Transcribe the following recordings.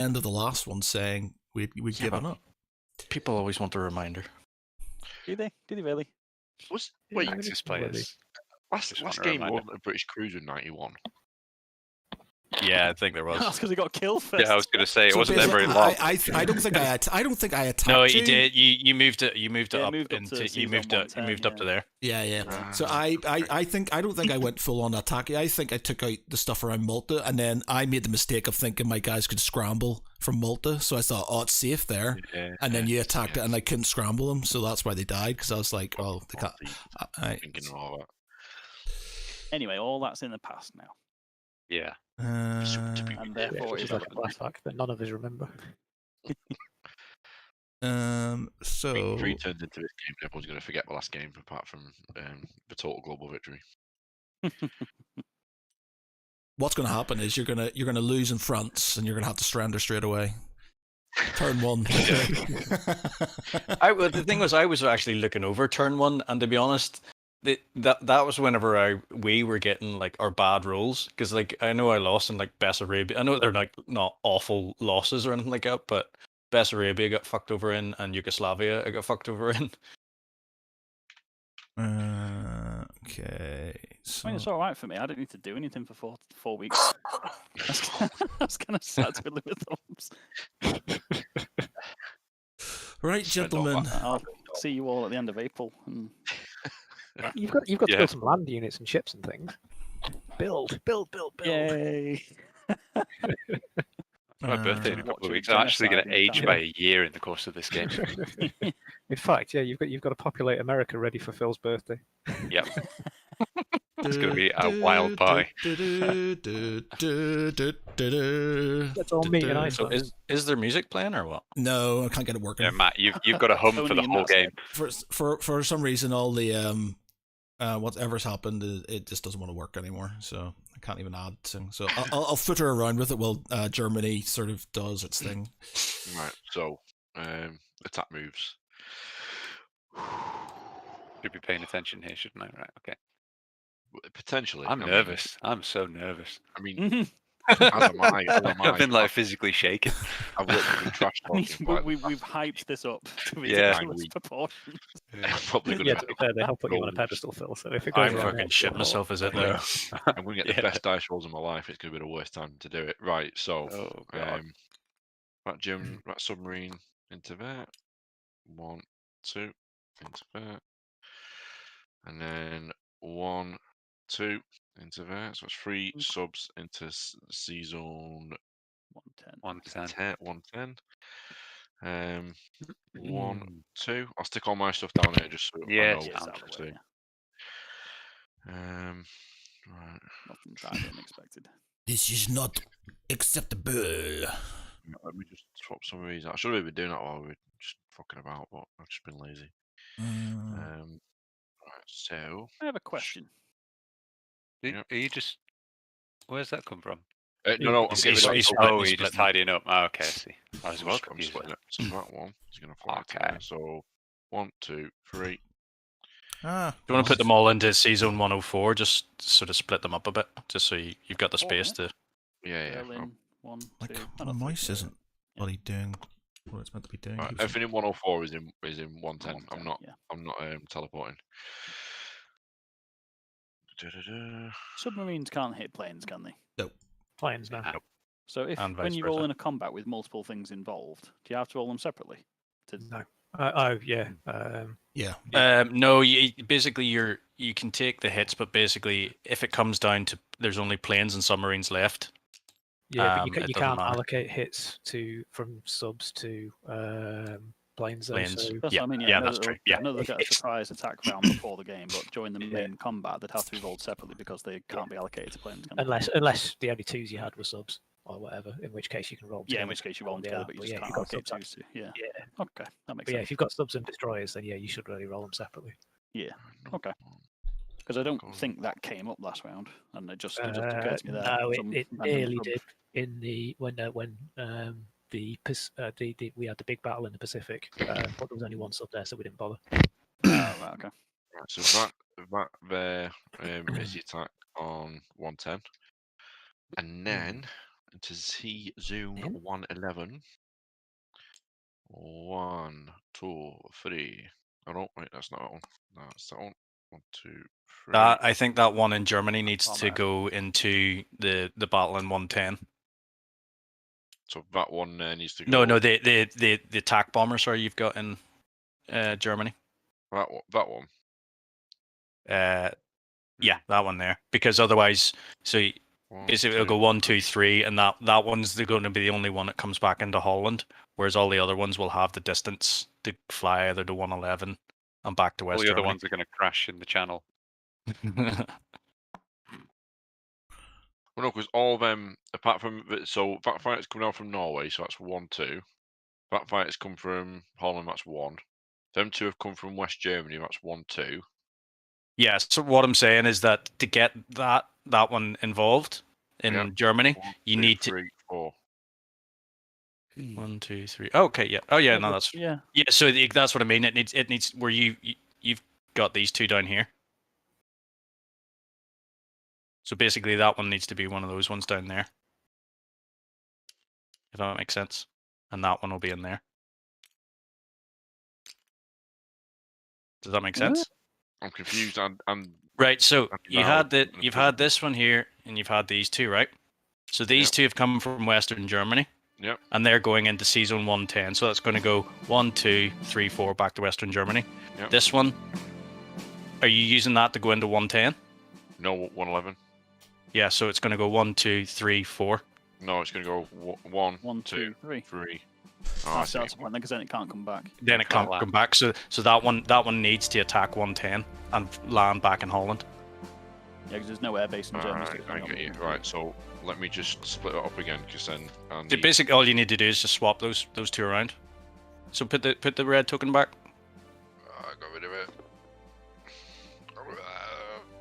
end of the last one saying we'd given up. People always want a reminder. Do they? Do they really? Access players. Last game wasn't a British Cruiser in 91. Yeah, I think there was. That's because he got killed first. Yeah, I was going to say it So wasn't there very basically, long. I don't think I attacked No, you. you did. You moved it. You moved it Yeah, up moved up into. to You season moved up. You 110, moved up to there. Yeah. So I don't think I went full on attack. I think I took out the stuff around Malta, and then I made the mistake of thinking my guys could scramble from Malta. So I thought, oh, it's safe there. Yeah, And then you attacked it, and I couldn't scramble them, so that's why they died. Because I was like, oh, they can't. Thinking of all that. Anyway, all that's in the past now. Yeah. And therefore Which it's is like a flashback that none of us remember. So Three turns into this game, everyone's going to forget the last game, apart from the total global victory. what's going to happen is you're gonna lose in France, and you're gonna have to surrender straight away. Turn one. Well, the thing was, I was actually looking over turn one, and to be honest, that was whenever we were getting like our bad rolls, because like I know I lost in like Bessarabia. I know they're like not awful losses or anything like that, but Bessarabia got fucked over in, and Yugoslavia I got fucked over in. Okay. So... I mean, it's all right for me. I don't need to do anything for 4 weeks. That's kind of sad to live with thumbs. Right, gentlemen. I'll see you all at the end of April. And... You've got to build some land units and ships and things. Build. Yay! My birthday in a couple of Watching weeks. I'm actually going to genocide in age by a year in the course of this game. In fact, yeah, you've got to populate America ready for Phil's birthday. Yep. It's going to be a wild party. Let's all meet in So Iceland. is there music playing or what? No, I can't get it working. Yeah, Matt, you've got a hum for the Only in whole that game. For some reason, all the whatever's happened, it just doesn't want to work anymore. So I can't even add things. So I'll footer around with it while Germany sort of does its thing. Right, so attack moves. Should be paying attention here, shouldn't I? Right, okay. Potentially. I'm nervous. I'm so nervous. I mean, as am I. I've been like physically shaking. I've literally been trash talking. We've hyped this up to Yeah. ridiculous proportions. I'm probably going Yeah, to be fair, they help put you on a pedestal, Phil. So if it goes I'm wrong, fucking shit myself as it now. I'm going to get the best dice rolls of my life. It's going to be the worst time to do it. Right, so Oh, God. that submarine into there. 1, 2 into there, and then 1, 2 into there. So it's 3 subs into C zone 110. 110. 110. 1, 2. I'll stick all my stuff down here just so Yeah, I know it's what down to the way, do. Right. Nothing entirely unexpected. This is not acceptable. Let me just swap some of these. I should have been doing that while we were just fucking about, but I've just been lazy. Right, so I have a question. Are you just... Where's that come from? no, I'm He's- giving he's- that. he's So split- Oh, he's you're just splitting. tidying up. Oh, okay, I see. I was I'm well just confused. splitting it. So that one is going to fly. Okay. So 1, 2, 3. Do you want to put them all into C Zone 104? Just sort of split them up a bit, just so you've got the space to. Yeah. Berlin, 1, 2. Like, I my don't mouse think- isn't bloody doing what it's meant to be doing. Right, everything in 104 is in 110. I'm 110, not. yeah. I'm not teleporting. Da-da-da. Submarines can't hit planes, can they? planes now. So if And when vice you roll versa. in a combat with multiple things involved, do you have to roll them separately? No. Yeah. Yeah. No, basically you can take the hits, but basically if it comes down to there's only planes and submarines left. Yeah, but it you doesn't can't matter. allocate hits from subs to planes. Though, Planes. so That's Yeah, what I mean. yeah, I know that's that true, they'll- yeah. I know they'll get a If- surprise attack round before the game, but during the Yeah. main combat, they'd have to be rolled separately because they can't be allocated to planes. Can they? unless the only twos you had were subs or whatever, in which case you can roll. Yeah, in together. which case you roll them Yeah, together, but you but just yeah, can't you've got allocate subs. twos to. Yeah. Yeah, Okay, that makes but yeah, sense. if you've got subs and destroyers, then yeah, you should really roll them separately. Yeah. Okay. Because I don't think that came up last round, and it just occurred to me there. No, some it random nearly sub- did in the when we had the big battle in the Pacific, but there was only one sub there, so we didn't bother. Oh, right, okay. Right, so that there is the attack on 110, and then into Z Zone In? 111. 1, 2, 3. Oh no, wait, that's not that one. That's that one. 1, 2, 3. I think that one in Germany needs on to there. go into the battle in 110. So that one needs to go. No, the attack bomber. Sorry, you've got in Germany. That one. Yeah, that one there. Because otherwise, One, basically it'll go 1, 2, 3, and that one's going to be the only one that comes back into Holland. Whereas all the other ones will have the distance to fly either to 111 and back to All West the other Germany. ones are going to crash in the channel. Well, no, because all of them, apart from so that fighters coming down from Norway, so that's 1, 2. That fighters come from Holland, that's 1. Them 2 have come from West Germany, that's 1, 2. Yeah, so what I'm saying is that to get that one involved in Yeah. Germany, 1, you 2, need 3, 4. 1, 2, 3. Okay, yeah. Oh yeah, no, that's Yeah. yeah. So that's what I mean. It needs where you've got these 2 down here. So basically, that one needs to be one of those ones down there. If that makes sense, and that one will be in there. Does that make sense? I'm confused. And Right. So and you now had it's you've had this one here, and you've had these 2, right? So these Yep. 2 have come from Western Germany. Yep. And they're going into season 110. So that's going to go 1, 2, 3, 4 back to Western Germany. Yep. This one, are you using that to go into 110? No, 111. Yeah, so it's going to go 1, 2, 3, 4. No, it's going to go 1, 1, 2, 3. 3. Oh, I That's see. the point, because then it can't come back. Then it can't come back. So that one needs to attack 110 and land back in Holland. Yeah, because there's no air base in Germany. so Alright, it's I not get you. moving. Right, so let me just split it up again, because then I So need... basically, all you need to do is just swap those 2 around. So put the red token back. I got rid of it.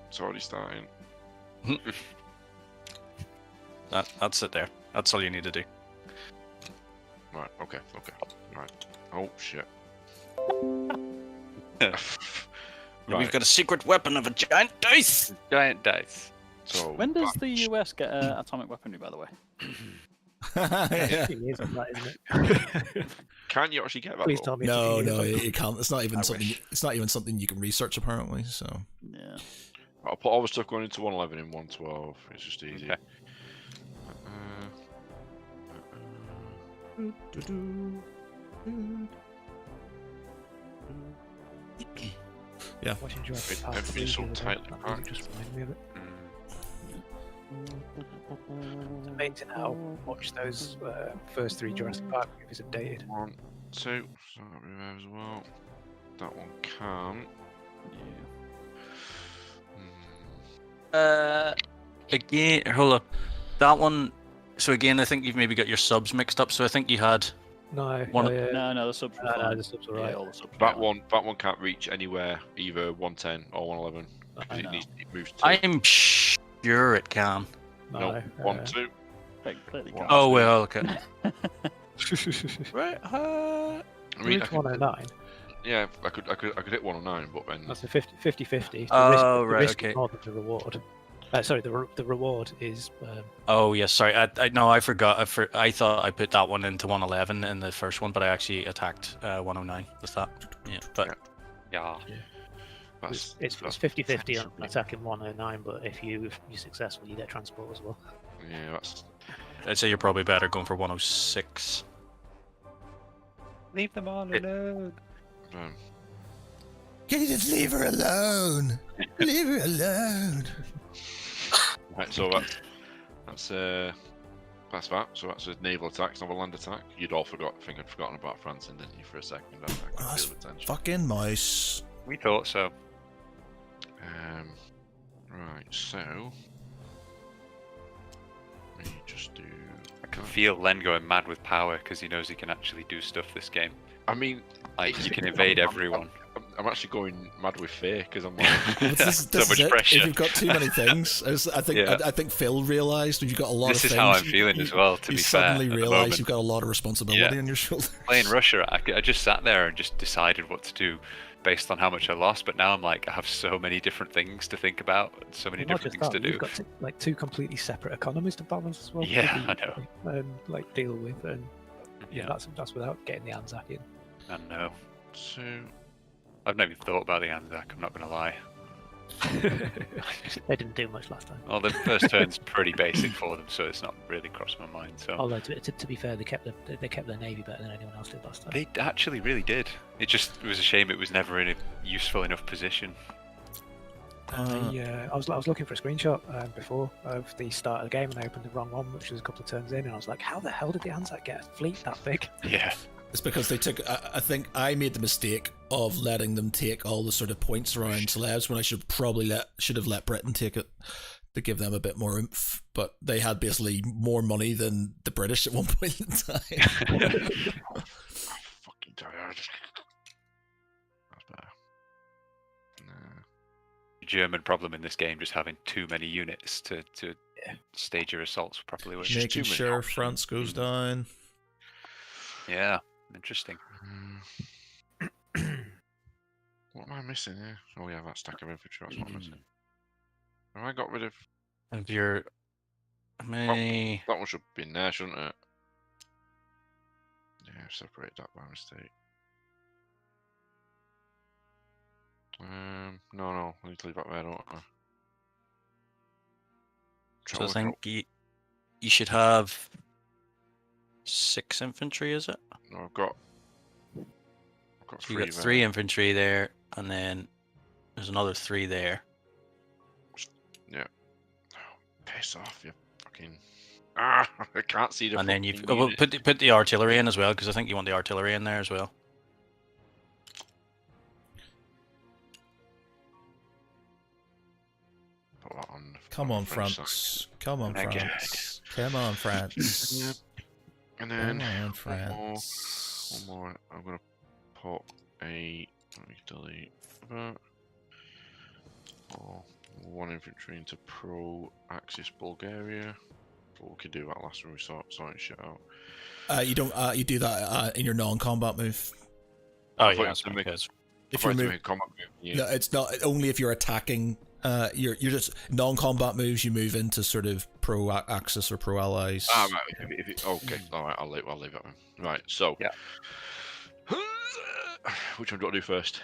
It's already starting. That's it there. That's all you need to do. Right, okay. Right. Oh, shit. We've got a secret weapon of a giant dice. Giant dice. So When does the US get atomic weaponry, by the way? Yeah. 15 years on that, isn't it? can you actually get that? Please though? tell me. No, it's no, 15 years. it can't. It's not even I something. wish. It's not even something you can research apparently. So Yeah. I'll put all the stuff going into 111 in 112. It's just easy. Okay. Watching Jurassic Park Everything's 3 so the other day, tightly that music packed. just reminded me of it. Mm. It's amazing how much those first 3 Jurassic Park movies have dated. 1, 2. So that revives as well. That one can't. Yeah. Again, hold up. That one. So again, I think you've maybe got your subs mixed up. So I think you had No, One no, of- yeah. No, the subs were No, fine. the subs were Yeah, right. all the subs were That fine. one can't reach anywhere, either 110 or 111. Because I it know. moves to I'm sure it can. no, 1, 2. It clearly One. can't. Oh well, okay. Right. I mean, I could, 109. yeah, I could hit 109, but then That's a 50-50. Oh, the right, risk okay. is more than the reward. Sorry, the reward is Oh yes, sorry. I no, I forgot. I thought I put that one into 111 in the first one, but I actually attacked 109 with that. Yeah, but Yeah. that's it's 50-50 on attacking 109, but if you're successful, you get transport as well. yeah, that's I'd say you're probably better going for 106. Leave them all It- alone. can you just leave her alone? Leave her alone. right. So that's that. So that's a naval attack, it's not a land attack. You'd all think I'd forgotten about Franson, didn't you, for a second? I could That's feel the tension. Fucking mouse. We thought so. Right. So let me just do. I can feel Len going mad with power because he knows he can actually do stuff this game. I mean, Like, you can evade everyone. I'm actually going mad with fear because I'm like, This So is much it. pressure. If you've got too many things, I think Yeah. I think Phil realised when you've got a lot This of is things. how I'm feeling as well, to you be fair, suddenly at the realise moment. you've got a lot of responsibility Yeah. on your shoulders. Playing Russia, I just sat there and just decided what to do based on how much I lost. But now I'm like, I have so many different things to think about, and so many Well, not different just things that, to you've do. got two completely separate economies to balance as well. to Yeah, be- I know. And like deal with, and yeah, Yeah, that's without getting the Anzac in. I know. so I've never even thought about the Anzac. I'm not gonna lie. They didn't do much last time. Well, the first turn's pretty basic for them, so it's not really crossed my mind. So Although to be fair, they kept their navy better than anyone else did last time. they actually really did. It was a shame it was never in a useful enough position. I was looking for a screenshot before of the start of the game, and I opened the wrong one, which was a couple of turns in, and I was like, "How the hell did the Anzac get a fleet that big?" Yeah. It's because they took. I think I made the mistake of letting them take all the sort of points around slabs when I should have let Britain take it to give them a bit more oomph. But they had basically more money than the British at one point in time. I'm fucking tired. That's better. Nah. German problem in this game, just having too many units to stage your assaults properly with. Just too Making many sure options. France goes down. Yeah, interesting. What am I missing here? Oh yeah, that stack of infantry. That's what I'm missing. Have I got rid of? Of your many. That one should be in there, shouldn't it? Yeah, I've separated that by mistake. No, I need to leave that there, don't I? So I think you should have 6 infantry, is it? No, I've got So three. you got there. 3 infantry there, and then there's another 3 there. Yeah. Oh, piss off, you fucking. I can't see the. And then you've fucking well, unit. put the artillery in as well, because I think you want the artillery in there as well. Put that on the Come on, French France. side. Come on, Okay. France. Come on, France. Yep. And Come then on, one France. more. I'm gonna put a. Let me delete that. Or 1 infantry into pro-Axis Bulgaria. But we could do that last when we sorting shit out. You don't. You do that in your non-combat move. Oh I yeah, thought that's to fine, make- 'cause- If I'd you're like to moving, make a combat move. Yeah. no, it's not only if you're attacking. You're just non-combat moves. You move into sort of pro-axis or pro-allies. Ah, right. Okay. All right. I'll leave that one. Right. So. Yeah. Which one do I do first?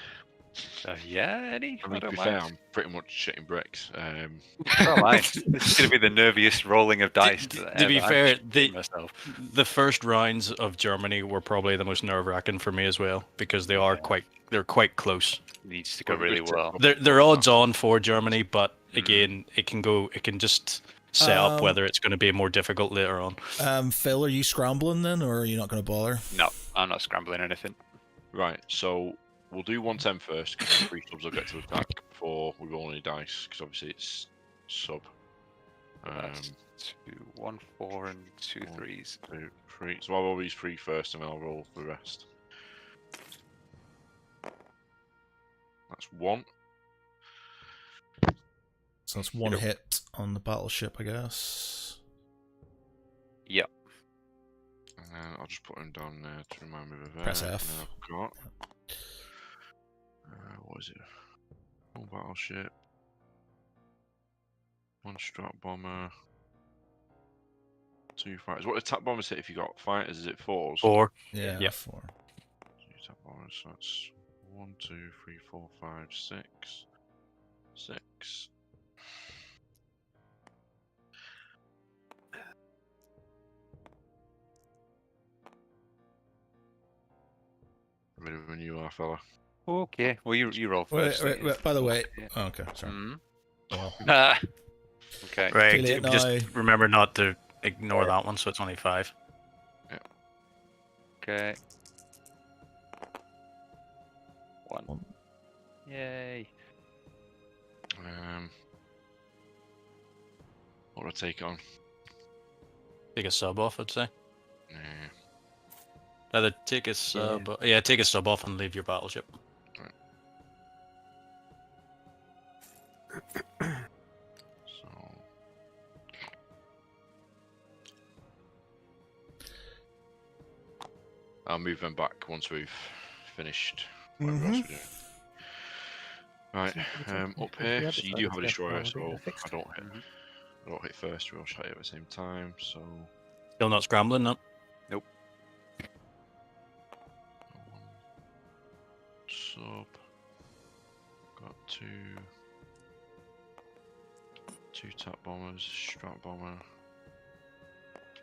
Yeah, Eddie. I mean, to don't be fair, mind. I'm pretty much shitting bricks. Don't mind. This is going to be the nerviest rolling of dice. To be ever. I'm fair, shitting myself. the first rounds of Germany were probably the most nerve-wracking for me as well, because they're quite close. It needs to go Well, we really could take well. up- They're odds on for Germany, but again, it can just set up whether it's going to be more difficult later on. Phil, are you scrambling then, or are you not going to bother? No, I'm not scrambling anything. Right. So we'll do 110 first, because 3 subs will get to attack before we roll any dice, because obviously it's sub. That's 2, 1, 4, and 2 1, 3s. 2, 3. So I'll roll these 3 first, and I'll roll the rest. That's 1. So it's one Yep. hit on the battleship, I guess. Yep. And then I'll just put him down there to remind me of that. Press and F. then I've got. What is it? 1 battleship. 1 strat bomber. 2 fighters. What attack bombers hit if you got fighters? Is it 4s? 4. Yeah. Yep. 4. 2 attack bombers. So that's 1, 2, 3, 4, 5, 6. 6. Ready when you are, fella. Okay. Well, you roll first. Wait, by the way, Yeah. oh, okay, sorry. Mhm. Well, Ah. Okay. Right. Too late Just now. remember not to ignore that one, so it's only 5. Okay. 1. One. Yay. What do I take on? Take a sub off, I'd say. Nah. Either take a sub, take a sub off and leave your battleship. I'll move them back once we've finished whatever else we're doing. Right, up here, so you do have a destroyer, so I don't hit first, we'll try it at the same time, so... Still not scrambling, no? Nope. Sub. Got two tap bombers, strat bomber.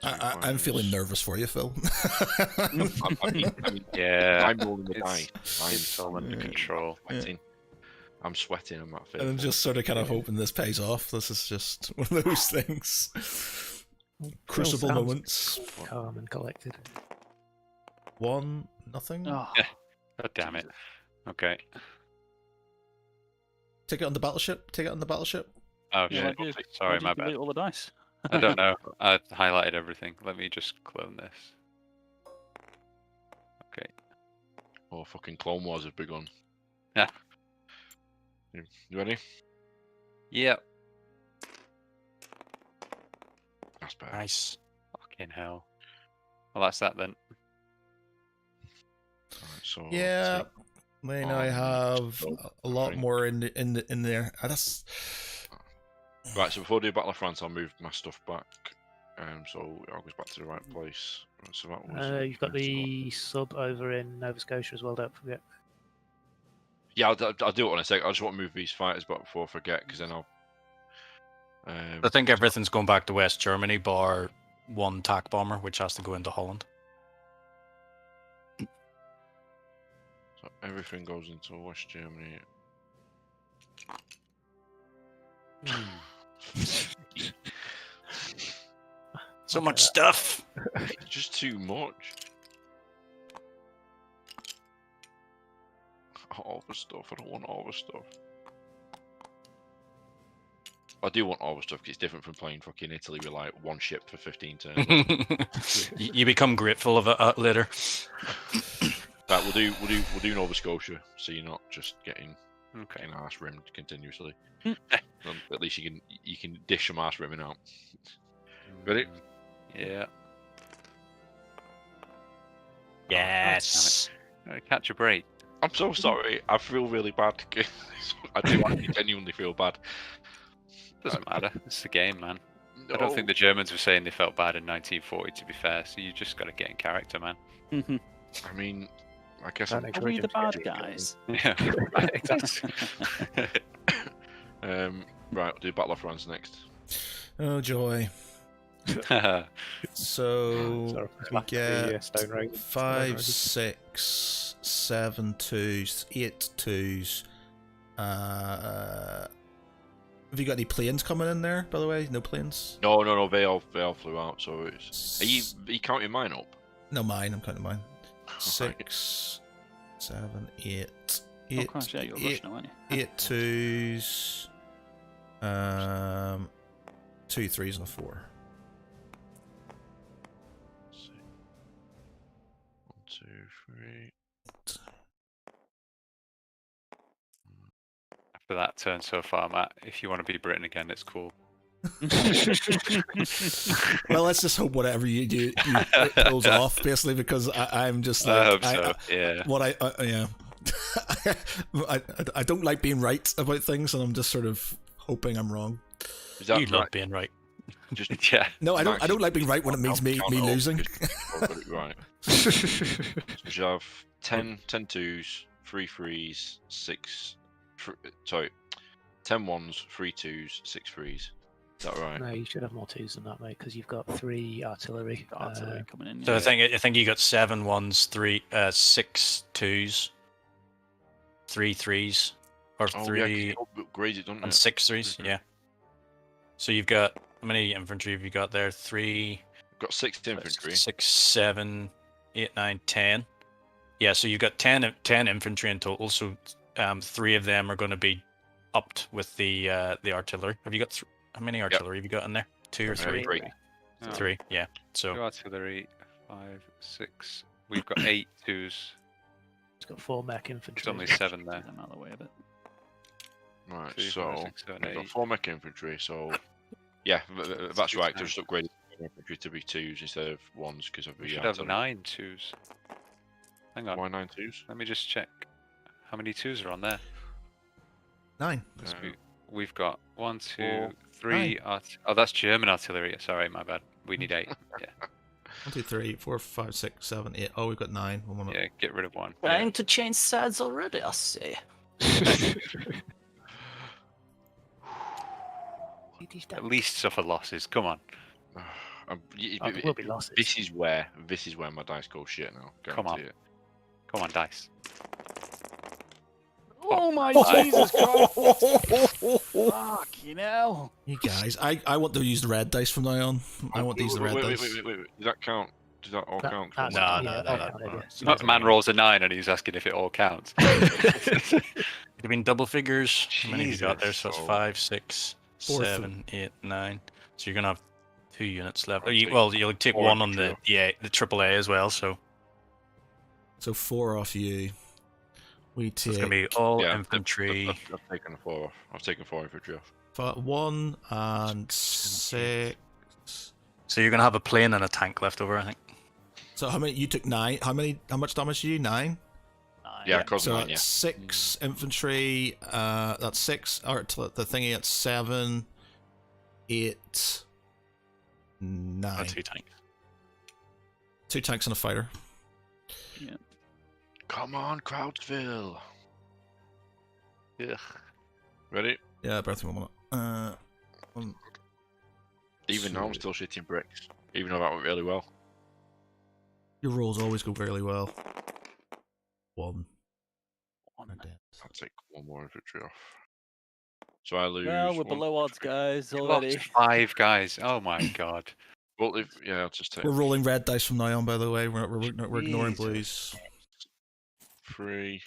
I'm feeling nervous for you, Phil. Yeah, I'm rolling the dice. it's all under control. I'm sweating on that And I'm just sort of kind of hoping this pays off. This is just one of those things. Crucible sounds moments. Calm and collected. 1, nothing. Oh, God damn it. Okay. Take it on the battleship. Take it on the battleship. Oh yeah, shit. why'd you- Sorry, why'd you my delete bad. all the dice. I don't know. I highlighted everything. Let me just clone this. Okay. Oh, fucking Clone Wars have begun. Yeah. You ready? Yep. That's bad. Nice. Fucking hell. Well, that's that then. Alright, so Yeah. take I know I have a lot Right. more in there. That's Right, so before I do Battle of France, I'll move my stuff back. So it all goes back to the right place. Right, so that was You've got the sub over in Nova Scotia as well, don't forget. Yeah, I'll do it in a sec. I just want to move these fighters back before I forget, because then I'll. I think everything's going back to West Germany, bar one TAC bomber, which has to go into Holland. So everything goes into West Germany. So much stuff. It's just too much. All the stuff. I don't want all the stuff. I do want all the stuff because it's different from playing fucking Italy with like one ship for 15 turns. You become grateful of it later. Right, we'll do Nova Scotia, so you're not just getting Okay. arse rimmed continuously. At least you can dish some arse rimming out. Ready? Yeah. Yes. Catch a break. I'm so sorry. I feel really bad. I do actually genuinely feel bad. Doesn't matter. It's the game, man. No. I don't think the Germans were saying they felt bad in 1940, to be fair. So you just got to get in character, man. I mean, I guess Don't I'm. encourage Are we him the to bad get guys? Yeah. Exactly. Right, we'll do Battle of France next. oh joy. So Sorry, we back to the, get Stone Road. 5, 6, 7 twos, 8 twos. Have you got any planes coming in there? By the way, no planes. No, they all flew out. So it's. Are you counting mine up? No, mine. I'm counting mine. Alright. 6, 7, 8. Oh, 8, Christ, yeah, you're 8, Russian, aren't you? 8 twos. 2 threes and a 4. 1, 2, 3. After that turn so far, Matt, if you want to be Britain again, it's cool. Well, let's just hope whatever you do, it pulls off, basically, because I'm just I like, hope so. Yeah. what yeah. I don't like being right about things, and I'm just sort of hoping I'm wrong. Is that You love right? being right. Just Yeah. No, I don't like being right when it means me count it up losing. because I've got it right. So we should have 10 twos, 3 threes, 6. Sorry, 10 ones, 3 twos, 6 threes. Is that right? No, you should have more twos than that, mate, because you've got 3 artillery. Artillery coming in. So yeah. I think you got 7 ones, 6 twos, 3 threes, or Oh, 3 yeah, 'cause you upgrade it, don't and it? 6 threes. Mhm. Yeah. So you've got how many infantry have you got there? 3, Got 6 infantry. 6, 7, 8, 9, 10. Yeah. So you've got 10 infantry in total. So 3 of them are going to be upped with the artillery. Have you got how many artillery have you got in there? 2 or 3? 3. Oh, 3. Yeah. So Two artillery, 5, 6. We've got 8 twos. It's got 4 mech There's infantry. only 7 there. Get them out of the way a bit. Right, 2, so 5, 6, 7, we've got 8. 4 mech infantry, so yeah, that's right. I 9. just upgraded infantry to be 2s instead of 1s because of We the should have artillery. 9 twos. Hang on. Why 9 twos? Let me just check. How many twos are on there? 9. 'Cause Uh, we've got 1, 2, Four. 3. Oh, that's German artillery. Sorry, my bad. We need 8. Yeah, 1, 2, 3, 4, 5, 6, 7, 8. Oh, we've got 9. One minute. yeah. Get rid of 1. Trying to change sides already, I say. At least suffer losses. Come on. There will be losses. This is where my dice go shit now. Come on. Guarantee it. Come on, dice. Oh my Jesus Christ! Fuck, you know. You guys, I want to use the red dice from now on. I want to use the red dice. Wait. Does that count? Does that all count? That's- No, yeah, no, all no, counted, no. yeah. It's not Man rolls a 9 and he's asking if it all counts. Could have been double figures. How many have you got there? Jesus. So it's So- 5, 6, Four 7, 8, 9. So you're gonna have 2 units left. I'll take Well, you'll take 4 one on the infantry the AAA as well. So So 4 off you. We it's take gonna be all Yeah, infantry. I've taken 4 off. I've taken 4 infantry off. 1 and 6. So you're gonna have a plane and a tank left over, I think. So how many? You took 9. How much damage did you? 9. Yeah, Yeah, cause So 9, yeah. that's 6 infantry. That's 6. Or the thingy at 7, 8, 9. And 2 tanks. 2 tanks and a fighter. Come on, Crowdsville. Ugh. Ready? Yeah, both of them. Even now I'm still shitting bricks. Even though that went really well. Your rolls always go fairly well. 1. On I'm dead. I'll take 1 more infantry off. So I lose. Well, we're 1 below odds, infantry. guys, You already. lost 5 guys. Oh my god. Well, I'll just take We're rolling red dice from now on, by the way. We're ignoring Jesus. blues. 3,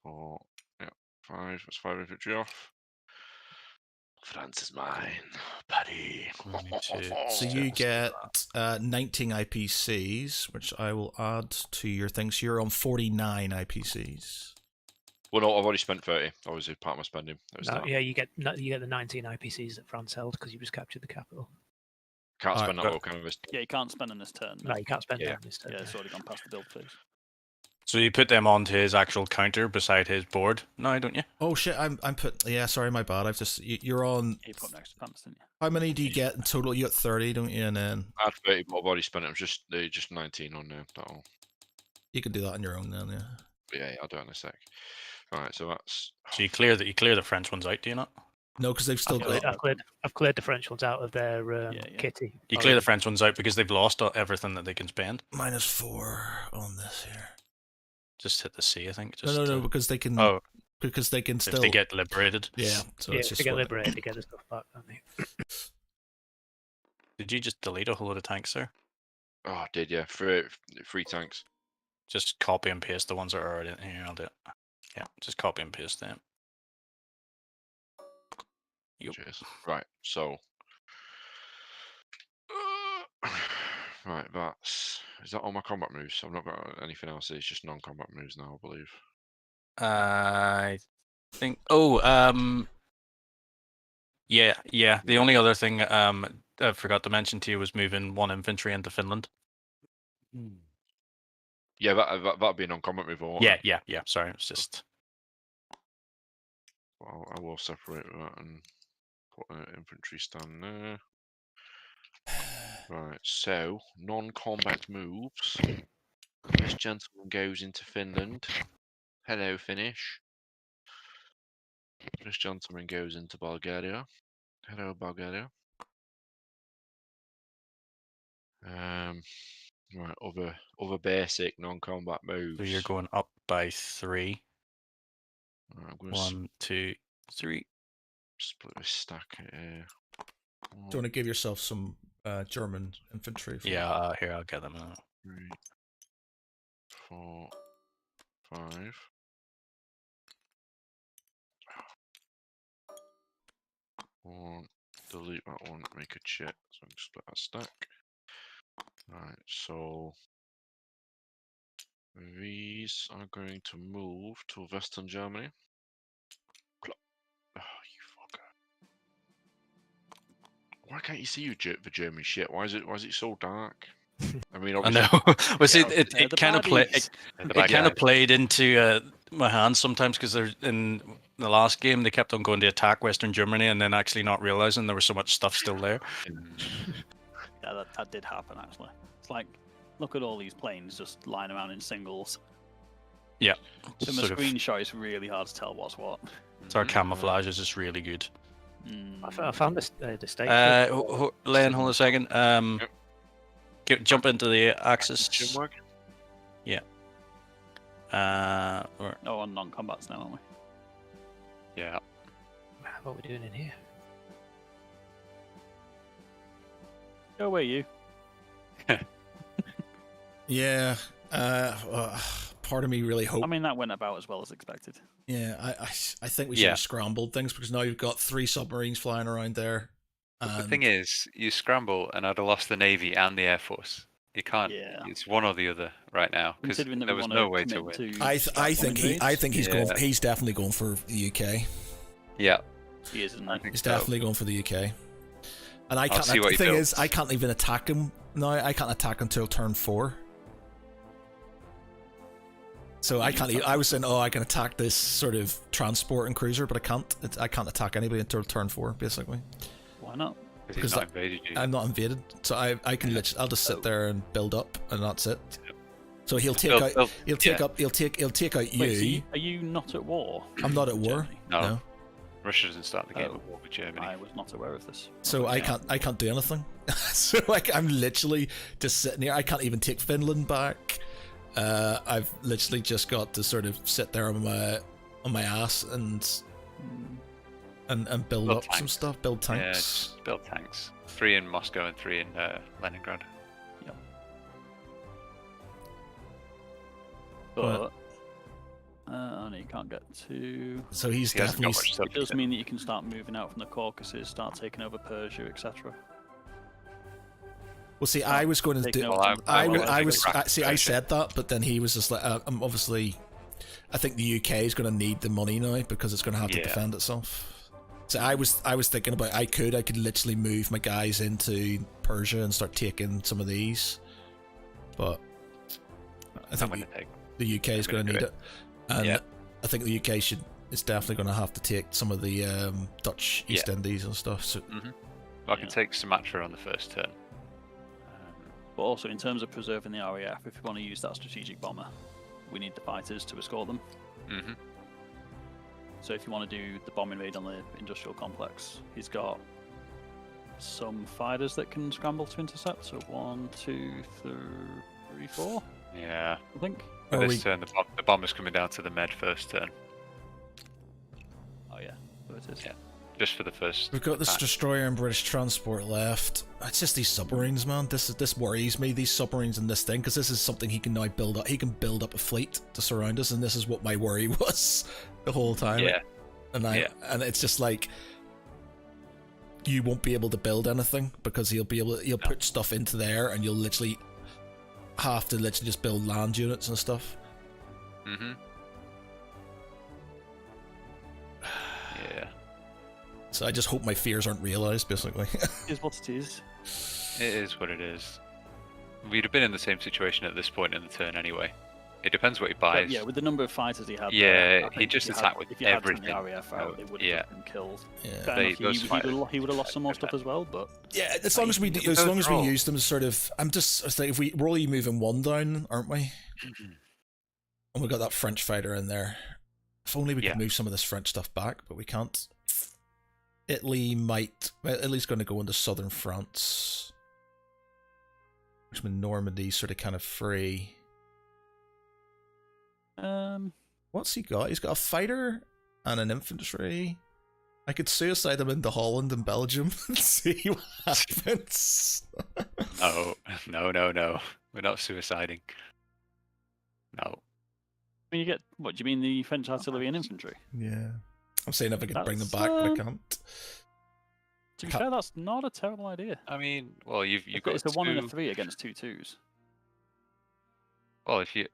4, yeah, 5. That's 5 infantry off. France is mine, Paddy. So you get 19 IPCs, which I will add to your thing. So you're on 49 IPCs. Well, no, I've already spent 30. That was part of my spending. That was No, that. yeah, you get the 19 IPCs that France held because you just captured the capital. Can't Alright, spend that but- little canvas. Yeah, you can't spend in this turn. No, you can't spend Yeah. them this turn. Yeah, it's already gone past the build phase. So you put them onto his actual counter beside his board now, don't you? Oh shit! I'm put. Yeah, sorry, my bad. I've just you're on. You put up next to Pants, didn't you? How many do you get in total? You got 30, don't you? And then I had 30, but I've already spent it. It was just 19 on there. That all. you can do that on your own. Then yeah. But yeah, I'll do it in a sec. Alright, so that's. So you clear the French ones out, do you not? No, because they've still Okay, got. I've cleared differentials out of their Yeah. kitty. You clear the French ones out because they've lost everything that they can spend. -4 on this here. Just hit the C, I think. Just No, because they can. Oh, Because they can if still. they get liberated. Yeah. So Yeah, it's to just get what- liberated, to get the stuff back. Don't they? Did you just delete a whole load of tanks there? Oh, I did, yeah. 3 tanks. Just copy and paste the ones that are already in here. I'll do it. Yeah, just copy and paste them. Yep. Cheers. Right, so. Right, is that all my combat moves? I've not got anything else. It's just non-combat moves now, I believe. I think. Oh, yeah. The only other thing I forgot to mention to you was moving 1 infantry into Finland. Yeah, that'd be a non-combat move. Or Yeah. Sorry, it's just. I will separate that and put an infantry stand there. Right, so non-combat moves. This gentleman goes into Finland. Hello, Finnish. This gentleman goes into Bulgaria. Hello, Bulgaria. Right, other basic non-combat moves. So you're going up by 3. Right, I'm going 1, 2, 3. split this stack here. Do you want to give yourself some German infantry? for- Yeah, here I'll get them. Now. 3, 4, 5. One, delete that one, make a check, so I can split that stack. Right, so these are going to move to Western Germany. Oh, you fucker. Why can't you see the German shit? Why is it so dark? I mean, I obviously, know. Well, see, Yeah, it They're the kind of played. baddies. The It bad kind of guys. played into my hands sometimes because they're in the last game they kept on going to attack Western Germany and then actually not realizing there was so much stuff still there. Yeah, that did happen actually. It's like, look at all these planes just lying around in singles. Yeah, From a sort of. screenshot, it's really hard to tell what's what. So our Mhm. camouflage is just really good. I found the stage. Len, hold on a second. Jump into the axis. Teamwork. Or Oh, on non-combats now, aren't we? Yeah. What are we doing in here? Go away, you. Yeah. Part of me really hoped. I mean, that went about as well as expected. Yeah, I think we should Yeah. have scrambled things because now you've got 3 submarines flying around there. But the And thing is, you scramble, and I'd have lost the Navy and the Air Force. You can't. Yeah. It's one or the other right now because Considering that there we was want no way to commit win. to I strike think bombing he's Yeah. going. He's definitely going for the UK. Yeah, raids. He is, isn't I he? think He's so. definitely going for the UK. And I I'll can't. see what The he thing builds. is, I can't even attack him now. I can't attack until turn 4. So I can't. I was saying, oh, I can attack this sort of transport and cruiser, but I can't. I can't attack anybody until turn 4, basically. Why not? Because Because he's not invaded you. I'm not invaded, so I can literally. I'll just sit there and build up, and that's it. So he'll take They'll- out. they'll- He'll take yeah. up. He'll take out you. Wait, so are you not at war? I'm not at with war. Germany? No. Russia doesn't start the game Oh. at war with Germany. I was not aware of this. So I can't do anything. So I'm literally just sitting here. I can't even take Finland back. I've literally just got to sort of sit there on my ass and build Build up some tanks. stuff, build Yeah, tanks. just build tanks. 3 in Moscow and 3 in Leningrad. But no, you can't get to. So he's He hasn't got definitely. much stuff It does to mean that you can start moving out from the Caucasus, start taking over Persia, etc. Well, see, I was going to Taking do. over Well, some- I wanna was. take See, I Persia. said that, but then he was just like, I'm obviously. I think the UK is going to need the money now because it's going to have to Yeah. defend itself. So I was thinking about I could literally move my guys into Persia and start taking some of these, but I I'm think going to take. the UK is I'm going to gonna need do it, and Yeah. I think the UK is definitely going to have to take some of the Dutch East Yeah. Indies and stuff. So I can Yeah. take Sumatra on the first turn. But also, in terms of preserving the RAF, if you want to use that strategic bomber, we need the fighters to escort them. Mm-hmm. So if you want to do the bombing raid on the industrial complex, he's got some fighters that can scramble to intercept. So 1, 2, 3, 4, Yeah. I think. For Are this we- turn, the bomber's coming down to the med first turn. Oh yeah, there it is. Yeah. Just for the first. we've got this attack. destroyer and British transport left. It's just these submarines, man. This worries me. These submarines and this thing, because this is something he can now build up. He can build up a fleet to surround us, and this is what my worry was the whole time. Yeah. And it's just like you won't be able to build anything because he'll put stuff into there, and you'll literally have to just build land units and stuff. Mm-hmm. Yeah. So I just hope my fears aren't realized, basically. Here's what it is. It is what it is. We'd have been in the same situation at this point in the turn anyway. It depends what he But buys. yeah, with the number of fighters he had, Yeah, there, I he think just if you attacked had- with if you had everything. the RAF out, they would have Yeah. just been killed. Yeah. Fair They- enough, those fighters- he would have lost some more stuff as well, but Yeah, as long as we Yeah, those are all- use them as sort of, I think if we're only moving one down, aren't we? And we got that French fighter in there. If only we Yeah. could move some of this French stuff back, but we can't. Italy's going to go into southern France, which means Normandy's sort of kind of free. What's he got? He's got a fighter and an infantry. I could suicide him into Holland and Belgium and see what happens. No. We're not suiciding. No. I mean, you get what? Do you mean the French artillery and infantry? Yeah. I'm saying if I could bring them back, That's, but I can't. To be Can't- fair, that's not a terrible idea. I mean, well, you've got It's a 1 and a two- 3 against 2 2s. Well, if you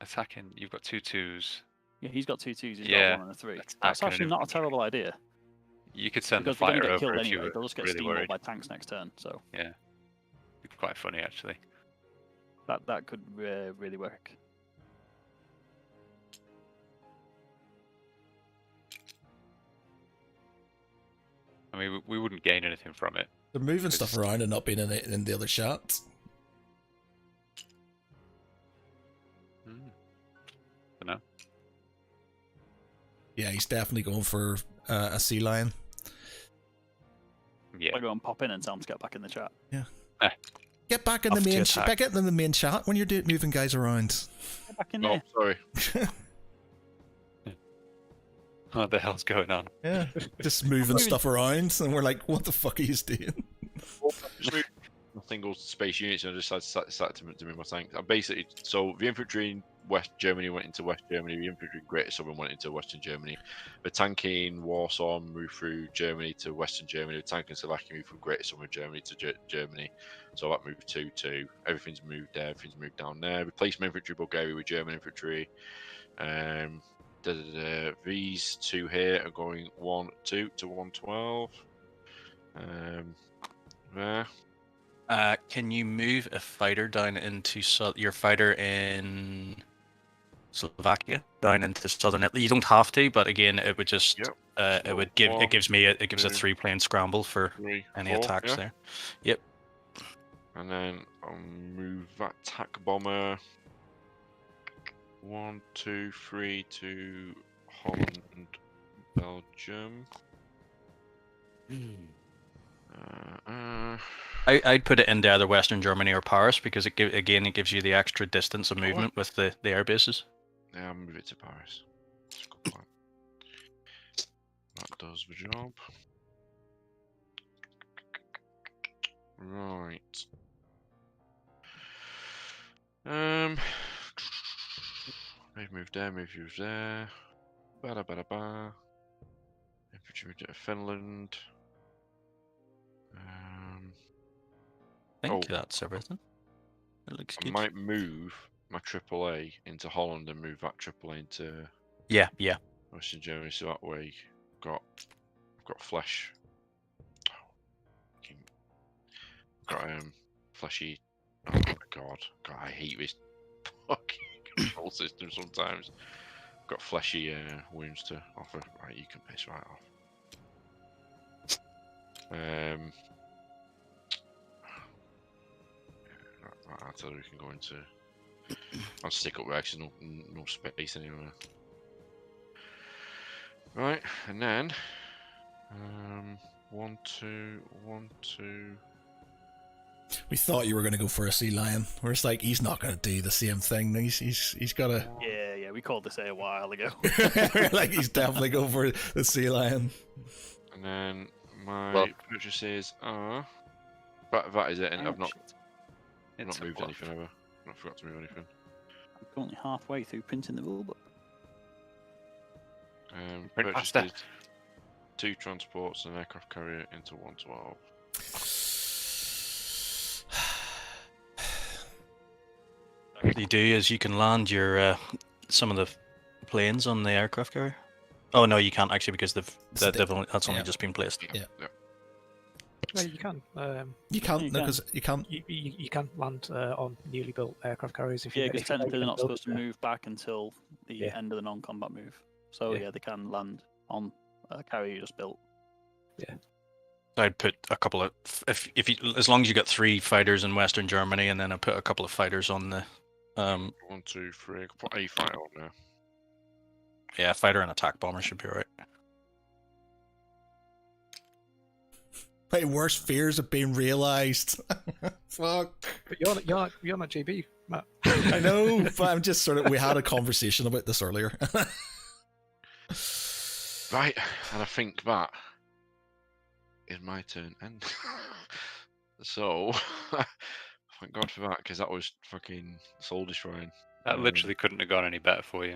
attacking, you've got 2 2s. Yeah, he's got 2 2s. He's Yeah, got 1 and a 3. attack That's and an actually not a infantry. terrible idea. You could send Because the they're going fighter to get over killed if you anyway. were They'll just get really steamrolled worried. by tanks next turn. So Yeah, it'd be quite funny actually. That could really work. I mean, we wouldn't gain anything from it. They're moving stuff It's- around and not being in the other shots. Dunno. Yeah, he's definitely going for a sea lion. Yeah. I go and pop in and tell him to get back in the chat. Get back in Off the to main attack. get in the main chat when you're moving guys around. Get back in Oh, there. sorry. What the hell's going on? Yeah, just moving stuff around, and we're like, "What the fuck are you doing?" Nothing goes to space units, and I just started to move my tanks. I basically, so the infantry in West Germany went into West Germany, the infantry in Greater Southern went into Western Germany. The tank in Warsaw moved through Germany to Western Germany. The tank in Slovakia moved from Greater Southern Germany to Germany. So that moved 2-2. Everything's moved there, everything's moved down there. Replacement infantry Bulgaria with German infantry. These two here are going 1-2 to 112. There. Can you move a fighter down into your fighter in Slovakia down into southern Italy? You don't have to, but again, it would just Yep. it would give One, it gives a 2, 3-plane scramble for 3, any 4, attacks yeah? there. Yep. And then I'll move that tack bomber 1, 2, 3 to Holland and Belgium. I'd put it into either Western Germany or Paris because it gives you the extra distance of movement with the air bases. Yeah, I'll move it to Paris. That's a good plan. That does the job. Right. They've moved there, moved there. Ba ba ba. Infantry moved to Finland. I think Oh. that's everything. It looks I good. might move my AAA into Holland and move that AAA into Yeah. Western Germany, so that way I've got flesh. Got fleshy. Oh my god, I hate this fucking control system sometimes. Got fleshy wounds to offer. Right, you can piss right off. That artillery can go into. I'll stick up there because no space anywhere. Right, and then 1, 2, 1, 2. We thought you were going to go for a sea lion. We're just like, he's not going to do the same thing. He's got to. Yeah, we called this a while ago. Like he's definitely going for the sea lion. And then my purchases are. That is it, and I've not moved anything ever. I forgot to move anything. I'm currently halfway through printing the rulebook. Print faster. Purchases 2 transports and an aircraft carrier into 112. What you do is you can land your some of the planes on the aircraft carrier. Oh no, you can't actually because that's only just been placed. Yeah. No, you can. You can't You because you can't. You can land on newly built aircraft carriers if you. Yeah, because if you technically make they're not them supposed to built, move back until the Yeah. end of the non-combat move. So Yeah. yeah, they can land on a carrier you just built. I'd put a couple of if you, as long as you got 3 fighters in Western Germany, and then I put a couple of fighters on the 1, 2, 3. I could put a fighter on there. yeah, fighter and attack bomber should be alright. My worst fears have been realised. Fuck. But you're not GB, Matt. I know, but I'm just sort of. We had a conversation about this earlier. Right, and I think that is my turn. And so, thank God for that, because that was fucking soul destroying. That literally couldn't have gone any better for you,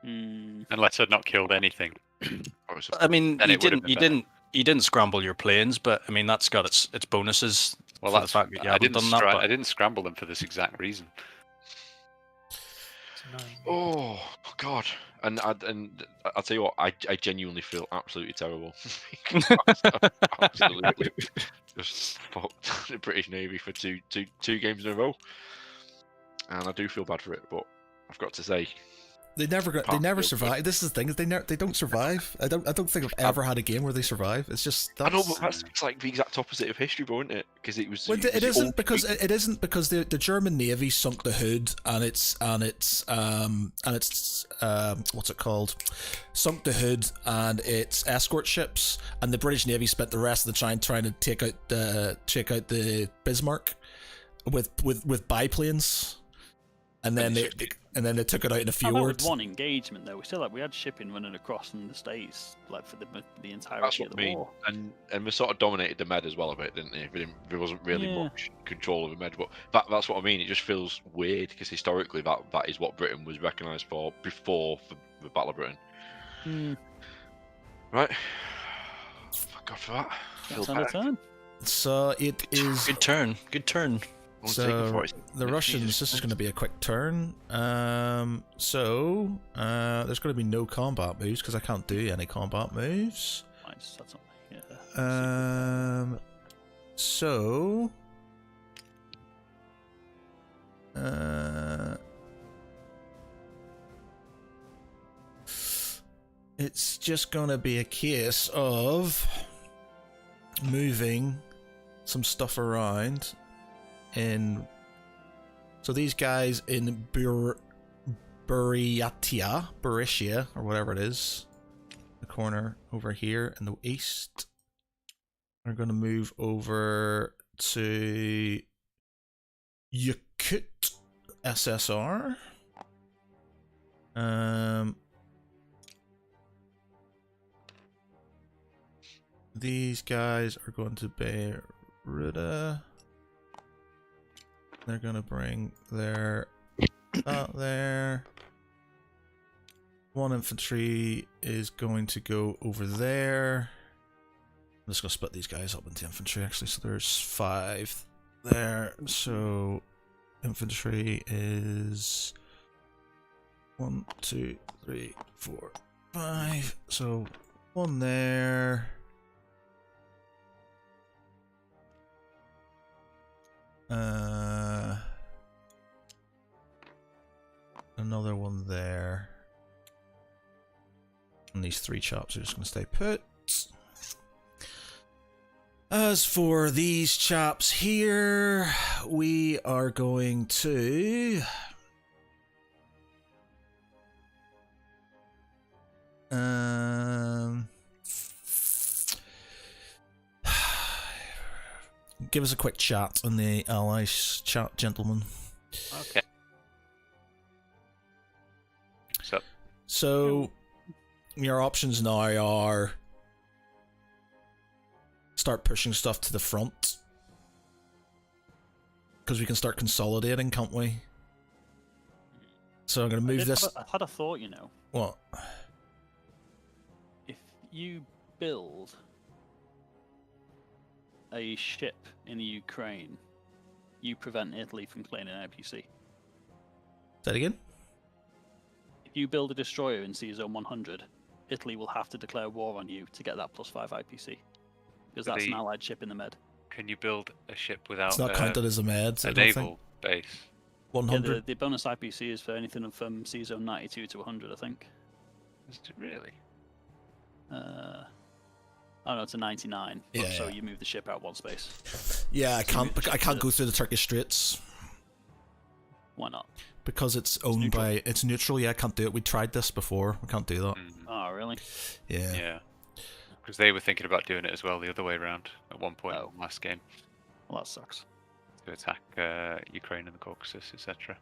Mm, unless I'd not killed anything. That was I mean, Then you it would have didn't been you didn't scramble your planes, but I mean that's got its bonuses. Well, for the that's fact that you I haven't didn't. done that. I didn't scramble them for this exact reason. It's annoying. Oh God! And I'll tell you what, I genuinely feel absolutely terrible. Absolutely, just fucked the British Navy for two games in a row. and I do feel bad for it, but I've got to say, They never Can't survive. This is the thing, is they don't survive. I don't think I've ever had a game where they survive. It's just I know, that's. but it's like the exact opposite of history, though, isn't it? Because it was. Well, it was it the isn't old because week. it isn't because the German Navy sunk the Hood and it's what's it called? Sunk the Hood and its escort ships, and the British Navy spent the rest of the time trying to take out the Bismarck with biplanes, and then they took it out in a That fjord. was one engagement though. We had shipping running across from the States like for the entirety That's of what the I mean. war. And we sort of dominated the Med as well a bit, didn't they? There wasn't really Yeah. much control of the Med, but that's what I mean. It just feels weird because historically that is what Britain was recognised for before the Battle of Britain. Right. Thank God for that. That's Feel our better. turn. So it is. Good turn. Good turn. Won't take it So for it. the Russians, Jesus this is Christ. going to be a quick turn. So there's going to be no combat moves because I can't do any combat moves. Nice, that's not, yeah. So it's just going to be a case of moving some stuff around in. So these guys in Buryatia, or whatever it is, the corner over here in the east, are going to move over to Yakut SSR. These guys are going to Beirut. They're going to bring their out there. One infantry is going to go over there. I'm just going to split these guys up into infantry actually. So there's 5 there. So infantry is 1, 2, 3, 4, 5. So 1 there. Another 1 there. And these 3 chops are just going to stay put. As for these chaps here, we are going to give us a quick chat on the Allies chat, gentlemen. Okay. So your options now are start pushing stuff to the front, because we can start consolidating, can't we? So I'm going to move this. I had a thought, you know. What? If you build a ship in the Ukraine, you prevent Italy from claiming an IPC. Say that again? If you build a destroyer in Sea Zone 100, Italy will have to declare war on you to get that +5 IPC. Because that's an allied ship in the Med. Can you build a ship without It's not counted as a med. a I don't naval think. base? 100. Yeah, the bonus IPC is for anything from Sea Zone 92 to 100, I think. Is it really? Oh no, to 99. Yeah, So yeah. you move the ship out 1 space. Yeah, I So can't. I can't go through the Turkish Straits Why not? because it's owned neutral. by. It's neutral. Yeah, I can't do it. We tried this before. We can't do that. Oh, really? Yeah. Yeah. Because they were thinking about doing it as well the other way around at one point Oh. last game Well, that sucks. to attack Ukraine and the Caucasus, etc.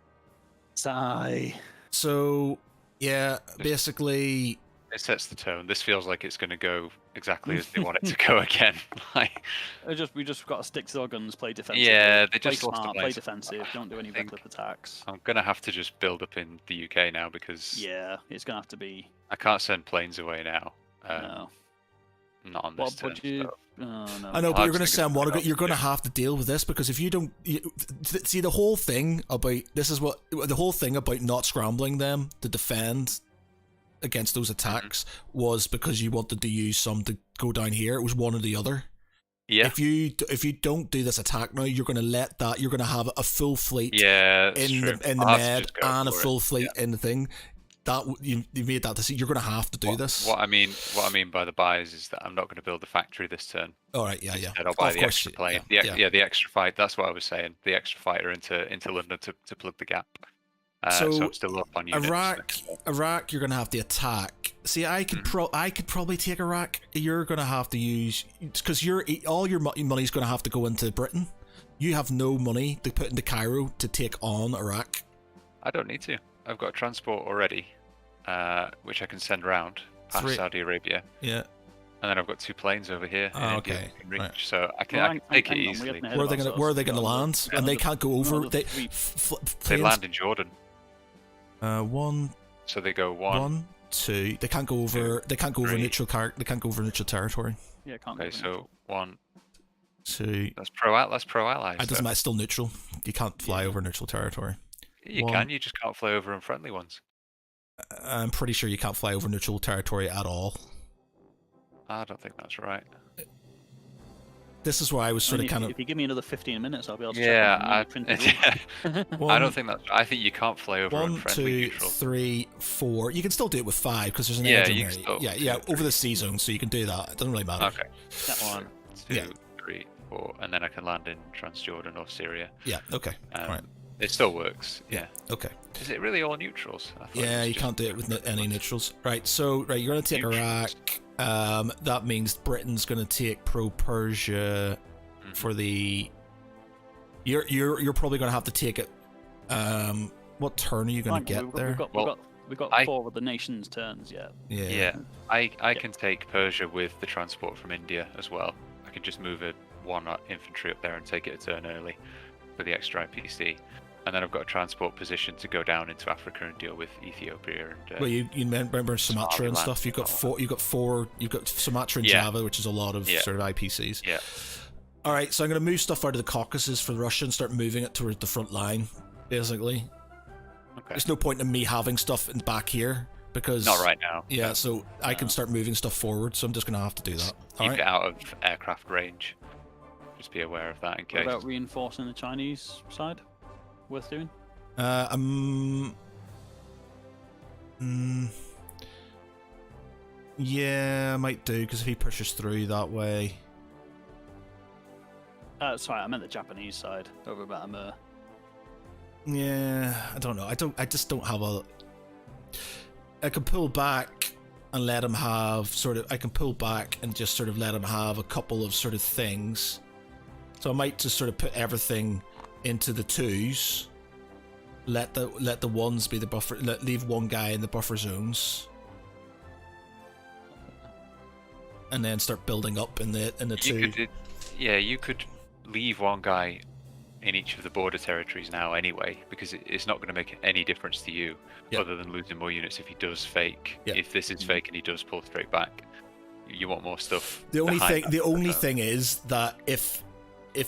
Sigh. So yeah, basically, It sets the tone. This feels like it's going to go exactly as they want it to go again. Like, We just got to stick to our guns, play defensive. Yeah, they play just lost the smart, play place. defensive. Don't do any I think- reckless attacks. I'm going to have to just build up in the UK now because Yeah, it's gonna have to be. I can't send planes away now. No. Not on this What would turn, you? so- Oh no. I know, but I'll you're going to just send figure one. it out. You're going to have to deal with this because if you don't, see the whole thing about this is what the whole thing about not scrambling them to defend against those attacks was because you wanted to use some to go down here. It was one or the other. Yeah. If you don't do this attack now, you're going to have a full fleet Yeah, that's in true. the I'll have to med just go and a for it. full fleet in the thing. That you made that decision. You're going to have to do this. What I mean by the buys is that I'm not going to build the factory this turn. All right, yeah. Instead, I'll buy Of the course, extra plane. yeah. The extra fight. That's what I was saying. The extra fighter into London to plug the gap. So I'm still up on units. Iraq, you're going to have to attack. See, I could probably take Iraq. You're going to have to use because all your money's going to have to go into Britain. You have no money to put into Cairo to take on Iraq. I don't need to. I've got a transport already, which I can send around past Saudi Arabia. Yeah. And then I've got 2 planes over here. Okay. Reach, Right. So I can take it easily. Where are they going to land? And they can't go over. They land in Jordan. 1. So they go 1, 2. They can't go over. They can't go over 3. neutral They can't go over neutral territory. Yeah, can't. Okay, so 1, 2. That's pro allies. It doesn't matter. It's still neutral. You can't fly over neutral territory. You can. You just can't fly over on friendly ones. I'm pretty sure you can't fly over neutral territory at all. I don't think that's right. This is where I was sort of kind of. If you give me another 15 minutes, I'll be able to. Yeah, check I don't think that's. I think you can't fly over on 1, friendly 2, neutral. 3, 4. You can still do it with 5 because there's an Yeah, edge in you there. can still Yeah, do over the sea zone, so you can do that. It doesn't really matter. Okay. 1, 2, 3, 4, and then I can land in Transjordan or Syria. Yeah. Okay. All right. It still works. Yeah. Okay. Is it really all neutrals? Yeah, you can't do it with any neutrals. Right. So you're going to take Iraq. That means Britain's going to take pro-Persia for the. You're probably going to have to take it. What turn are you going to get there? We've got 4 of the nation's turns yet. Yeah. I can take Persia with the transport from India as well. I can just move a 1 infantry up there and take it a turn early for the extra IPC. And then I've got a transport position to go down into Africa and deal with Ethiopia and. Well, you remember Sumatra and stuff. You've got 4. You've got Sumatra and Java, which is a lot of sort of IPCs. Yeah. All right, so I'm going to move stuff out of the Caucasus for the Russians, start moving it towards the front line, basically. Okay. There's no point in me having stuff in back here because not right now. Yeah, so I can start moving stuff forward. So I'm just going to have to do that. Keep it out of aircraft range. Just be aware of that in case. What about reinforcing the Chinese side? Worth doing? Yeah, I might do because if he pushes through that way. Sorry, I meant the Japanese side over about Amur. Yeah, I don't know. I just don't have a. I can pull back and let him have sort of. I can pull back and just sort of let him have a couple of sort of things. So I might just sort of put everything into the 2s. Let the 1s be the buffer. Leave 1 guy in the buffer zones, and then start building up in the 2. You could leave 1 guy in each of the border territories now anyway, because it's not going to make any difference to you other than losing more units if he does fake. If this is fake and he does pull straight back, you want more stuff. The only thing is that if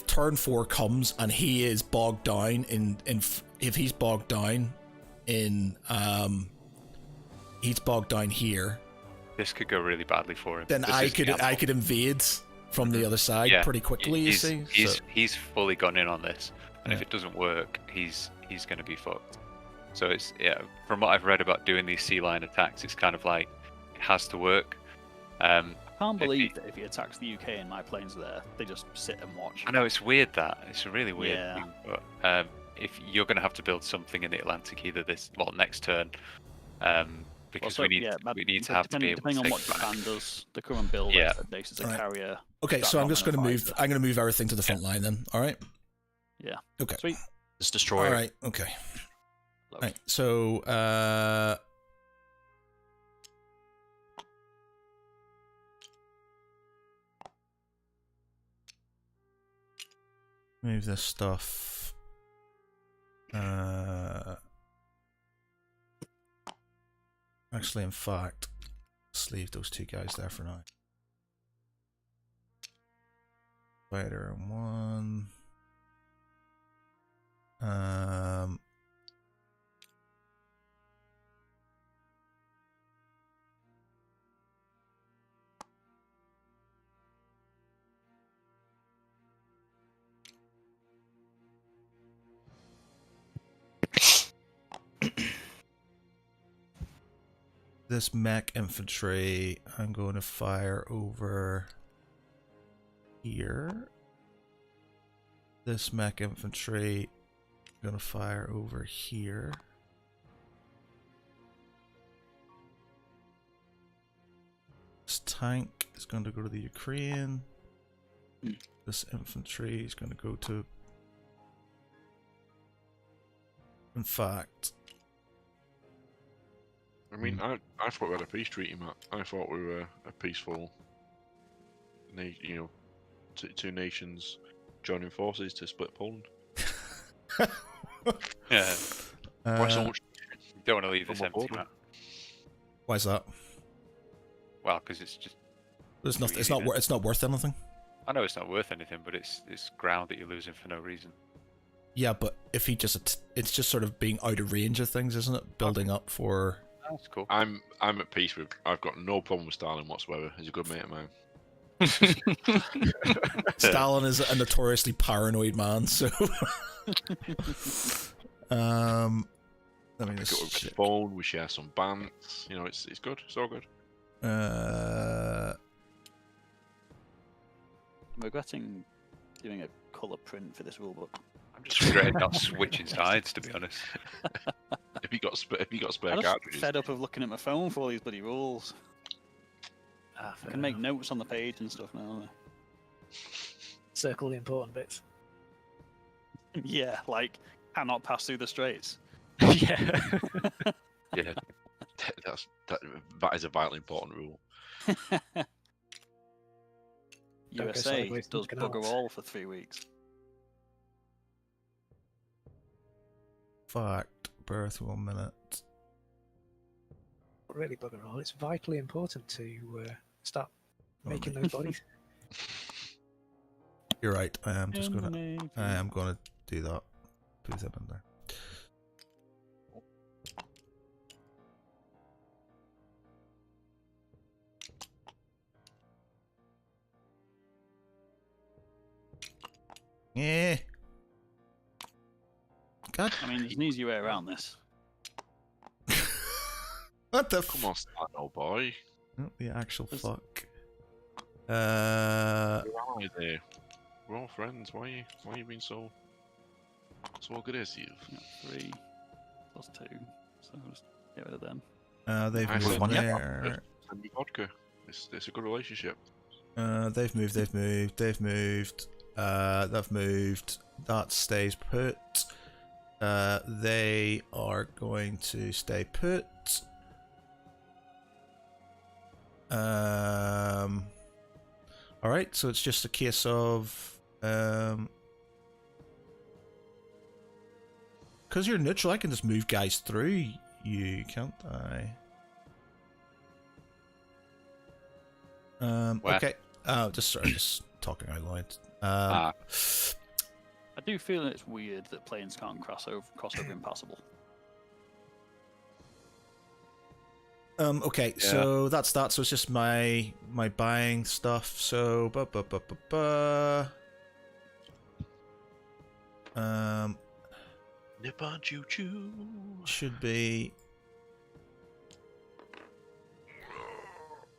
turn 4 comes and he is bogged down if he's bogged down in he's bogged down here, this could go really badly for him. Then I could invade from the other side pretty quickly. He's fully gone in on this, and if it doesn't work, he's going to be fucked. So it's from what I've read about doing these sea line attacks, it's kind of like it has to work. I can't believe that if he attacks the UK and my planes are there, they just sit and watch. I know, it's weird that. It's a really weird thing. But if you're going to have to build something in the Atlantic either next turn, because we need to have to be able depending to on what Japan does, the current build bases a carrier. Okay, so I'm just going to move. I'm going to move everything to the front line then. All right. Yeah. Okay. Sweet. It's destroyer. All right. Okay. All right. So move this stuff. Actually, in fact, let's leave those 2 guys there for now. Spider 1. this mech infantry, I'm going to fire over here. This mech infantry, I'm going to fire over here. This tank is going to go to the Ukraine. This infantry is going to go to... In fact... I mean, I thought we had a peace treaty, Matt. I thought we were a peaceful, two nations joining forces to split Poland. Yeah. Why so much? You don't want to leave this From a empty, border. Matt. Why is that? Well, because it's just. It's not. Really It's not. then. It's not worth anything. I know it's not worth anything, but it's ground that you're losing for no reason. Yeah, but if he just, it's just sort of being out of range of things, isn't it? Building up for. That's cool. I'm at peace with. I've got no problem with Stalin whatsoever. He's a good mate of mine. Stalin is a notoriously paranoid man, so. Let me I got just with his check. phone. We share some bants. It's good. It's all good. I'm regretting doing a colour print for this rulebook. I'm just regretting not switching sides, to be honest. If you got spare I'm just cartridges, fed up of looking at my phone for all these bloody rules. I can make notes on the page and stuff now. Circle the important bits. Yeah, like cannot pass through the straits. Yeah. Yeah. that is a vitally important rule. Don't go USA sideways does in the bugger canals. all for 3 weeks. Fact. Birth 1 minute. Really bugger all. It's vitally important to start making those bodies. You're right. I am just gonna. I am gonna do that. Put them in there. Yeah. God. I mean, there's an easy way around this. What the Come on, Stalin, old boy. Oh, the actual There's- fuck. Where are we there? We're all friends. Why are you being so aggressive? 3 plus 2. So just get rid of them. They've I moved said, yeah. there. Send me vodka. It's a good relationship. They've moved. They've moved. They've moved. They've moved. That stays put. They are going to stay put. All right. So it's just a case of because you're neutral, I can just move guys through you, can't I? Where? Okay. Just talking out loud. I do feel it's weird that planes can't cross over impassable. Okay, Yeah. so that's that. So it's just my buying stuff. So Nippon choo choo. should be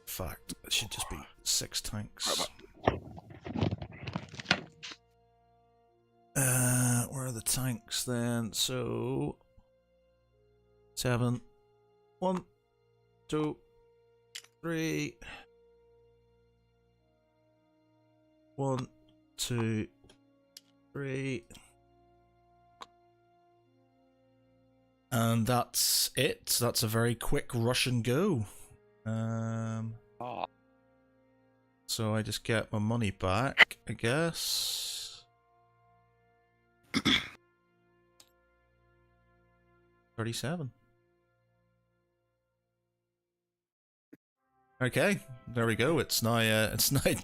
fact. It should just be 6 tanks. Where are the tanks then? So 7, 1, 2, 3, 1, 2, 3, and that's it. That's a very quick rush and go. Oh, So I just get my money back, I guess. 37. Okay, there we go. It's now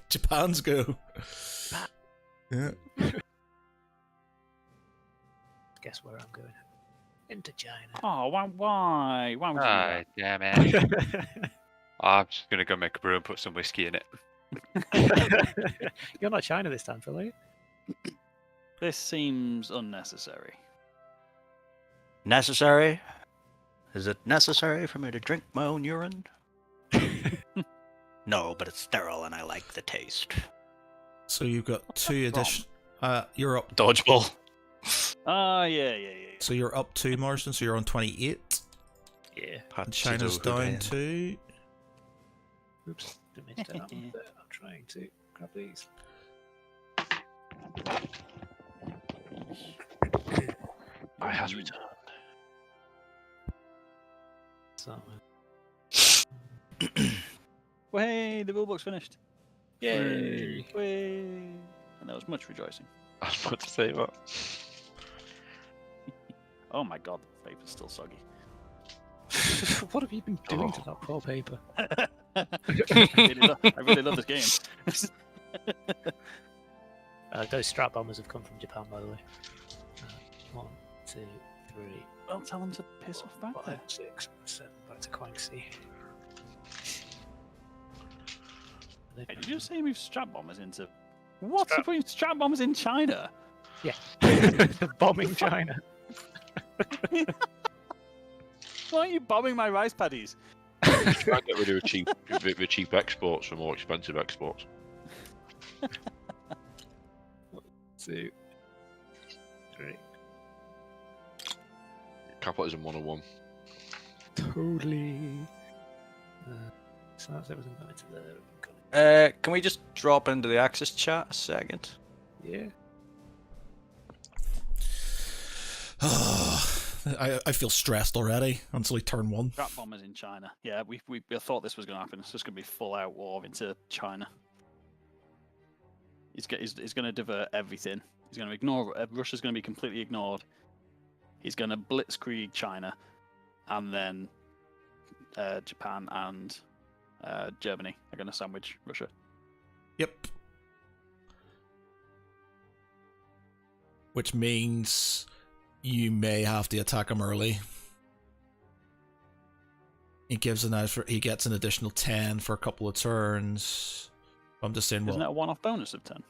Japan's go. Yeah. Guess where I'm going? Into China. Oh, why would you do ah, that? damn it. I'm just going to go make a brew and put some whiskey in it. You're not China this time, Phil, are you? This seems unnecessary. Necessary? Is it necessary for me to drink my own urine? No, but it's sterile and I like the taste. So you've got 2 addition. You're up. Dodgeball. Ah, yeah. So you're up 2, Marston. So you're on 28. Yeah. And China's down 2. Oops. Didn't mean to do that one, but I'm trying to grab these. I has returned. So, Way, the rulebook's finished. yay! Way. And there was much rejoicing. I was about to say that. Oh my god, the paper's still soggy. What have you been doing to that poor paper? I really love this game. Those strap bombers have come from Japan, by the way. 1, 2, 3, Well, tell them to piss off back 5, there. 6, 7. Back to Quanxi. Hey, did you say we've strap bombers into? What's the point? Strap bombers in China? Yeah. Bombing China. Why are you bombing my rice paddies? Try and get rid of the cheap exports for more expensive exports. 2, 3. Capitalism 101. Totally. So that's everything going to the. Can we just drop into the Axis chat a second? Yeah. I feel stressed already until we turn 1. Strap bombers in China. Yeah, we thought this was going to happen. It's just going to be full out war into China. He's going to divert everything. He's going to ignore. Russia's going to be completely ignored. He's going to blitzkrieg China, and then Japan and Germany are going to sandwich Russia. Yep. Which means you may have to attack him early. He gets an additional 10 for a couple of turns. I'm just saying, Isn't that a one-off bonus of 10?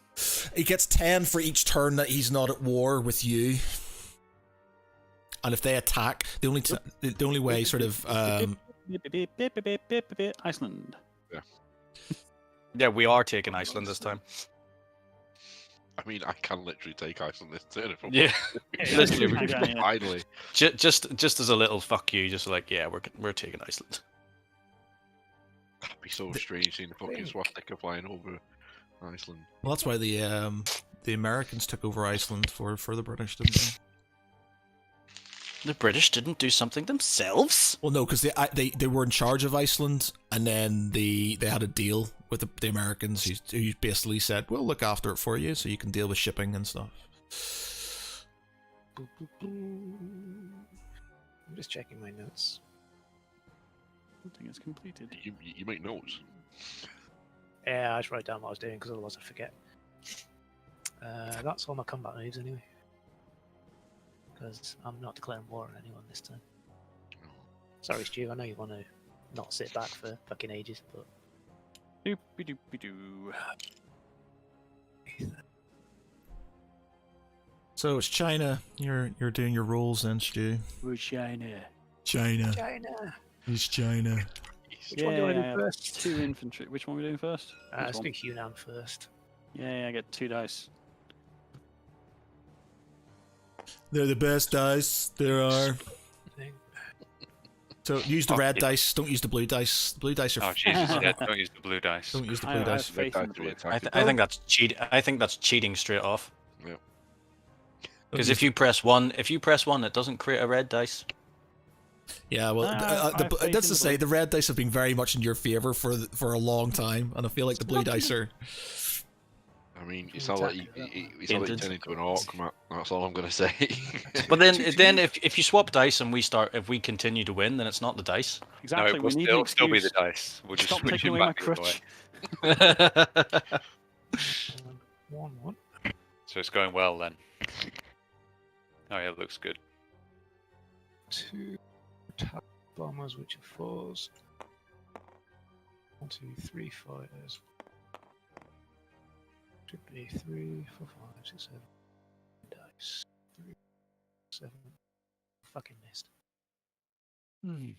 He gets 10 for each turn that he's not at war with you. And if they attack, the only way sort of Iceland. Yeah, we are taking Iceland this time. I mean, I can literally take Iceland this turn if I want. Yeah, literally. Yeah. Finally. Just as a little fuck you, just like, yeah, we're taking Iceland. That'd be so strange seeing the fucking swastika flying over Iceland. well, that's why the Americans took over Iceland for the British, didn't they? The British didn't do something themselves? Well, no, because they were in charge of Iceland, and then they had a deal with the Americans who basically said, we'll look after it for you so you can deal with shipping and stuff. I'm just checking my notes. Something is completed. You make notes. Yeah, I just wrote down what I was doing because otherwise I'd forget. That's all my combat moves anyway. Because I'm not declaring war on anyone this time. Sorry, Stu, I know you want to not sit back for fucking ages, but... Doopy-doopy-doo. So it's China. You're doing your rolls then, Stu. We're China. China. China! It's China. Which one do I do I have first? 2 infantry. Which one are we doing first? Let's This do one. Hunan first. Yeah, I get 2 dice. They're the best dice there are. Thing. So use the red dice. Don't use the blue dice. The blue dice are. Oh Jesus! Yeah, don't use the blue dice. Don't use the I blue have dice. faith in the blue. I think that's cheat. I think that's cheating straight off. Yeah. Because if you press 1, it doesn't create a red dice. Yeah, well, I have faith that's in to the say, blue. the red dice have been very much in your favor for a long time, and I feel like the blue dice are. I mean, it's not like you turn into an orc, Matt. That's all I'm gonna say. But then if you swap dice and if we continue to win, then it's not the dice. No, Exactly, it we will need an still be the excuse. dice. We'll just Stop switch taking it away my back the other way. crutch. 1-1. So it's going well then. Oh yeah, it looks good. 2 attack bombers, which are 4s. 1, 2, 3 fighters. Should be 3, 4, 5, 6, 7. Dice. 3, 7. Fucking missed. Two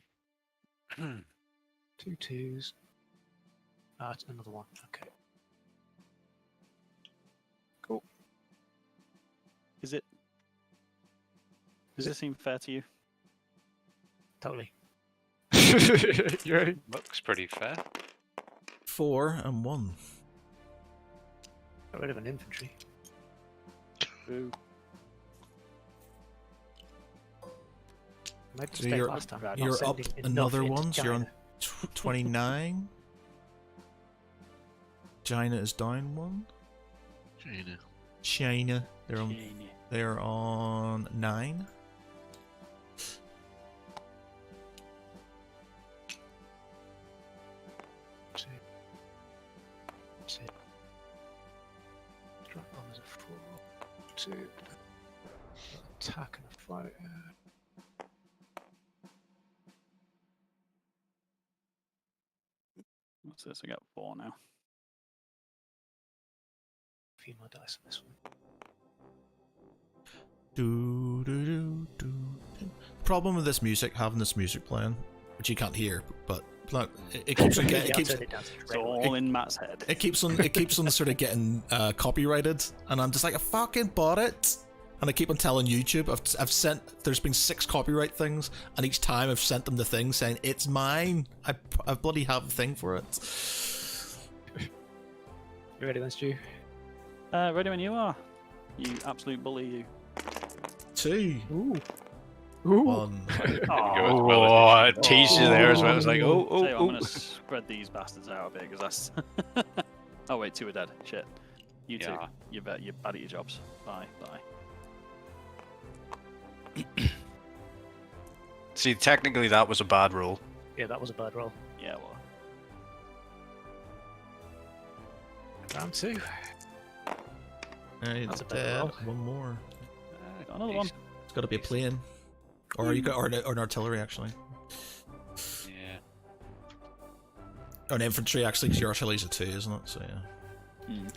twos. Another one. Okay. Cool. Does it seem fair to you? Totally. Looks pretty fair. 4 and 1. Got rid of an infantry. Boo. Made a So mistake you're- last time. not You're up sending enough another into one, so you're on China. 29. China is down 1. China. China, they're on Genie. they're on 9. Two. Two. Drop bombers at 4. 2. Attack and a fight. What's this? I got 4 now. A few more dice on this one. Do, do, do, do, do. Problem with this music, having this music playing, which you can't hear, but like, it keeps on getting, Yeah, it keeps turn it down to It's red. all in Matt's head. it keeps on sort of getting copyrighted, and I'm just like, I fucking bought it, and I keep on telling YouTube, I've sent, there's been 6 copyright things, and each time I've sent them the thing saying it's mine. I bloody have a thing for it. You ready then, Stu? Ready when you are. You absolute bully, you. 2, Ooh. 1. Oh, it teased you there as well. It's like, Tell you oh. what, I'm gonna spread these bastards out a bit because that's. Oh wait, 2 are dead. Shit. You two, Yeah. you're bad at your jobs. Bye, bye. See, technically that was a bad roll. Yeah, that was a bad roll. Yeah, well. Round 2. Right, That's a better dead. roll. One more. Got another one. It's got to be a plane, or you got or an artillery actually, Yeah. or an infantry actually, because your artillery's a 2, isn't it? So yeah. Hmm.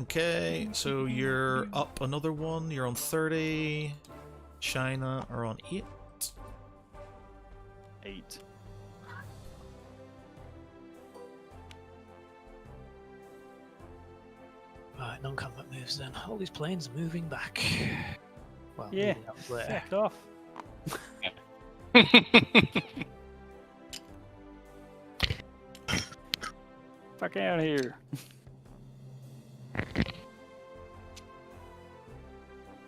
Okay, so you're up another one. You're on 30. China are on 8. 8. Right, non-combat moves then. All these planes are moving back. Well, Yeah. moving up there. Fuck off. Fuck out of here.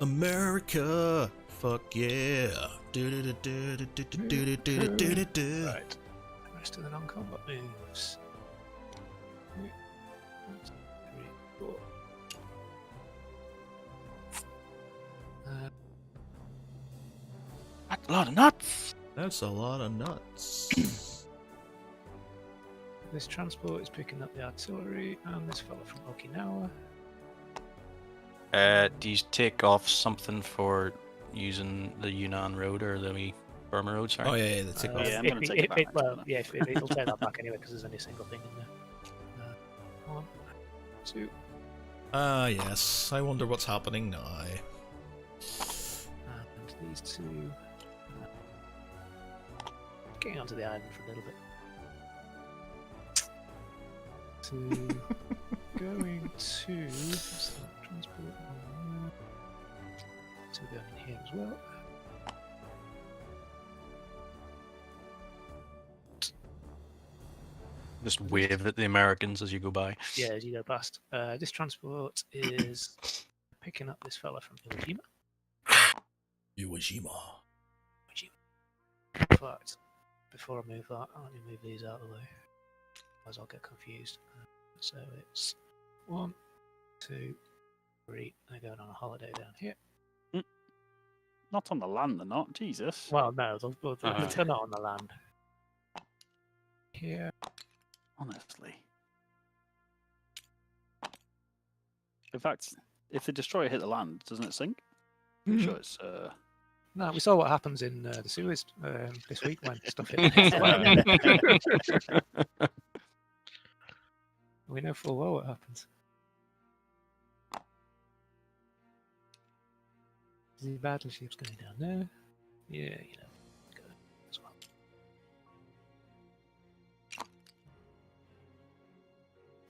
America, fuck yeah. Do-do-do-do-do-do-do-do-do-do-do. Right. The rest of the non-combat moves. 1, 2, 3, 4. That's a lot of nuts. That's a lot of nuts. This transport is picking up the artillery, and this fella from Okinawa. Do you take off something for using the Yunnan Road or the wee Burma Road? Sorry. Oh yeah, that's it. Yeah, I'm gonna take it back next Well, time. yeah, it'll take that back anyway because there's only a single thing in there. 1, 2, Ah yes, I wonder what's happening now. and these 2. Getting onto the island for a little bit. 2. Going to. What's that? Transport. 2 going in here as well. Just wave at the Americans as you go by. Yeah, as you go past. This transport is picking up this fella from Iwo Jima. Iwo Jima. In fact, before I move that, let me move these out of the way. Otherwise I'll get confused. So it's 1, 2, 3. They're going on a holiday down here. Not on the land, they're not. Jesus. Well, no, they're not on the land. Here. Honestly. In fact, if the destroyer hit the land, doesn't it sink? I'm sure it's. No, we saw what happens in the Suez this week when stuff hit the We know full well what happens. The battleship's going down there. Yeah, go as well.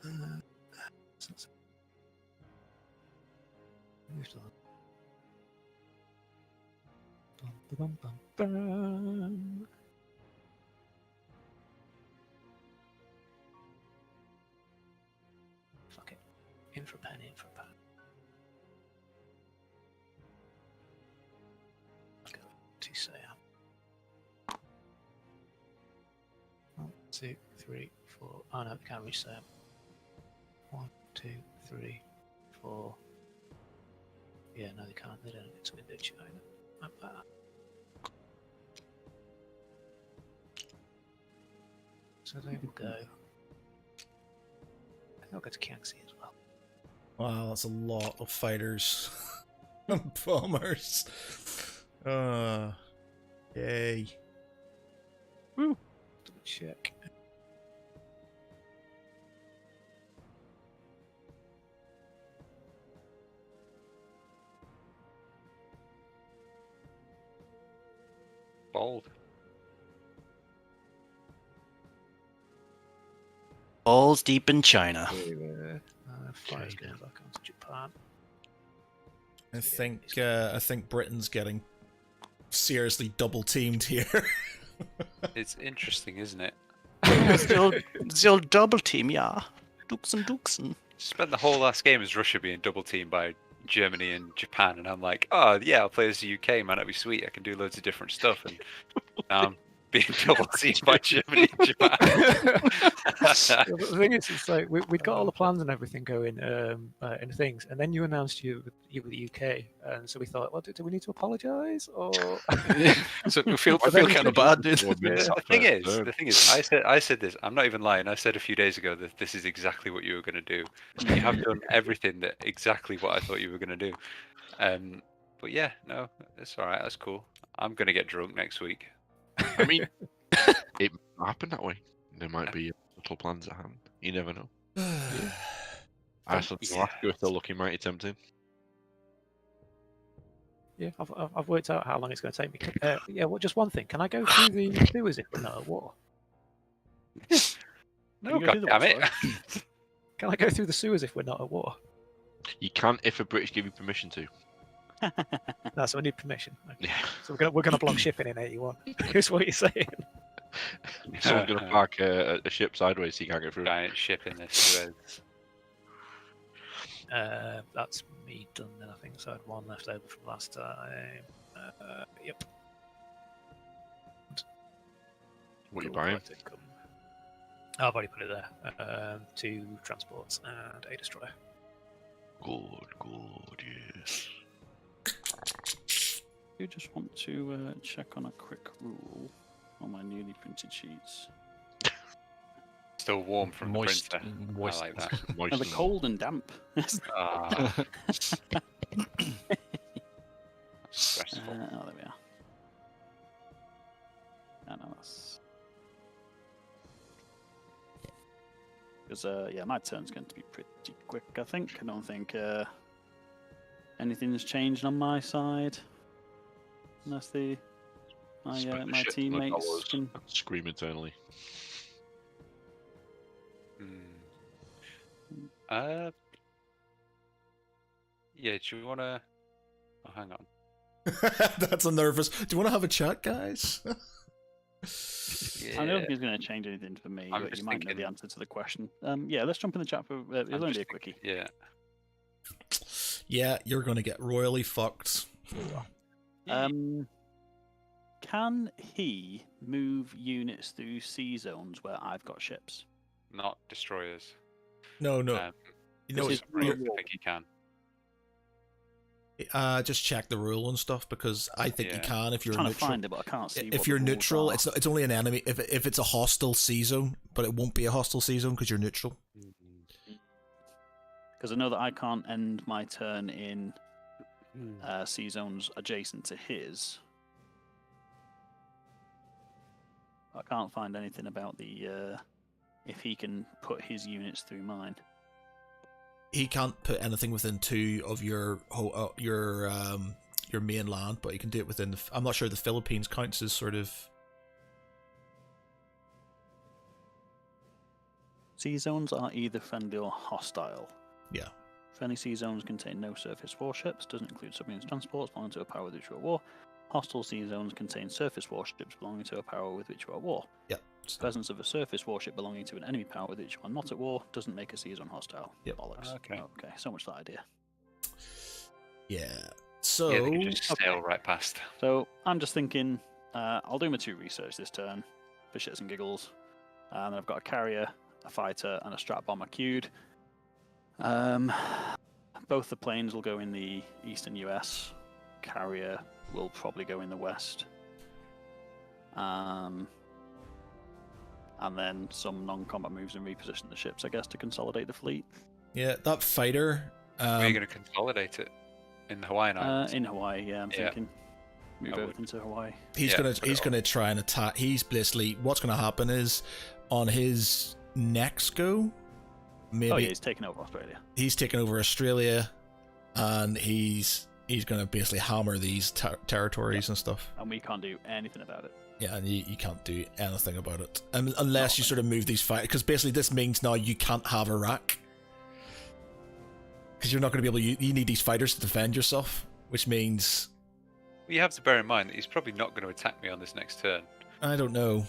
So that's- move to the- Bum, bum, bum, bum. Fuck it. In for a pen, in for a pen. I'll go to say 1, 2, 3, 4. Oh no, we can't reach Sam. 1, 2, 3, 4. Yeah, no, they can't. They don't. It's window China. So they will go. They'll go to Kiangsi as well. Wow, that's a lot of fighters and bombers. Yay. Double check. Bold. Balls deep in China. Fire's going back onto Japan. I think Britain's getting seriously double teamed here. It's interesting, isn't it? Still double team, yeah. Duxen. Spent the whole last game as Russia being double teamed by Germany and Japan, and I'm like, oh yeah, I'll play as the UK, man, that'd be sweet. I can do loads of different stuff, and now I'm being double teamed by Germany and Japan. The thing is, it's like we'd got all the plans and everything going in things, and then you announced you were the UK, and so we thought, well, do we need to apologise or? So we feel kind of bad, dude. The thing is, I said this. I'm not even lying. I said a few days ago that this is exactly what you were going to do. You have done everything that exactly what I thought you were going to do. But yeah, no, it's all right. That's cool. I'm going to get drunk next week. I mean, it might happen that way. There might be little plans at hand. You never know. Iceland and Alaska are still looking mighty tempting. Yeah, I've worked out how long it's going to take me. Yeah, well, just one thing. Can I go through the sewers if we're not at war? No, you go through the goddammit. website? Can I go through the sewers if we're not at war? You can if the British give you permission to. No, so I need permission. Okay. Yeah. So we're gonna block shipping in 81. Here's what you're saying. Someone's going to park a ship sideways so you can't get through. Giant ship in this. That's me done then, I think. So I had one left over from last time. Yep. What you Cool, buying? right, income. I've already put it there. 2 transports and a destroyer. Good, yes. You just want to check on a quick rule on my newly printed sheets. Still warm from Moist. the printer. Moist. I like that. Oh, they're cold and damp. Ah. Stressful. Oh, there we are. No, that's... Because, yeah, my turn's going to be pretty quick, I think. I don't think anything's changed on my side. Unless my Spend the my shit ton of teammates dollars can... and scream internally. Yeah, do you want to... Oh, hang on. That's a nervous. Do you want to have a chat, guys? I don't think it's going to change anything for me, I'm but just you might know the thinking- answer to the question. Yeah, let's jump in the chat for... it'll I'm only be a just quickie. Yeah. Yeah, you're gonna get royally fucked. Can he move units through sea zones where I've got ships? Not destroyers. No. You know, This is I real. think he can. just check the rule and stuff because I think you Yeah. can if you're trying neutral. to find it, but I can't see. If what you're the rules neutral, are. it's only an enemy. If it's a hostile sea zone, but it won't be a hostile sea zone because you're neutral. Because I know that I can't end my turn in sea zones adjacent to his. I can't find anything about the if he can put his units through mine. He can't put anything within 2 of your your main land, but you can do it within the. I'm not sure the Philippines counts as sort of. Sea zones are either friendly or hostile. Yeah. Friendly sea zones contain no surface warships, doesn't include submarine transports belonging to a power with which you are at war. Hostile sea zones contain surface warships belonging to a power with which you are at war. Yeah. Presence of a surface warship belonging to an enemy power with which you are not at war doesn't make a sea zone hostile. Yep. Bollocks. Okay. Okay, so much that idea. Yeah. So. Yeah, they can just sail right past. So I'm just thinking, I'll do my 2 research this turn for shits and giggles. And I've got a carrier, a fighter, and a strat bomber queued. Both the planes will go in the eastern US. Carrier will probably go in the west. And then some non-combat moves and reposition the ships, I guess, to consolidate the fleet. Yeah, that fighter. Where are you going to consolidate it? In the Hawaiian Islands? In Hawaii, yeah, I'm thinking. Move I would. everything to Hawaii. He's Yeah, gonna try and attack. He's basically what's gonna happen is on his next go, maybe Oh yeah, he's taking over Australia. he's taking over Australia, and he's gonna basically hammer these territories and stuff. And we can't do anything about it. Yeah, and you can't do anything about it unless you sort of move these fighters. Because basically this means now you can't have Iraq. Because you're not going to be able to. You need these fighters to defend yourself, which means You have to bear in mind that he's probably not going to attack me on this next turn. I don't know.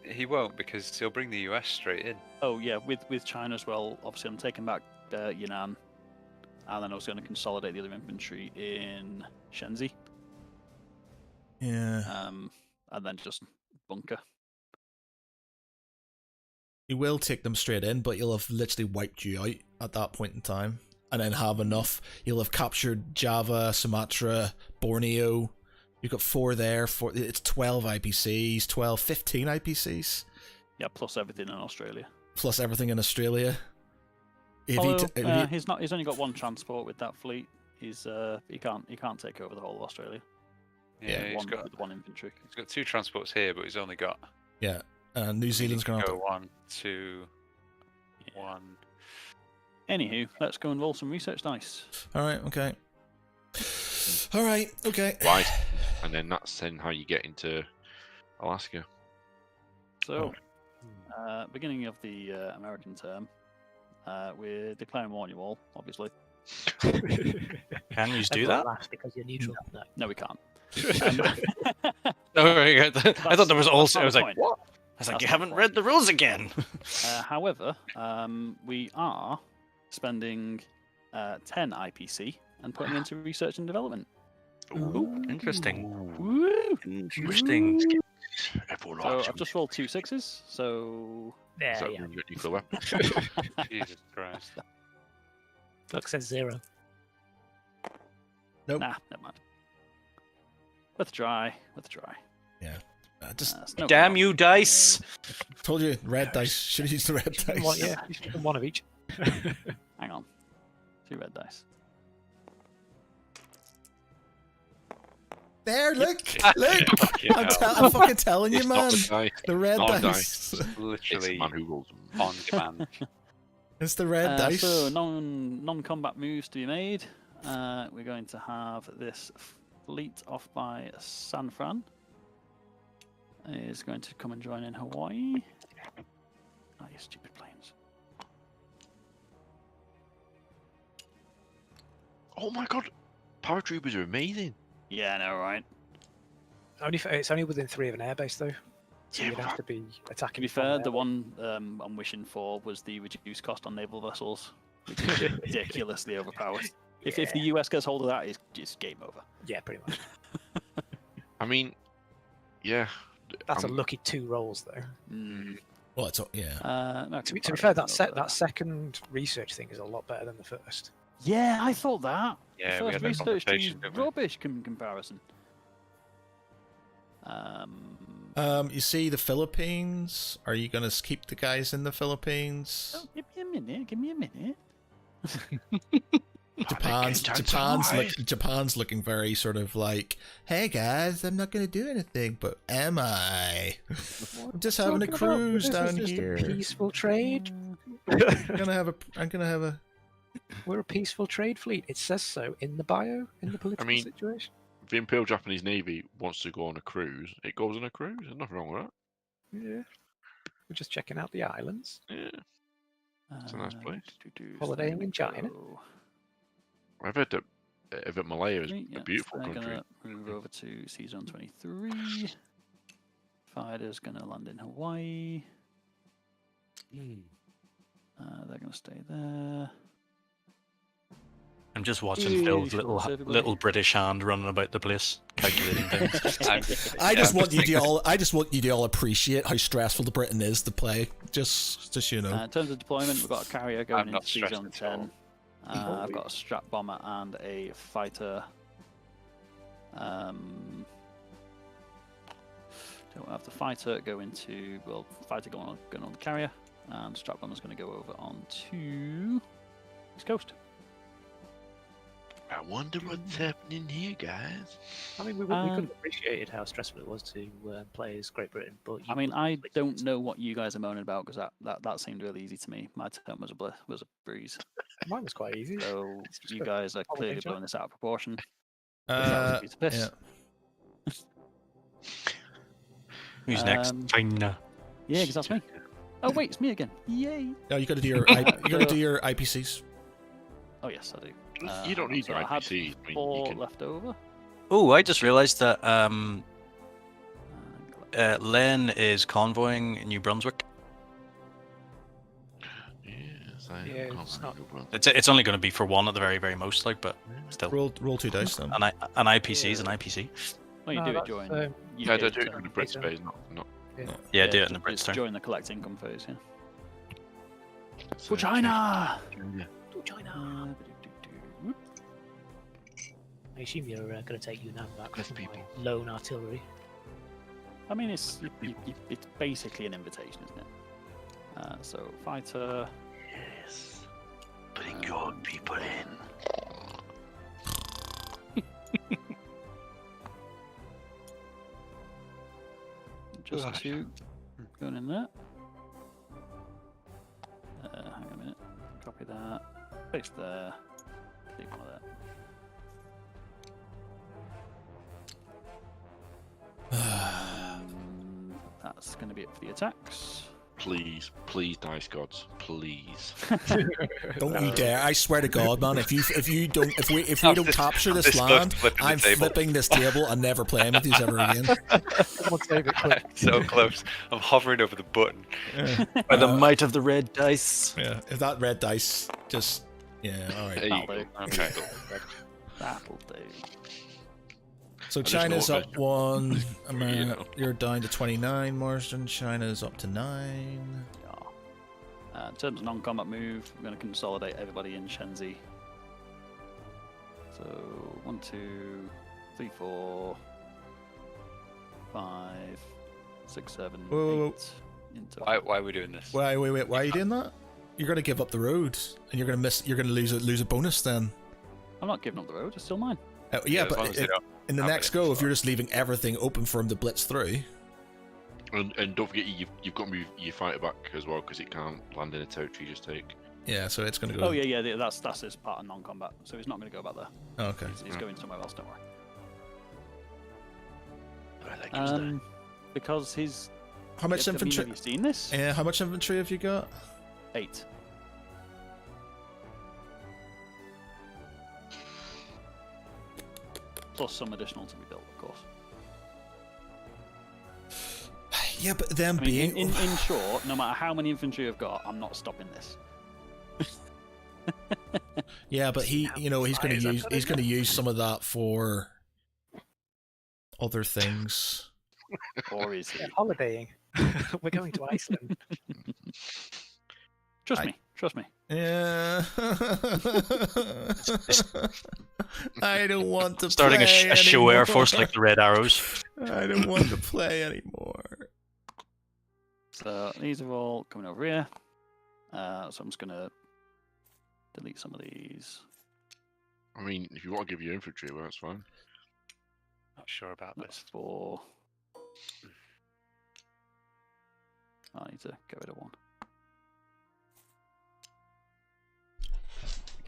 He won't, because he'll bring the US straight in. Oh yeah, with China as well. Obviously, I'm taking back Yunnan, and then I was going to consolidate the other infantry in Shenzi, Yeah, and then just bunker. you will take them straight in, but you'll have literally wiped you out at that point in time, and then have enough. You'll have captured Java, Sumatra, Borneo. You've got 4 there. It's 12 IPCs, 15 IPCs. Yeah, plus everything in Australia. Plus everything in Australia. Although, he's not. He's only got 1 transport with that fleet. He can't take over the whole of Australia. Yeah, With he's got one infantry. 2 transports here, but he's only got. Yeah, New Zealand's going to go 1, 2, 1. Anywho, let's go and roll some research dice. Alright, okay. Alright, okay. Right. And then that's then how you get into Alaska. So, beginning of the American term, we're declaring war on you all, obviously. Can you do that? Last because you're neutral. No. No, we can't. Oh, I thought there was also. I was like, point. what? I was like, That's you not haven't the read the rules again. However, we are spending 10 IPC and putting into research and development. Ooh, interesting. Woo! Interesting. Everyone So laughs. I've just rolled 2 6s, so There, So yeah. we've got nuclear weapon. Jesus Christ. Look, says 0. Nope. nah, never mind. With a try. Just It's no Damn fun. you, dice! told you, red dice. Should have used the red dice. One, yeah, you should have one of each. Hang on. 2 red dice. There, look! Look! Fucking I'm, hell. I'm fucking telling you, It's man. not the die. The red not the dice. It's the Literally man who rolls them. on command. It's the red dice. So non-combat moves to be made. We're going to have this fleet off by San Fran. Is going to come and join in Hawaii. Oh, you stupid planes. Oh my god! Paratroopers are amazing. Yeah, I know, right? It's only within 3 of an airbase, though. So Yeah, you'd have to be attacking. To be from fair, there. the one I'm wishing for was the reduced cost on naval vessels, which is ridiculously overpowered. If the US gets hold of that, it's just game over. Yeah, pretty much. I mean, yeah. That's a lucky 2 rolls, though. Mm. Well, it's yeah. No, To be fair, that second research thing is a lot better than the first. Yeah, I thought that. Yeah, the we first had that research conversation, is didn't we? rubbish in comparison. You see the Philippines? Are you gonna keep the guys in the Philippines? Oh, give me a minute. Give me a minute. Japan's looking very sort of like, hey guys, I'm not gonna do anything, but am I? I'm just having a Talking about, cruise this is down just here. A peaceful trade. I'm gonna have a. We're a peaceful trade fleet. It says so in the bio, in the political mean, situation. the Imperial Japanese Navy wants to go on a cruise, it goes on a cruise. There's nothing wrong with that. Yeah. We're just checking out the islands. Yeah, it's a nice place. Holidaying in China. I've heard that Malaya is Yeah, a beautiful they're country. gonna move over to Sea Zone 23. Fighter's gonna land in Hawaii. They're gonna stay there. I'm just watching Yeah, Phil's sure, everybody. little British hand running about the place, calculating things. I just want you to all. I just want you to all appreciate how stressful the Britain is to play. Just you know. In terms of deployment, we've got a carrier going not into Sea stressed Zone at all. 10. I've got a strap bomber and a fighter. Don't have the fighter go into fighter going on the carrier, and strap bomber's going to go over onto East Coast. I wonder what's happening here, guys. I mean, we could have appreciated how stressful it was to play as Great Britain, but I mean, I don't know what you guys are moaning about because that seemed really easy to me. My turn was a breeze. Mine was quite easy. So It's just you a guys are clearly holiday blowing this out of proportion. Yeah. Who's next? China. Yeah, because that's me. Oh wait, it's me again. Yay! No, you got to do your you got to do your IPCs. Oh yes, I do. You don't need so your I had IPCs. I mean, you 4 can- left over. Oh, I just realised that Len is convoying New Brunswick. Yes, I Yeah, am it's confident of one. It's only going to be for one at the very, very most, like, but still. Roll 2 dice then. An IPC is an IPC. Well, you No, do it that's, during. um, Yeah, UK they do it turn. in the Brit Peter. space, not. Yeah, do it in the just- Brits it's turn. during the collect income phase. Yeah. So For China. Yeah. To China. I assume you're going to take Yunnan back Yes, for my people. lone artillery. I mean, it's basically an invitation, isn't it? So fighter. Yes. Putting your people in. Just Right. 2 going in there. Hang on a minute. Copy that. Paste there. Leave one of that. That's going to be it for the attacks. Please, dice gods, please. Don't you dare! I swear to God, man. If we don't capture this just land, flipping the I'm table. flipping this table and never playing with you ever again. Someone save it quick. So close. I'm hovering over the button. By the might of the red dice. Yeah, if that red dice just all right. There you That'll go. do. Okay. That'll do. So I just China's know up 1. you know. You're down to 29, Marsden. China's up to 9. Yeah. In terms of non-combat move, we're going to consolidate everybody in Shenzi. So 1, 2, 3, 4, 5, 6, 7, Whoa. 8. Into Why are we doing this? Wait. Why are you doing that? You're gonna give up the road, and you're gonna lose a bonus then. I'm not giving up the road. It's still mine. Yeah, as long but as they don't in the have next it. go, if you're just leaving everything open for him to blitz through. And don't forget, you've got to move your fighter back as well because it can't land in a territory you just take. Yeah, so it's gonna go. Oh yeah. That's his part of non-combat. So he's not going to go back there. Oh, okay. He's going somewhere else. Don't worry. I like your style. Because his. How much Have infantry? you seen this? Yeah, how much infantry have you got? 8. Plus some additional to be built, of course. Yeah, but them I mean, being in short, no matter how many infantry I've got, I'm not stopping this. yeah, but he's gonna Is that use good he's enough? gonna use some of that for other things. Or is he? Yeah, holidaying. We're going to Iceland. Trust me. Yeah. I don't want to Starting play a show air force anymore. like the Red Arrows. I don't want to play anymore. So these are all coming over here. So I'm just gonna delete some of these. I mean, if you want to give your infantry, well, that's fine. Not sure about That's this. 4. I need to get rid of 1.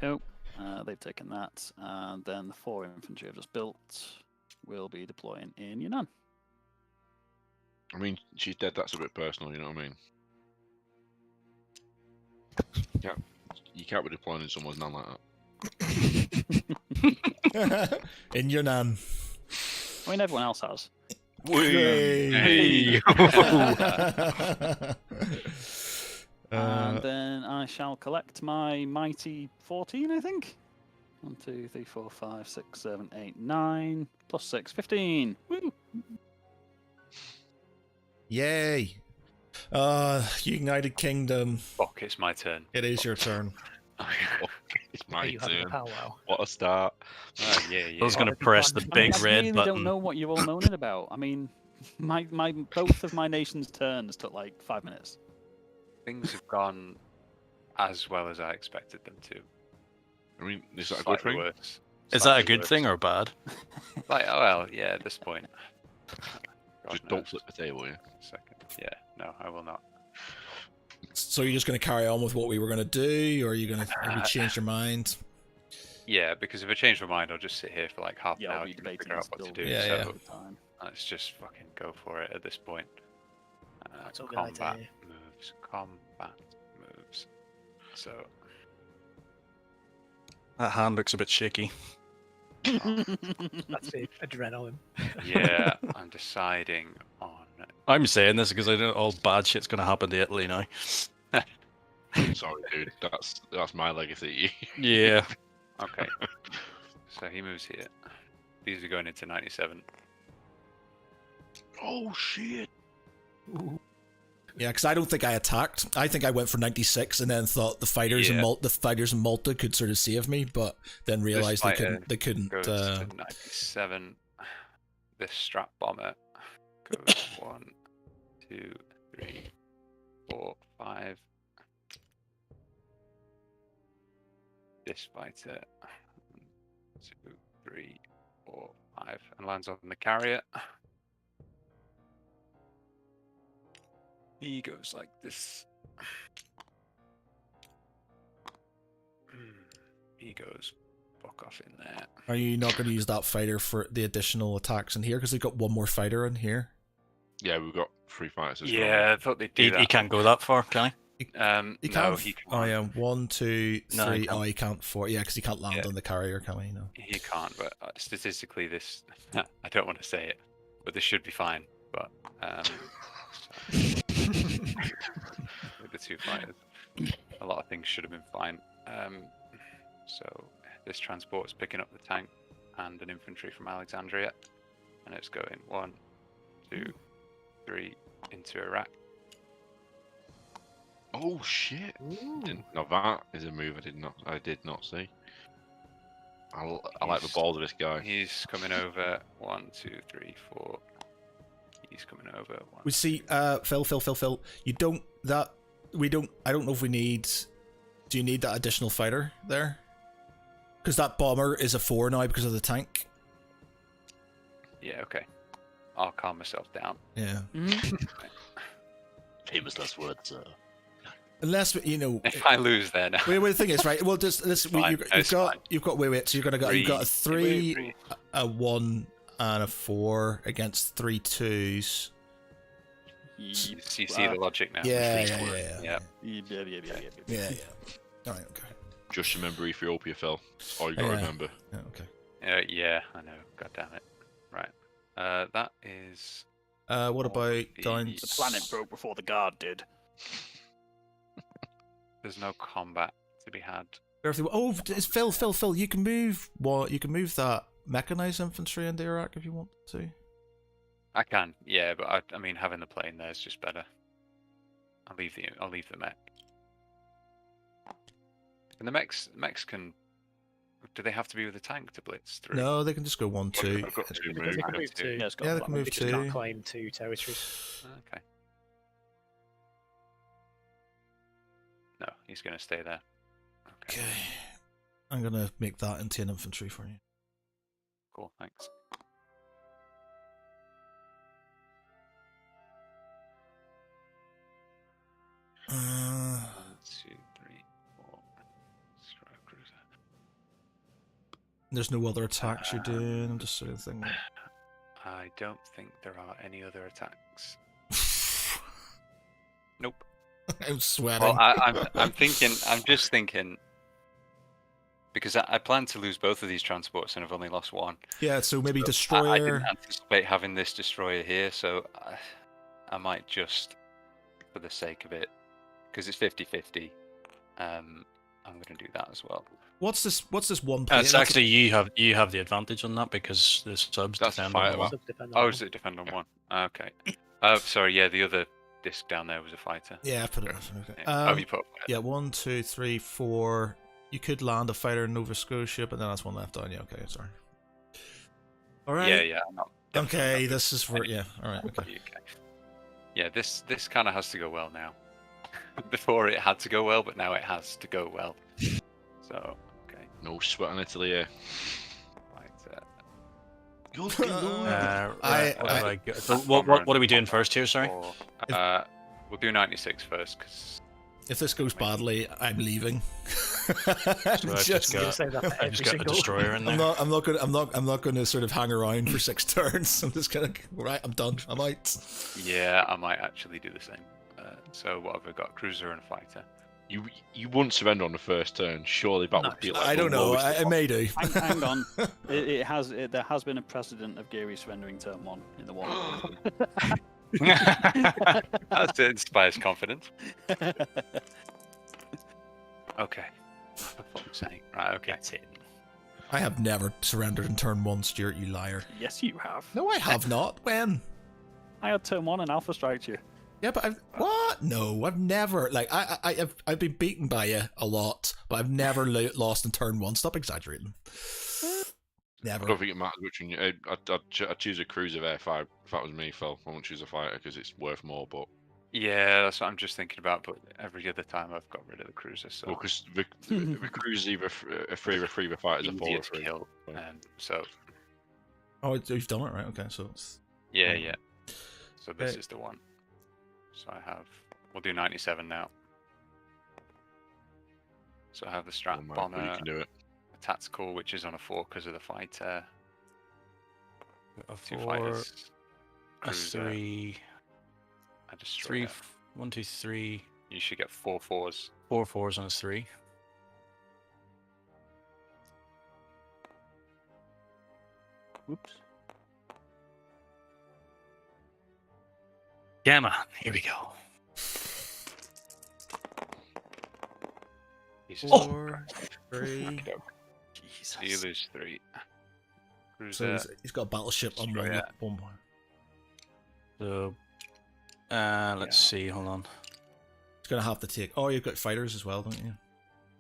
There we go. They've taken that, and then the 4 infantry I've just built will be deploying in Yunnan. I mean, she's dead. That's a bit personal. You know what I mean? Yeah, you can't be deploying in someone's nan like that. In your nan. I mean, everyone else has. Hey. And then I shall collect my mighty 14, I think. 1, 2, 3, 4, 5, 6, 7, 8, 9. Plus 6, 15. Woo! Yay. United Kingdom. Fuck, it's my turn. It is your turn. It's my You having a turn. powwow. What a start. Yeah. I was going to Already press the planned. I mean, big I red really button. don't know what you're all moaning about. I mean, my both of my nation's turns took like 5 minutes. Things have gone as well as I expected them to. I mean, is that a good Slightly thing? worse. Is that a Slightly good worse. thing or bad? Like, oh well, yeah. At this point, God Just don't knows. flip the table, yeah. Second, yeah. No, I will not. So you're just going to carry on with what we were going to do, or are you going to maybe change your mind? Yeah, because if I change my mind, I'll just sit here for like half Yeah, an I'll hour be trying to debating figure out what to still. do. Yeah, so yeah. Time. let's just fucking go for it at this point. That's a good idea. Combat moves. So That hand looks a bit shaky. That's it. Adrenaline. yeah, I'm deciding on. I'm saying this because I know all bad shit's going to happen to Italy now. Sorry, dude. That's my legacy. Yeah. Okay, so he moves here. These are going into 97. Oh shit! Yeah, because I don't think I attacked. I think I went for 96 and then thought the fighters Yeah. in Malta could sort of save me, but then realized they fighter couldn't. They couldn't. Goes to 97. This strap bomber goes 1, 2, 3, 4, 5. This fighter 2, 3, 4, 5, and lands on the carrier. He goes like this. He goes fuck off in there. Are you not going to use that fighter for the additional attacks in here? Because they've got one more fighter in here. Yeah, we've got 3 fighters as Yeah, I thought they'd do He that. can't go that far, can he? He No, can't. he can't. Oh yeah, 1, 2, 3. No, he Oh, he can't. 4. Yeah, because he can't land Yeah. on the carrier, can he? No. He can't, but statistically, this I don't want to say it, but this should be fine. But with the two fighters, a lot of things should have been fine. So this transport is picking up the tank and an infantry from Alexandria, and it's going 1, 2, 3 into Iraq. Oh shit! Now that is a move I did not see. I like the balls of this guy. He's coming over 1, 2, 3, 4. He's coming over 1. We see, Phil. You don't. We don't. I don't know if we need. Do you need that additional fighter there? Because that bomber is a 4 now because of the tank. Yeah, okay. I'll calm myself down. Yeah. Famous last words. Unless If I lose, then Wait, the thing is, right? Well, just this. Fine, it's fine. You've got. Wait. So you've got a 3, Three. a 1, and a 4 against 3 2s. You see the logic now. Yeah. Yeah. Yeah. All right. Okay. Just remember Ethiopia, Phil. That's all you gotta Yeah. remember. Yeah, okay. Yeah, I know. God damn it. Right. That is. What about the- down? The planet broke before the guard did. There's no combat to be had. Oh, it's Phil. You can move. What? You can move that mechanized infantry into Iraq if you want to. I can, yeah, but I mean, having the plane there is just better. I'll leave the mech. And the mechs can. Do they have to be with a tank to blitz through? No, they can just go 1, 2. I've got 2 Because moves. they can move two. to. Yeah, it's got Yeah, they that can one. move They just can't 2. claim 2 territories. Okay. No, he's going to stay there. Okay. Okay. I'm gonna make that into an infantry for you. Cool. Thanks. Uh, 1, 2, 3, 4. Strike cruiser. there's no other attacks you're doing. I'm just sort of thinking. I don't think there are any other attacks. Nope. I'm sweating. Well, I'm thinking. I'm just thinking because I plan to lose both of these transports, and I've only lost one. Yeah, so maybe So destroyer. I didn't anticipate having this destroyer here, so I might just, for the sake of it, because it's 50-50, I'm going to do that as well. What's this one plate? It's actually you have the advantage on that because the subs That's defend fire on one. Oh, does it depend on one? Okay. Sorry, yeah, the other disc down there was a fighter. Yeah, put it. Okay. Yeah. Oh, you put Yeah, 1, 2, 3, 4. You could land a fighter in Nova Scotia, but then that's one left on. Yeah, okay, sorry. All right. Yeah, I'm not Okay, this is for yeah. All right. Okay. Okay. Yeah, this kind of has to go well now. Before it had to go well, but now it has to go well. So, okay. No sweat on Italy here. Right. What are we doing first here? Sorry. We'll do 96 first, because If this goes badly, I'm leaving. I've just got the destroyer in there. I'm not going to sort of hang around for 6 turns. I'm just gonna right. I'm done. I'm out. yeah, I might actually do the same. So what have we got? Cruiser and a fighter. You wouldn't surrender on the first turn. Surely that would be like. I don't know. I may do. Hang on. There has been a precedent of Geary surrendering turn 1 in the one. That inspires confidence. Okay. For fuck's sake. Right, okay. That's it. I have never surrendered in turn 1, Stuart. You liar. Yes, you have. No, I have not. When? I had turn 1 and Alpha striked you. Yeah, but what? No, I've never. Like I've been beaten by you a lot, but I've never lost in turn 1. Stop exaggerating. Never. I don't think it matters which one. I'd choose a cruiser there if that was me, Phil. I won't choose a fighter because it's worth more. But Yeah, that's what I'm just thinking about. But every other time I've got rid of the cruiser, so well, because the cruiser's either a 3 the fighter's a 4 easier or to 3. kill. So Oh, you've done it right. Okay, so it's yeah. So this Okay. is the one. So we'll do 97 now. So I have the strap You bomber, can do it. a tactical, which is on a 4 because of the fighter. A 2 4, fighters. a Cruiser, 3, a destroyer. 1, 2, 3, You should get 4 4s. 4 4s and a 3. Whoops. Gamma. Here we go. Jesus. 4, 3. So you lose 3. So Cruiser. he's got a battleship on Destroyer. one. So, let's see. Hold on. He's gonna have to take. Oh, you've got fighters as well, don't you?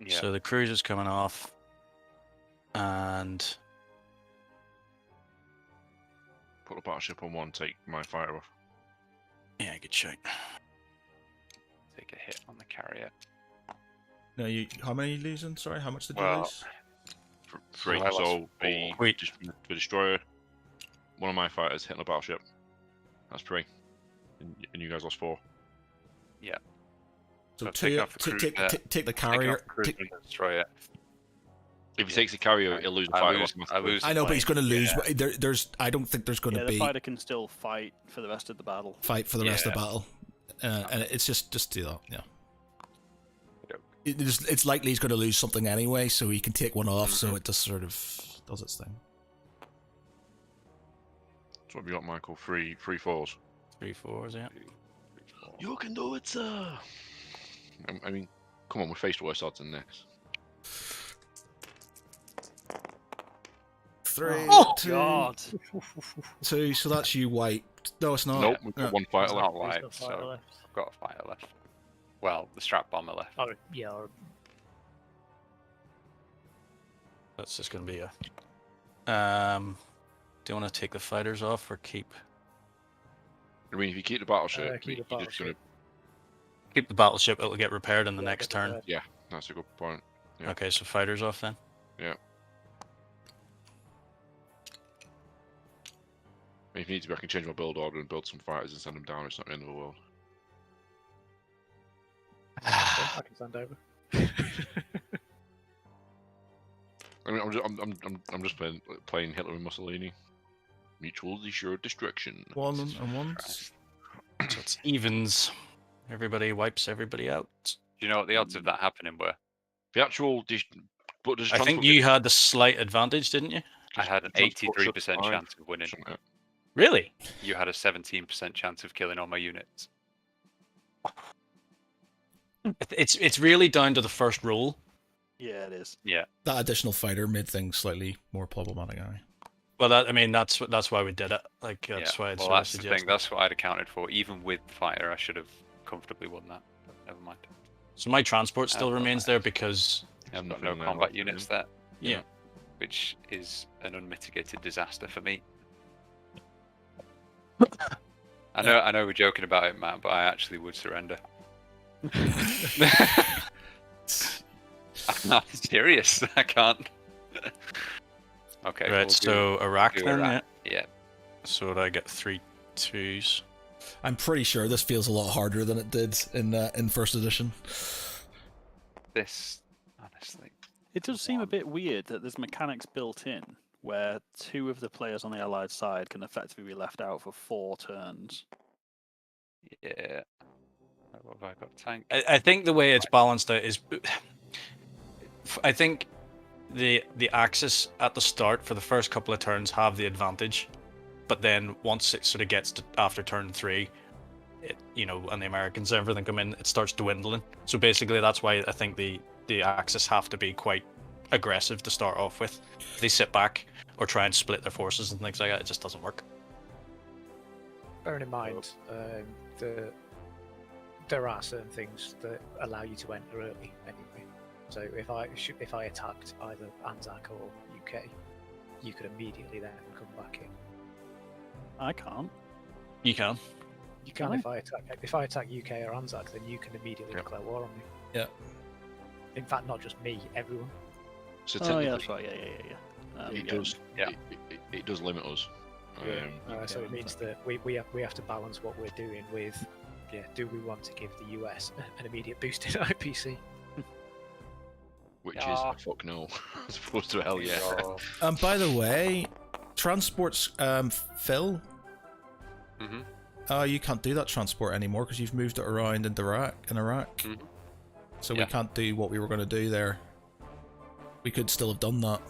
Yeah. So the cruiser's coming off, and Put the battleship on 1. Take my fighter off. yeah, good shot. Take a hit on the carrier. No, you. How many are you losing? Sorry, how much did you Well, lose? 3. I lost So the 4. Wait. the destroyer, one of my fighters hitting a battleship. That's 3. And you guys lost 4. So So take off the take cruiser, the Taking carrier. off the cruiser and the destroyer. If he takes the carrier, he'll lose the I fighter. lose- I automatically. lose I know, but he's going to lose. Yeah. There's. I don't think there's going to Yeah, be the fighter can still fight for the rest of the battle. fight for the rest of the Yeah. battle, and it's just do that. Yeah. Yep. It's likely he's going to lose something anyway, so he can take one off. So it just sort of does its thing. So what have you got, Michael? 3 4s. 3 4s, yeah. You can do it, sir. I mean, come on, we faced worse odds than this. 3, Oh 2, God! 2. So that's you wiped. No, it's not. Nope, we've got No. 1 fighter It's left. not Who's wiped, got fighter so left? I've got a fighter left. Well, the strap bomber left. Or, yeah, or That's just going to be a. Do you want to take the fighters off or keep? I mean, if you keep the battleship, keep the you're just gonna. Keep the battleship. It'll get repaired in the Yeah, next get turn. repaired. That's a good point. Yeah. Okay, so fighters off then. I mean, if you need to, I can change my build order and build some fighters and send them down. It's not the end of the world. I can send over. I mean, I'm just playing Hitler and Mussolini. Mutual assured destruction. 1 and 1. Christ. So it's evens. Everybody wipes everybody out. Do you know what the odds of that happening were? The actual. But does I think transport you get- had the slight advantage, didn't you? I had an transport 83% survive? chance of winning. Something like Really? You had a 17% chance of killing all my units. It's really down to the first roll. Yeah, it is. Yeah. That additional fighter made things slightly more problematic. Well, that's why we did it. Like that's why it's Well, sort of that's the thing. suggested. That's what I'd accounted for. Even with fighter, I should have comfortably won that. But never mind. So my transport still well, remains there because I've got nothing no there combat left, units is there, yeah. which is an unmitigated disaster for me. I know we're joking about it, Matt, but I actually would surrender. I'm not serious. I can't. Okay. Right. we'll So Iraq do then. Iraq. Yeah. Yeah. So would I get 3 2s? I'm pretty sure this feels a lot harder than it did in first edition. This, honestly. It does seem a bit weird that there's mechanics built in where 2 of the players on the allied side can effectively be left out for 4 turns. Yeah. What have I got? Tank. I think the way it's balanced out is, I think the Axis at the start for the first couple of turns have the advantage, but then once it sort of gets to after turn 3, and the Americans and everything come in, it starts dwindling. So basically, that's why I think the Axis have to be quite aggressive to start off with. If they sit back or try and split their forces and things like that, it just doesn't work. Bearing in mind, there are certain things that allow you to enter early anyway. So if I attacked either Anzac or UK, you could immediately then come back in. I can't. You can. You can Really? if I attack UK or Anzac, then you can immediately declare war on me. Yeah. In fact, not just me, everyone. So Oh yeah, technically, that's right. Yeah. it does. Yeah. It does limit us. So it means that we have to balance what we're doing with. Yeah, do we want to give the US an immediate boost in IPC? Which is a fuck no, as opposed to hell yeah. By the way, transports, Phil. Mm-hmm. You can't do that transport anymore because you've moved it around in Iraq. Mhm. So Yeah. we can't do what we were going to do there. We could still have done that.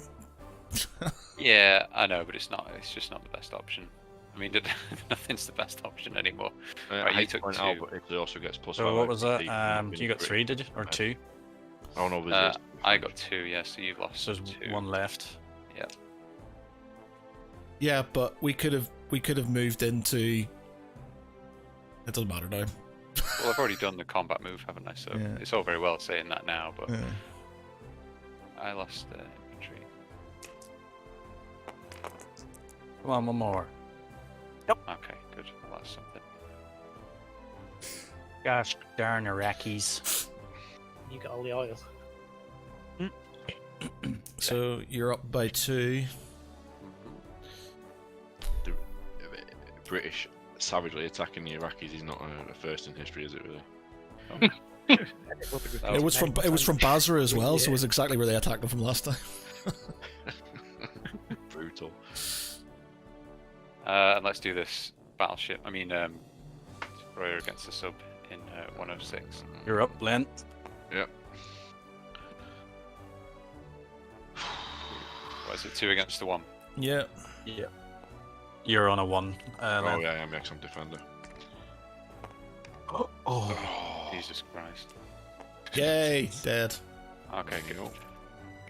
Yeah, I know, but it's not. It's just not the best option. I mean, nothing's the best option anymore. I Right, you hate to took point out, 2. but Italy also gets plus So 5 what was that? IPC from not You got being 3, did you, or 2? Oh no, was I got 2. Yeah, so you've lost So there's 2. 1 left. Yeah. Yeah, but we could have moved into. It doesn't matter now. Well, I've already done the combat move, haven't I? So Yeah. it's all very well saying that now, but Yeah. I lost infantry. Come on, one more. Okay, good. Well, that's something. Gosh darn Iraqis. You got all the oil. So you're up by 2. the British savagely attacking the Iraqis is not a first in history, is it really? It was from Basra as well, so it was exactly where they attacked them from last time. Brutal. And let's do this battleship. I mean, destroyer against the sub in 106. You're up, Len. Yep. What is it? 2 against the 1. Yeah. Yeah. You're on a 1. Oh Len. yeah, I am excellent defender. Oh. Jesus Christ. Yay, dead. Okay, good.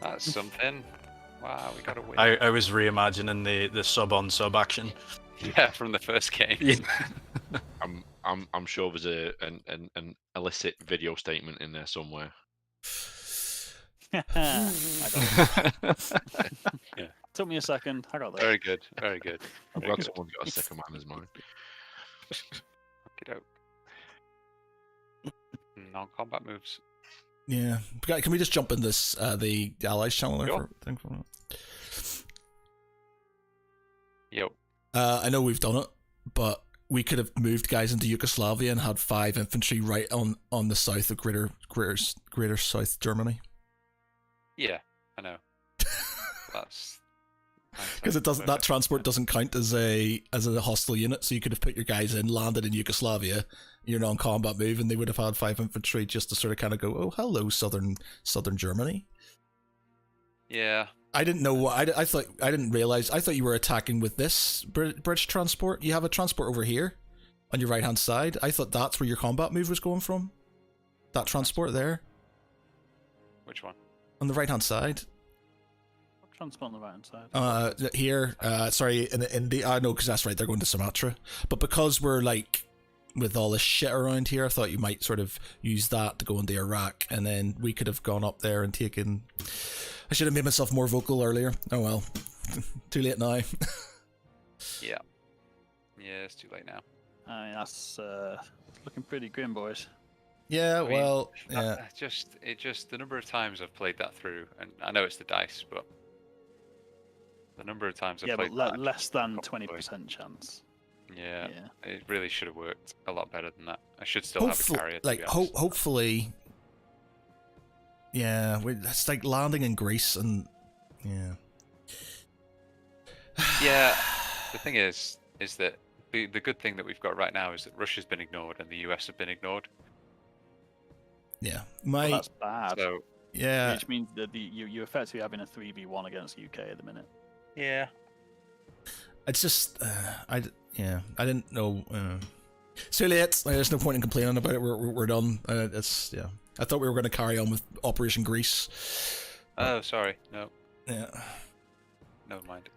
That's something. Wow, we got to win. I was reimagining the sub on sub action. Yeah, from the first game. Yeah. I'm sure there's an illicit video statement in there somewhere. I got it. Yeah. Took me a second. I got that. Very good, very good. I'm Very glad good. someone's got a sicker man as mine. Okey-doke. Non-combat moves. Yeah. Can we just jump in this the Allies channel there Sure. for a minute? Yo. I know we've done it, but we could have moved guys into Yugoslavia and had 5 infantry right on the south of greater South Germany. Yeah, I know. That's Because it doesn't. That transport doesn't count as a hostile unit, so you could have put your guys in, landed in Yugoslavia, your non-combat move, and they would have had 5 infantry just to sort of kind of go, oh, hello, southern Germany. Yeah. I didn't know what I thought. I didn't realize. I thought you were attacking with this British transport. You have a transport over here on your right hand side. I thought that's where your combat move was going from. That transport there Which one? on the right hand side. Transport on the right hand side. Here, sorry, in the no, because that's right, they're going to Sumatra. But because we're like with all this shit around here, I thought you might sort of use that to go into Iraq, and then we could have gone up there and taken. I should have made myself more vocal earlier. Oh well, too late now. Yeah. Yeah, it's too late now. I mean, that's looking pretty grim, boys. Yeah, I mean, well, yeah. The number of times I've played that through, and I know it's the dice, but the number of times I've Yeah, played but that, less than probably- 20% chance. Yeah, Yeah. it really should have worked a lot better than that. I should still have a carrier. To Like, be honest. hopefully, yeah. It's like landing in Greece, and yeah. Yeah, the thing is that the good thing that we've got right now is that Russia's been ignored and the US have been ignored. Yeah, Well, that's bad. So yeah. Which means that you're effectively having a 3v1 against UK at the minute. yeah, It's just, I didn't know. It's too late. There's no point in complaining about it. We're done. It's yeah. I thought we were going to carry on with Operation Greece. oh sorry, no, Yeah. never mind.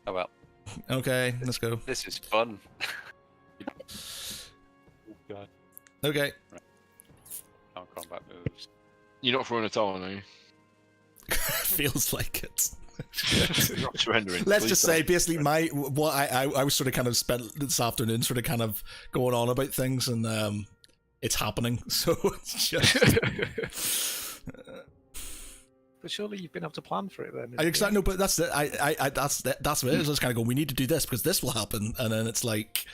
Oh well, Okay, let's go. this is fun. Oh god, Okay. non-combat moves. You're not throwing a towel, are you? Feels like it. You're not surrendering. Let's Please just don't. say, basically, what I was sort of kind of spent this afternoon sort of kind of going on about things, and it's happening. So it's just. But surely you've been able to plan for it then. Exactly. No, but that's it. That's what it is. I just kind of go. We need to do this because this will happen, and then it's like,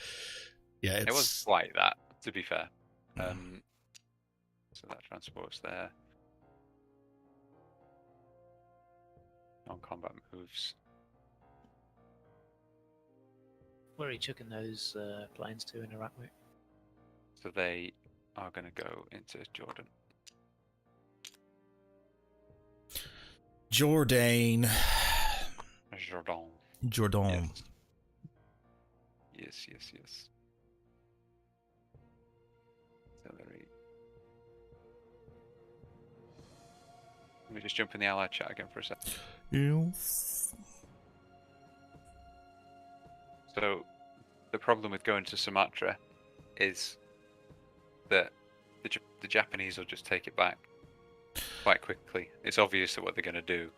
yeah, It was like that, to be fair. So that transport's there. Non-combat moves. Where are you chucking those planes to in Iraq, mate? So they are going to go into Jordan. Jordan. Jordan. Yes. Artillery. Let me just jump in the Allied chat again for a second. Yes. So, the problem with going to Sumatra is that the Japanese will just take it back quite quickly. It's obvious that what they're going to do.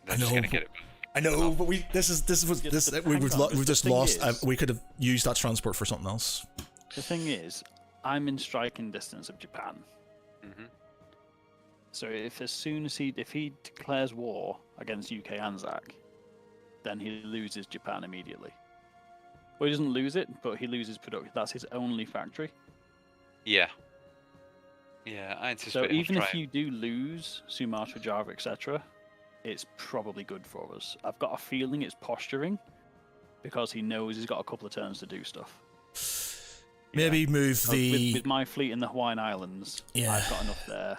They're just going to get it back. I know, but we've just lost. is- We could have used that transport for something else. The thing is, I'm in striking distance of Japan. Hmm. So as soon as he declares war against UK Anzac, then he loses Japan immediately. Well, he doesn't lose it, but he loses production. That's his only factory. Yeah. Yeah, I anticipate. So he'll even try if you do lose Sumatra, Java, etc., it's probably good for us. I've got a feeling it's posturing because he knows he's got a couple of turns to do stuff. Maybe move the. With my fleet in the Hawaiian Islands, Yeah. I've got enough there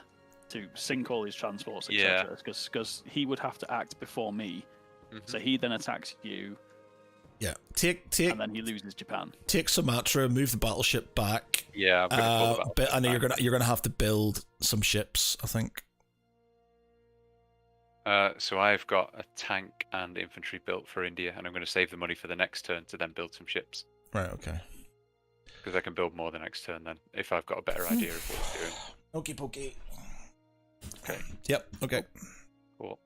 to sink all his transports, Yeah. etc. Because he would have to act before me. Mhm. So he then attacks you, Yeah, take and then he loses Japan. take Sumatra, move the battleship back. Yeah, I'm gonna pull that But I know back. you're gonna have to build some ships. I think. So I've got a tank and infantry built for India, and I'm going to save the money for the next turn to then build some ships. Right. Okay. Because I can build more the next turn then, if I've got a better idea of what we're doing. Okay. Pokey. Okay. Yep. Okay. Cool.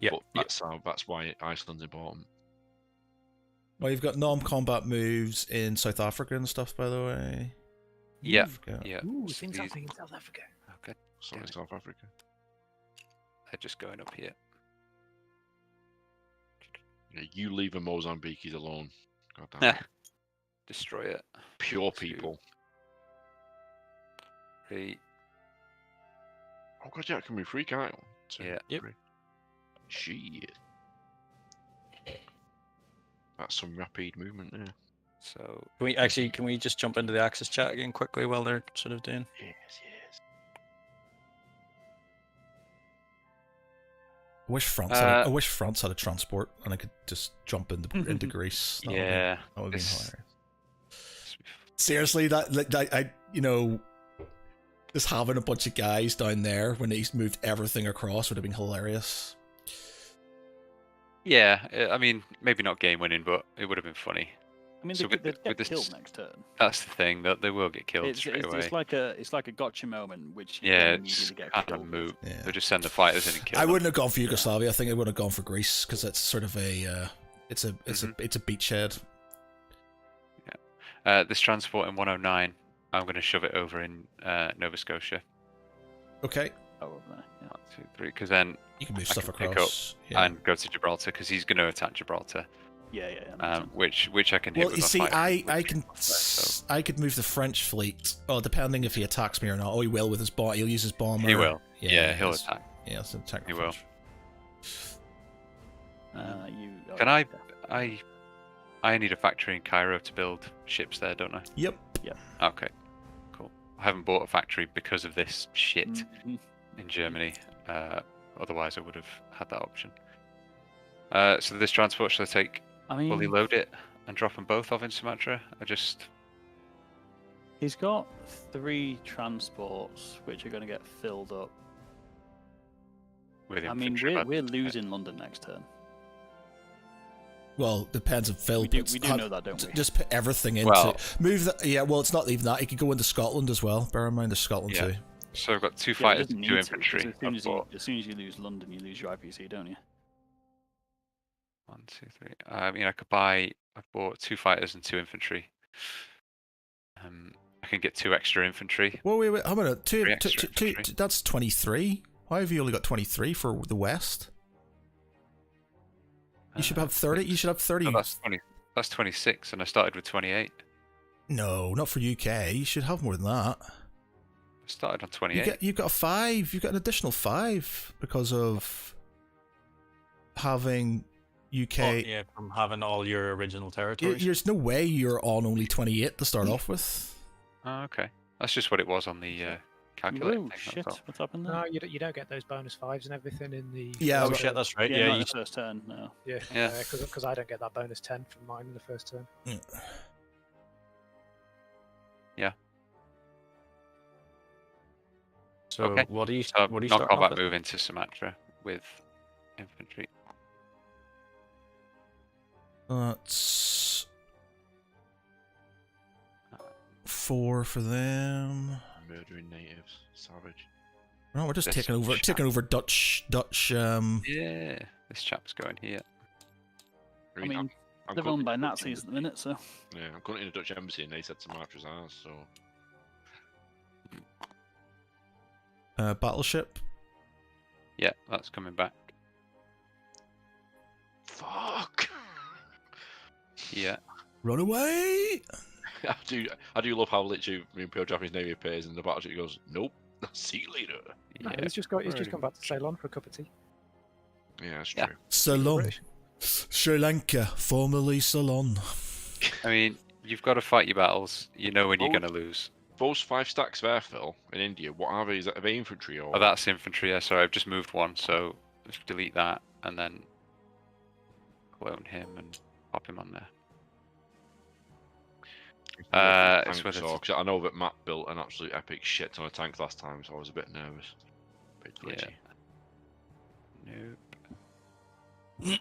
Yeah, that's why Iceland's important. Well, you've got non-combat moves in South Africa and stuff, by the way. Yeah. You've got- Yeah. Ooh, so things these- happening in South Africa. Okay. Sorry, Damn it. South Africa. They're just going up here. Yeah, you leave the Mozambiquis alone. God damn Nah. it. Destroy it. Pure Two. people. 3. Oh god, yeah, it can be free, can't it? 1, 2, Yeah. Yep. 3. Shit. That's some rapid movement there. So can we just jump into the Axis chat again quickly while they're sort of doing? Yes, yes. I wish France had a transport and I could just jump into Greece. That Yeah, would be this- hilarious. Seriously, I just having a bunch of guys down there when he's moved everything across would have been hilarious. Yeah, I mean, maybe not game winning, but it would have been funny. I mean, So they with could the- get with killed this- next turn. That's the thing, that they will get killed straight away. It's like a gotcha moment, which you Yeah, then it's immediately get kind killed. of moot. Yeah. They'll just send the fighters in and kill I them. wouldn't have gone for Yugoslavia. I think I would have gone for Greece because it's sort of a it's a beachhead. This transport in 109, I'm going to shove it over in Nova Scotia. Okay, Oh, over there. Yeah. 1, 2, 3, because then you can move I stuff can pick across. Yeah. and go to Gibraltar because he's going to attack Gibraltar. Yeah, makes sense. Which I can hit Well, with you my see, fighters, I which can is so I could move the French fleet. Oh, depending if he attacks me or not. Oh, he will with his bomb. He'll use his bomber. he will. Yeah, Yeah, he'll it's- attack. Yeah, it's an attack. He the will. French. Can I need a factory in Cairo to build ships there, don't I? Yep. Okay, cool. I haven't bought a factory because of this shit Mhm. in Germany. Otherwise, I would have had that option. So this transport, should I take I mean, fully load it and drop them both off in Sumatra? he's got 3 transports which are going to get filled up. With I mean, infantry, we're losing London next turn. Well, depends if Phil We do puts- know that, don't we? Just put everything into Well- move that. Yeah, well, it's not even that. He could go into Scotland as well. Bear in mind, there's Scotland Yeah. too. So I've got 2 Yeah, it fighters doesn't and 2 need to, 'cause infantry. as soon as you lose London, you lose your IPC, don't you? 1, 2, 3. I mean, I bought 2 fighters and 2 infantry. I can get 2 extra infantry. Well, wait. How about two? Three extra infantry. That's 23. Why have you only got 23 for the West? You should have 30. You should have 30. No, that's 20. That's 26, and I started with 28. No, not for UK. You should have more than that. I started on 28. You've got a 5. You've got an additional 5 because of having UK. Yeah, from having all your original territories. There's no way you're on only 28 to start off with. Oh, okay. That's just what it was on the calculator. Oh, shit. What's happened there? No, you don't get those bonus 5s and everything in the. Yeah, Oh but- shit, that's right. Yeah, Yeah, not you in the first turn, no. Yeah, Yeah. because I don't get that bonus 10 from mine in the first turn. So Okay. what do you So what do you not start combat off with? move into Sumatra with infantry. That's 4 for them. Murdering natives. Savage. No, we're just This taking over Dutch. Yeah, this chap's going here. I mean, I'm they're going owned by to the Dutch Nazis at the minute, so. Yeah, I'm going to the Dutch embassy and they said Sumatra's ours, so. Battleship. Yeah, that's coming back. Fuck! Yeah. Run away! I do love how literally the Imperial Japanese Navy appears and the battleship goes, nope, see you later. No, Yeah. he's just gone back to Ceylon for a cup of tea. Yeah, that's Yeah. true. Ceylon. British. Sri Lanka, formerly Ceylon. I mean, you've got to fight your battles. You know when you're Oh. going to lose. Those 5 stacks there, Phil, in India, what are they? Is that, are they infantry or? Oh, that's infantry. Yeah, sorry, I've just moved one, so just delete that and then clone him and pop him on there. It's whether so, 'cause I know that Matt built an absolute epic shit ton of tanks last time, so I was a bit nervous. Bit glitchy. Nope. I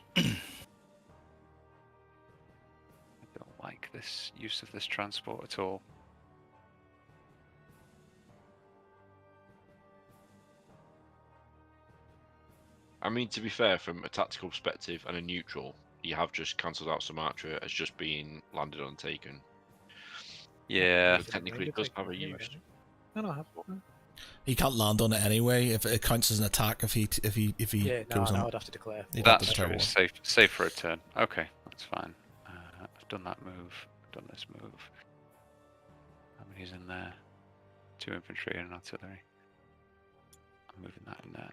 don't like this use of this transport at all. I mean, to be fair, from a tactical perspective and a neutral, you have just cancelled out Sumatra as just being landed on taken. Yeah. But technically, it does have a use. No, I have. No. He can't land on it anyway. If it counts as an attack, if he Yeah, goes no, on. I'd have to declare. He'd have That's to true. declare It's war. safe for a turn. Okay, that's fine. I've done that move. I've done this move. How many's in there? 2 infantry and an artillery. I'm moving that in there.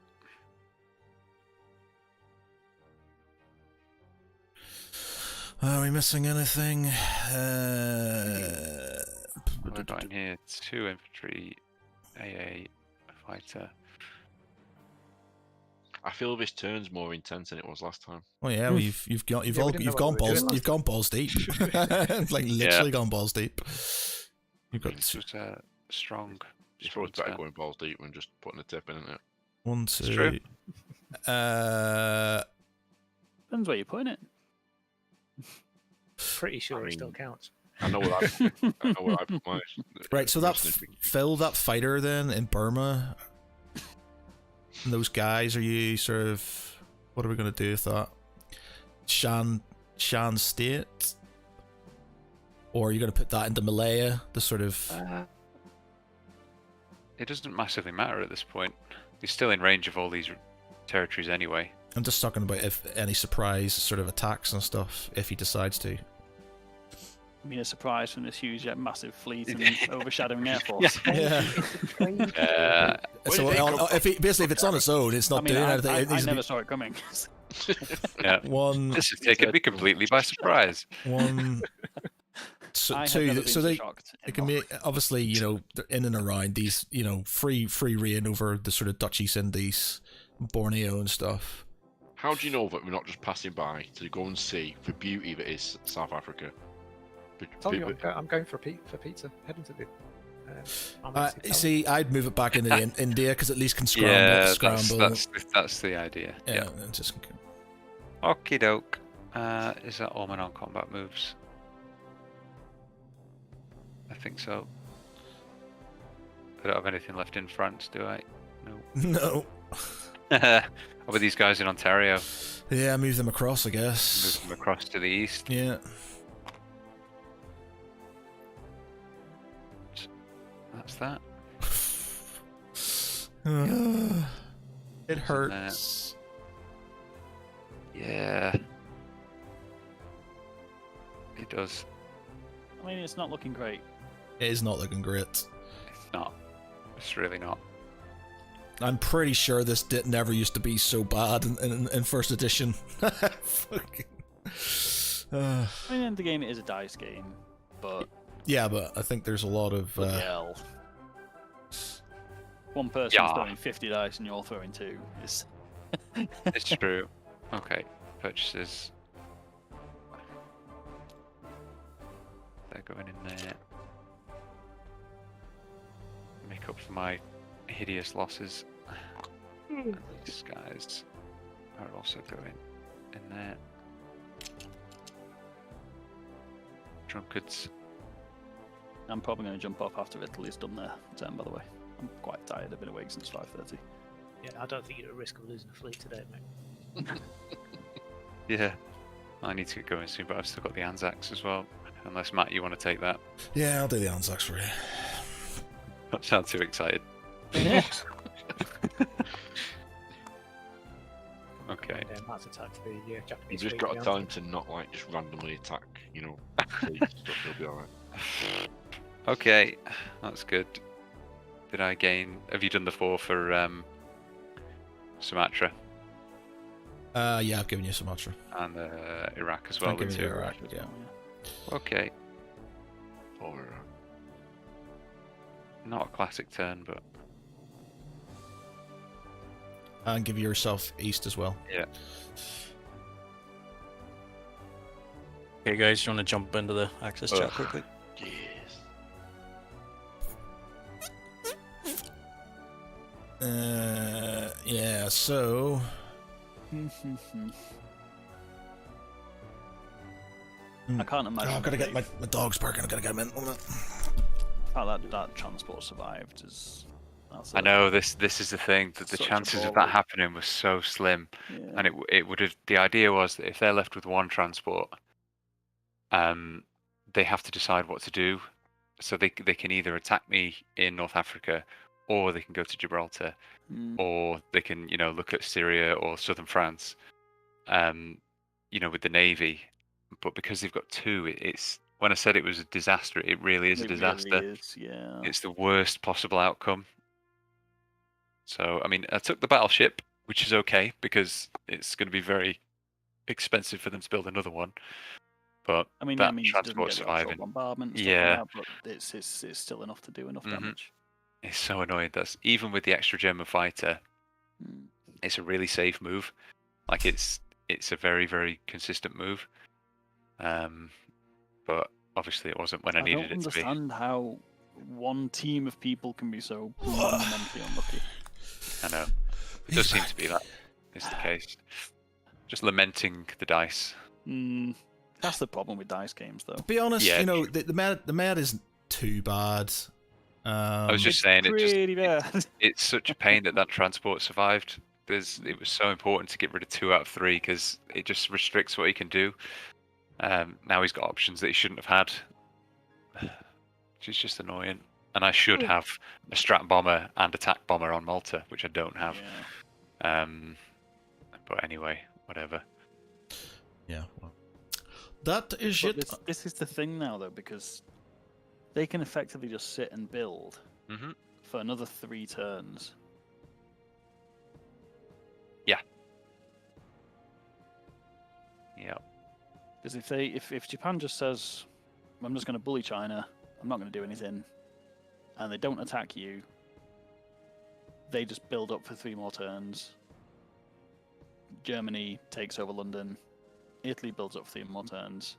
Are we missing anything? What have I got in here? 2 infantry, AA, a fighter. I feel this turn's more intense than it was last time. Oh yeah, well, you've Yeah, we didn't know you've what gone we were doing balls last you've gone balls deep, like literally gone balls deep. You've got This was strong. It's always better turn. going balls deep than just putting a tip in, isn't it? 1, It's 2. true. Depends where you're putting it. Pretty sure I it still mean- counts. I know where I put my. Right, so that mercenary- Phil, that fighter then in Burma, and those guys, are you sort of, what are we gonna do with that? Shan State, or are you gonna put that into Malaya? The sort of It doesn't massively matter at this point. He's still in range of all these territories anyway. I'm just talking about if any surprise sort of attacks and stuff if he decides to. I mean, a surprise from this huge, massive fleet and overshadowing air force. Yeah. So if it's on its own, it's not I mean, doing I anything. It needs to never be saw it coming. Yeah. one, This has taken me completely by surprise. one, so I have two. never been So they shocked in it can my be obviously they're in and around these free reign over the sort of Dutch East Indies, Borneo and stuff. How do you know that we're not just passing by to go and see the beauty that is South Africa? Tell you, I'm going for pizza. Heading to the. See, I'd move it back into the India because at least can scramble. Yeah, that's the idea. Yeah, just. Okie doke. Is that all my non-combat moves? I think so. I don't have anything left in France, do I? No. How about these guys in Ontario? Yeah, move them across, I guess. Move them across to the east. Yeah. That's that. It hurts. Yeah. It does. I mean, it's not looking great. It is not looking great. It's not. It's really not. I'm pretty sure this never used to be so bad in first edition. Fucking. I mean, the game is a dice game, but Yeah, but I think there's a lot of. hell. One person's Yeah. throwing 50 dice and you're all throwing 2. It's It's true. Okay. Purchases. They're going in there. Make up for my hideous losses. And these guys are also going in there. Drunkards. I'm probably going to jump off after Italy's done their turn, by the way. I'm quite tired. I've been awake since 5:30. Yeah, I don't think you're at risk of losing a fleet today, mate. Yeah. I need to get going soon, but I've still got the Anzacs as well. Unless, Matt, you want to take that? Yeah, I'll do the Anzacs for you. Don't sound too excited. Okay. Matt's attacked the Japanese. You just fleet got to beyond tell him. him to not like just randomly attack, fleets, stuff. He'll be alright. Okay, that's good. Did I gain? Have you done the 4 for Sumatra Yeah, I've given you Sumatra. and Iraq as well? I've given the you 2? Iraq, yeah. Okay, Or not a classic turn, but And give yourself East as well. yeah. Okay, guys, you want to jump into the access chat Ugh. quickly? yes. Yeah, so. I can't imagine. Oh, I've got to get my dog's barking. I've got to get him in. how that transport survived is. I know this is the thing that the Such a chances of that ball. happening was so slim, Yeah. and it would have. The idea was that if they're left with one transport, they have to decide what to do. So they can either attack me in North Africa, or they can go to Gibraltar, Mm. or they can look at Syria or southern France, with the navy. But because they've got 2, it's when I said it was a disaster, it really is a It really disaster. is, yeah. It's the worst possible outcome. So, I mean, I took the battleship, which is okay because it's going to be very expensive for them to build another one. But I mean, that he doesn't transport get the offshore surviving, bombardment and stuff yeah, like that, but it's still enough to do enough Mhm. damage. it's so annoying. That's even with the extra German fighter, Mm. it's a really safe move. Like it's a very, very consistent move. But obviously it wasn't when I I needed don't it to be. understand how one team of people can be so monumentally unlucky. I know. It He's does seem back. to be that is the case. Just lamenting the dice. That's the problem with dice games, though. To be honest, Yeah, the med isn't too bad. I was just It's saying pretty bad. it's such a pain that transport survived. It was so important to get rid of 2 out of 3 because it just restricts what he can do. Now he's got options that he shouldn't have had, which is just annoying. And I should have a strat bomber and attack bomber on Malta, which I don't have. Yeah. But anyway, whatever. Yeah. Well, that is But it. this is the thing now, though, because they can effectively just sit and build hmm for another 3 turns. Yeah. Because if Japan just says, "I'm just going to bully China, I'm not going to do anything," and they don't attack you, they just build up for 3 more turns. Germany takes over London. Italy builds up for 3 more turns.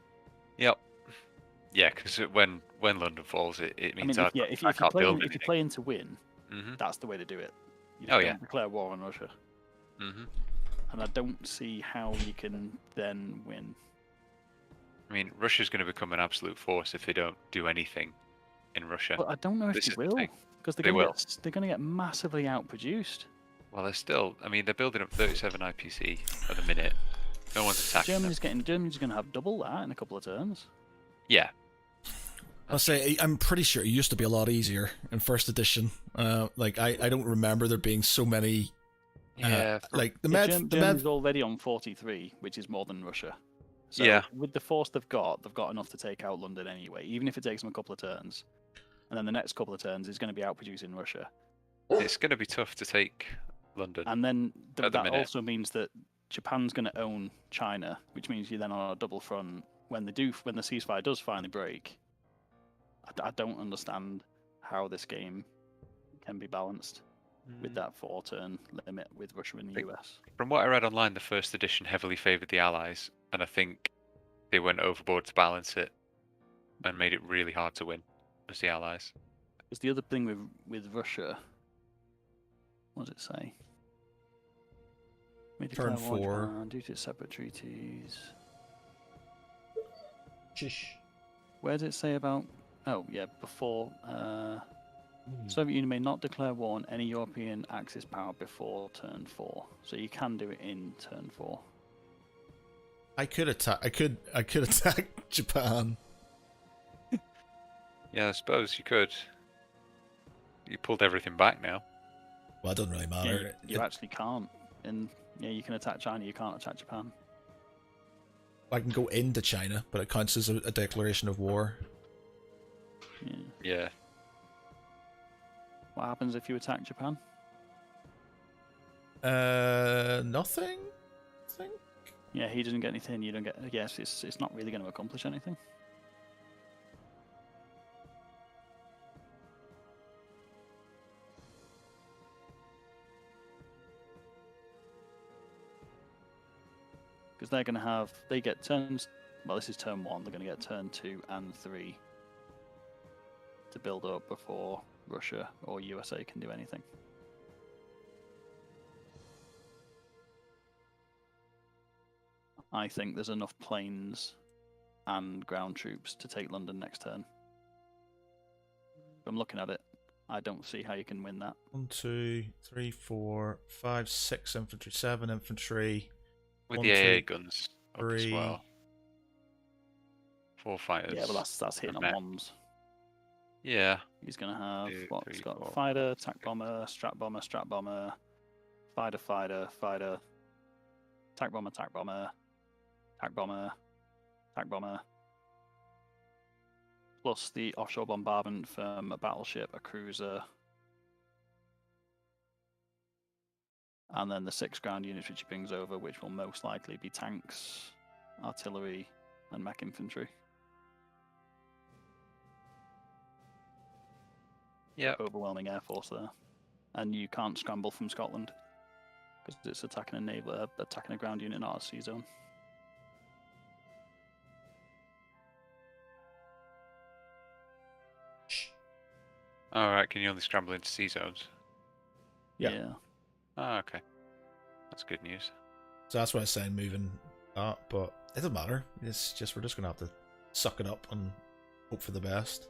Yep. Yeah, because when London falls, it I means mean, if you can't build if you play in to win, that's the way to do it. You just don't declare war on Russia. hmm And I don't see how you can then win. I mean, Russia's going to become an absolute force if they don't do anything in Russia. But I don't know if This they is the will, thing. because They will. they're going to get massively outproduced. Well, they're still. I mean, they're building up 37 IPC at the minute. No one's attacking them. Germany's going to have double that in a couple of turns. Yeah. I'll say I'm pretty sure it used to be a lot easier in first edition. Like I don't remember there being so many. Yeah. Like the med. Germany's already on 43, which is more than Russia. So Yeah. with the force they've got enough to take out London anyway, even if it takes them a couple of turns. And then the next couple of turns is going to be outproducing Russia. It's going to be tough to take London. And then At the that minute. also means that Japan's going to own China, which means you're then on a double front. When the ceasefire does finally break, I don't understand how this game can be balanced with that 4-turn limit with Russia and the US. From what I read online, the first edition heavily favoured the Allies, and I think they went overboard to balance it and made it really hard to win as the Allies. Because the other thing with Russia, what does it say? May Turn declare war on 4. Japan due to separate treaties. Shish. Where does it say about? Oh yeah, before. Soviet Union may not declare war on any European Axis power before turn 4. So you can do it in turn 4. I could attack. I could attack Japan. Yeah, I suppose you could. You pulled everything back now. Well, it doesn't really Yeah, matter. you actually can't. And yeah, you can attack China. You can't attack Japan. I can go into China, but it counts as a declaration of war. Yeah. Yeah. What happens if you attack Japan? Nothing. I think. Yeah, he doesn't get anything. You don't get. Yes, it's not really going to accomplish anything. Because they're going to have. They get turns. Well, this is turn 1. They're going to get turn 2 and 3 to build up before Russia or USA can do anything. I think there's enough planes and ground troops to take London next turn. I'm looking at it. I don't see how you can win that. 1, 2, 3, 4, 5, 6 infantry, 7 infantry. With 1, the AA 2, guns up as 3. well. 4 fighters. Yeah, but that's hitting on met. ones. Yeah. He's going to have 2, what? 3, He's got 4. fighter, attack bomber, strat bomber, fighter, fighter, attack bomber, attack bomber, attack bomber, attack bomber. Plus the offshore bombardment from a battleship, a cruiser, and then the 6 ground units which he brings over, which will most likely be tanks, artillery, and mech infantry. Yeah. Overwhelming air force there, and you can't scramble from Scotland because it's attacking a naval, attacking a ground unit, not a sea zone. All right. Can you only scramble into sea zones? Yeah. Oh, okay. That's good news. So that's why I was saying moving that, but it doesn't matter. It's just we're just gonna have to suck it up and hope for the best.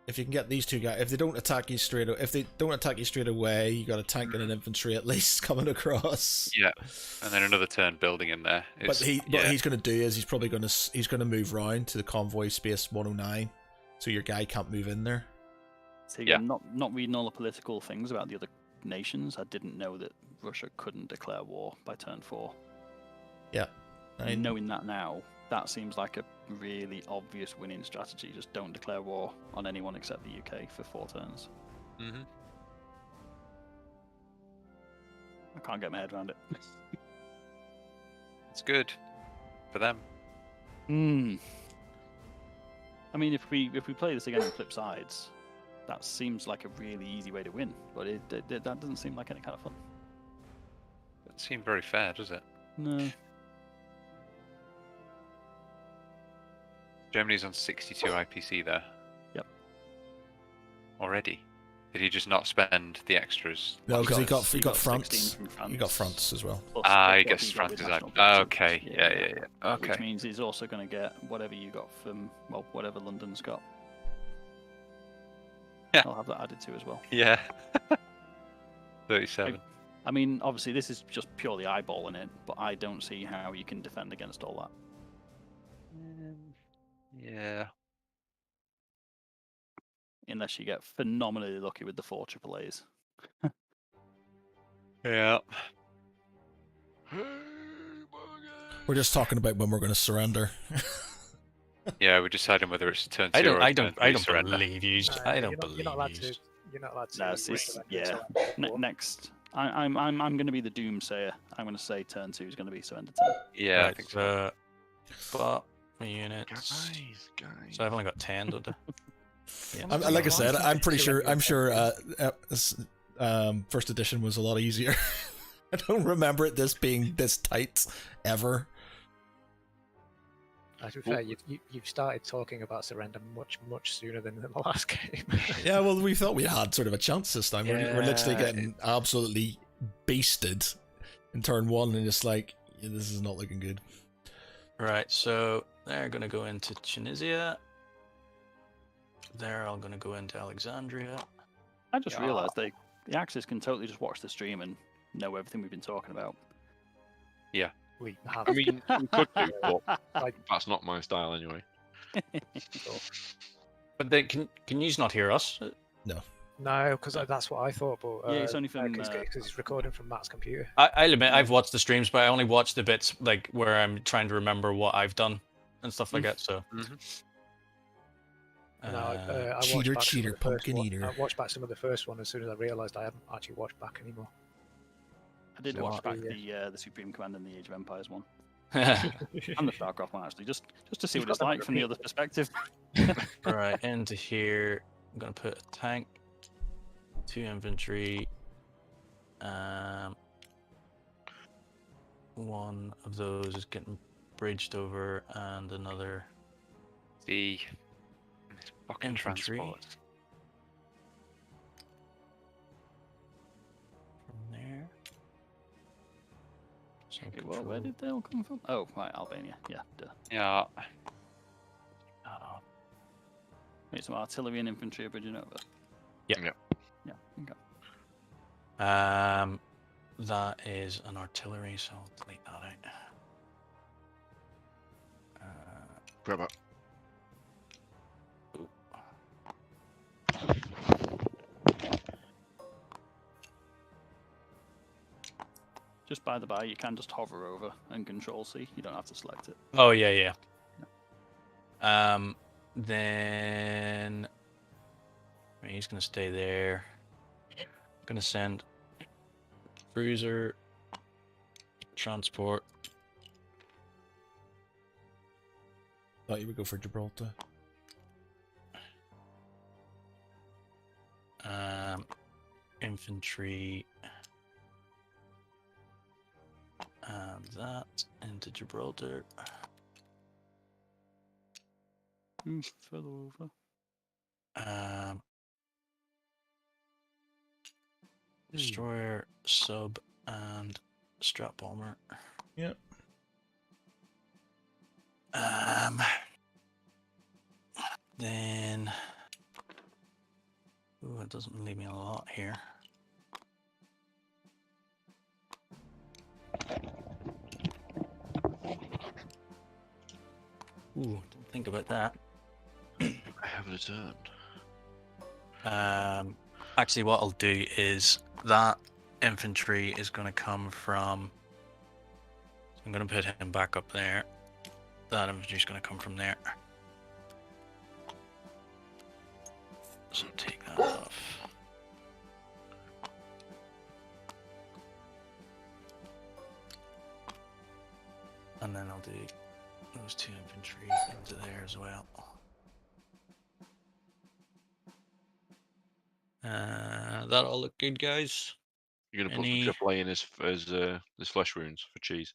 If you can get these two guys, if they don't attack you straight away, you got a tank and an infantry at least coming across. Yeah. And then another turn building in there. But what he's gonna do is he's gonna move round to the convoy space 109, so your guy can't move in there. So again, not reading all the political things about the other nations, I didn't know that Russia couldn't declare war by turn 4. Yeah. And knowing that now, that seems like a really obvious winning strategy. Just don't declare war on anyone except the UK for 4 turns. Mm-hmm. I can't get my head around it. It's good for them. I mean, if we play this again on flip sides, that seems like a really easy way to win, but that doesn't seem like any kind of fun. Doesn't seem very fair, does it? No. Germany's on 62 IPC there. Yep. Already. Did he just not spend the extras? No, because he got 16 France. from France. He got France as well. Plus I what guess he got France with is national out. policy. Okay. Yeah. Okay. Which means he's also going to get whatever you got from, well, whatever London's got. Yeah. I'll have that added to as well. Yeah. 37. I mean, obviously this is just purely eyeballing it, but I don't see how you can defend against all that. Yeah. Unless you get phenomenally lucky with the 4 AAAs. Yeah. We're just talking about when we're going to surrender. Yeah, we're deciding whether it's turn 2 I don't. or I turn don't. 3 I don't surrender. believe you. I don't believe You're not allowed you. to. You're not allowed to. No, it's, surrender yeah. until war. Next, I'm going to be the doomsayer. I'm going to say turn 2 is going to be surrender turn. Yeah, I Right, think so. But my units. Guys. So I've only got 10, don't I? Yeah. Like I said, I'm pretty sure. First edition was a lot easier. I don't remember it this being this tight ever. To be fair, you've started talking about surrender much sooner than the last game. Yeah, well, we thought we had sort of a chance this time. We're literally Yeah, getting absolutely beasted in turn 1, and it's like, yeah, this is not looking good. Right, so they're going to go into Tunisia. They're all going to go into Alexandria. I just realised the Axis can totally just watch the stream and know everything we've been talking about. We have. I mean, we could do, but Like- that's not my style anyway. But they can you not hear us? No, because that's what I thought. But Yeah, it's only from, because it's recording from Matt's computer. I'll admit I've watched the streams, but I only watch the bits like where I'm trying to remember what I've done and stuff like that. So. And I watched Cheater, back some of cheater, the first pumpkin one. eater. I watched back some of the first one as soon as I realised I hadn't actually watched back anymore. I did So watch back the, the Supreme Command and the Age of Empires one. And the StarCraft one, actually, just to see You've what it's got them like from the repeat. other perspective. Right, into here, I'm gonna put a tank, 2 infantry, one of those is getting bridged over, and another The fucking infantry transport. from there. So Okay, well, where control- did they all come from? Oh, right, Albania. Yeah, duh. Yeah. Oh, Wait, some artillery and infantry are bridging over. Yeah. Yeah. Yeah, okay. that is an artillery, so I'll delete that out. Grab it. Just by the by, you can just hover over and Control C. You don't have to select it. Oh yeah. Then he's gonna stay there. Gonna send cruiser, transport, Thought you would go for Gibraltar. Infantry. And that into Gibraltar. Fell over. Destroyer, sub, and strap bomber. Yep. Then. Ooh, it doesn't leave me a lot here. Ooh, didn't think about that. I have returned. Actually, what I'll do is that infantry is going to come from. I'm going to put him back up there. That infantry is going to come from there. So take that off. And then I'll do those two infantry into there as well. That all look good, guys? You're gonna put Any- some AAA in as flesh wounds for cheese.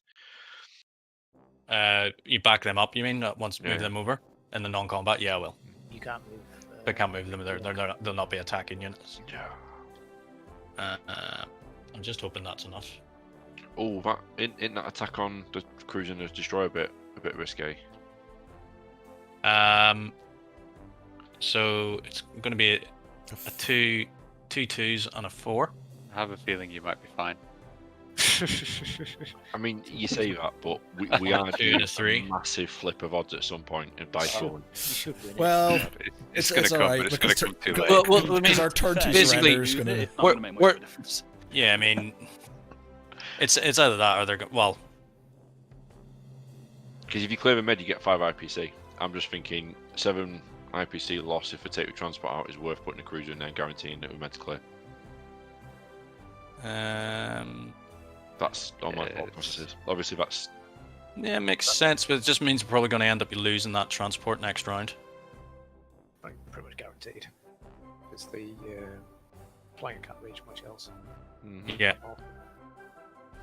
You back them up, you mean? Once Yeah. move them over in the non-combat? Yeah, I will. You can't move. I can't move them. They'll not be attacking units. Yeah. I'm just hoping that's enough. Oh, that in that attack on the cruiser and the destroyer a bit risky. So it's going to be a two twos and a 4. I have a feeling you might be fine. I mean, you say that, but we are Two doing to three. a massive flip of odds at some point in dice rolling. You should win it. Well, It's going to come, alright, but it's going to because come too late. Well, I because mean, our turn two basically, surrender is going to. It's not We're- going to make much we're- of a difference. yeah, I mean, it's either that or they're well. Because if you clear the med, you get 5 IPC. I'm just thinking 7 IPC loss if we take the transport out is worth putting a cruiser in there, guaranteeing that we're meant to clear. That's on my Yeah, thought processes. Obviously, that's Yeah, makes sense, but it just means we're probably going to end up losing that transport next round. Like, pretty much guaranteed. Because the plane can't reach much else. Yeah.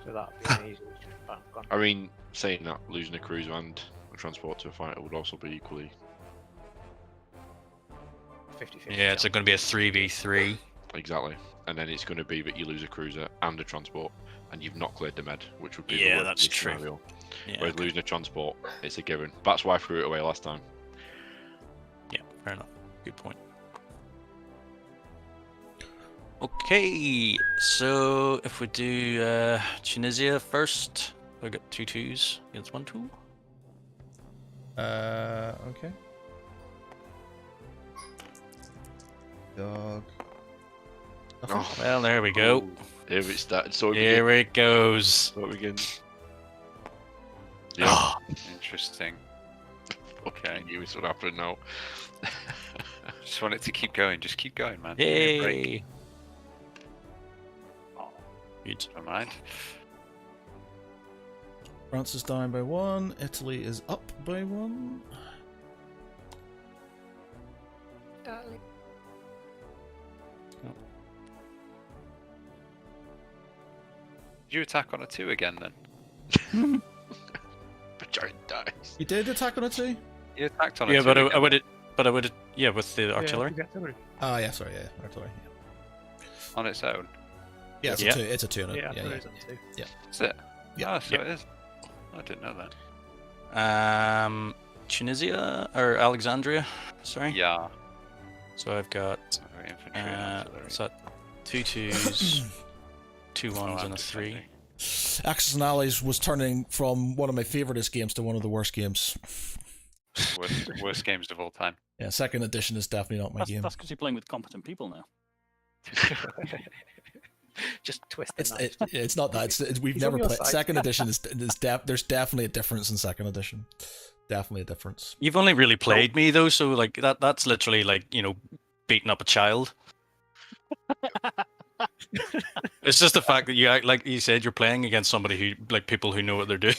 So that'd be an easy bam, gone. I mean, saying that, losing a cruiser and a transport to a fighter would also be equally 50-50 Yeah, it's chance. going to be a 3v3. exactly. And then it's going to be that you lose a cruiser and a transport, and you've not cleared the med, which would be Yeah, the that's worst true. scenario. Yeah, Whereas okay. losing a transport, it's a given. That's why I threw it away last time. Yeah, fair enough. Good point. Okay, so if we do Tunisia first, we got 2 2s against 1 2. Okay. Dog. Oh, Well, there we go. here it started. So Here it goes. So it begins. Yeah. Ah, Interesting. Okay, knew this would happen now. Just want it to keep going. Just keep going, man. Give me a break. yay! Good. Don't mind. France is down by 1. Italy is up by 1. Did you attack on a 2 again then? Giant dice. You did attack on it too? You attacked on a Yeah, 2 but I again. would, yeah, with the artillery. Yeah, artillery. Oh yeah, sorry, yeah, artillery. On its own. Yeah, it's Yeah. a 2. It's a 2 on it. Yeah, Yeah, artillery's yeah. up too. Is it? Yeah. Oh, so Yeah. it is. I didn't know that. Tunisia or Alexandria? Sorry. Yeah. So I've got Infantry and artillery. what's that? 2 2s, 2 1s, and a 3. Axis and Allies was turning from one of my favouriteest games to one of the worst games. Worst games of all time. Yeah, second edition is definitely not my game. That's because you're playing with competent people now. Just twist the knife. It's not that. We've He's on never your played. side. Second edition is there's definitely a difference in second edition. Definitely a difference. You've only really played me though, so like that's literally like beating up a child. It's just the fact that you act like you said you're playing against somebody who, like, people who know what they're doing.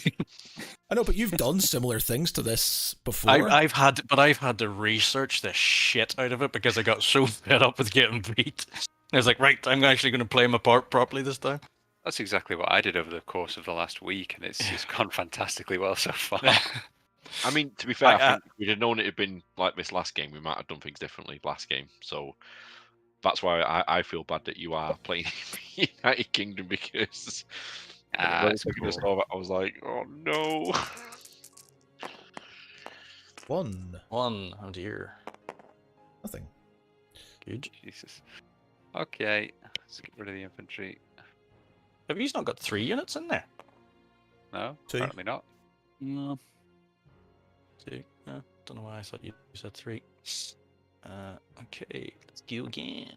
I know, but you've done similar things to this before. I've had to research the shit out of it because I got so fed up with getting beat. I was like, right, I'm actually going to play my part properly this time. That's exactly what I did over the course of the last week, and it's gone fantastically well so far. I mean, to be fair, I I- think if we'd have known it had been like this last game, we might have done things differently last game. So that's why I feel bad that you are playing United Kingdom, because when I saw that, I was like, oh no. One. Oh dear. Nothing. Good. Jesus. Okay, let's get rid of the infantry. Have you not got 3 units in there? No, 2. apparently not. No. 2. No, don't know why I thought you said 3. Okay, let's go again.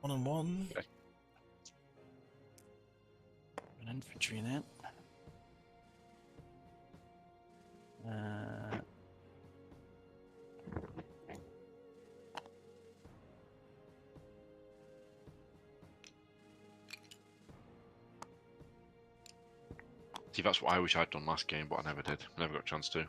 1 and 1. Okay. An infantry then. See, that's what I wish I'd done last game, but I never did. Never got a chance to.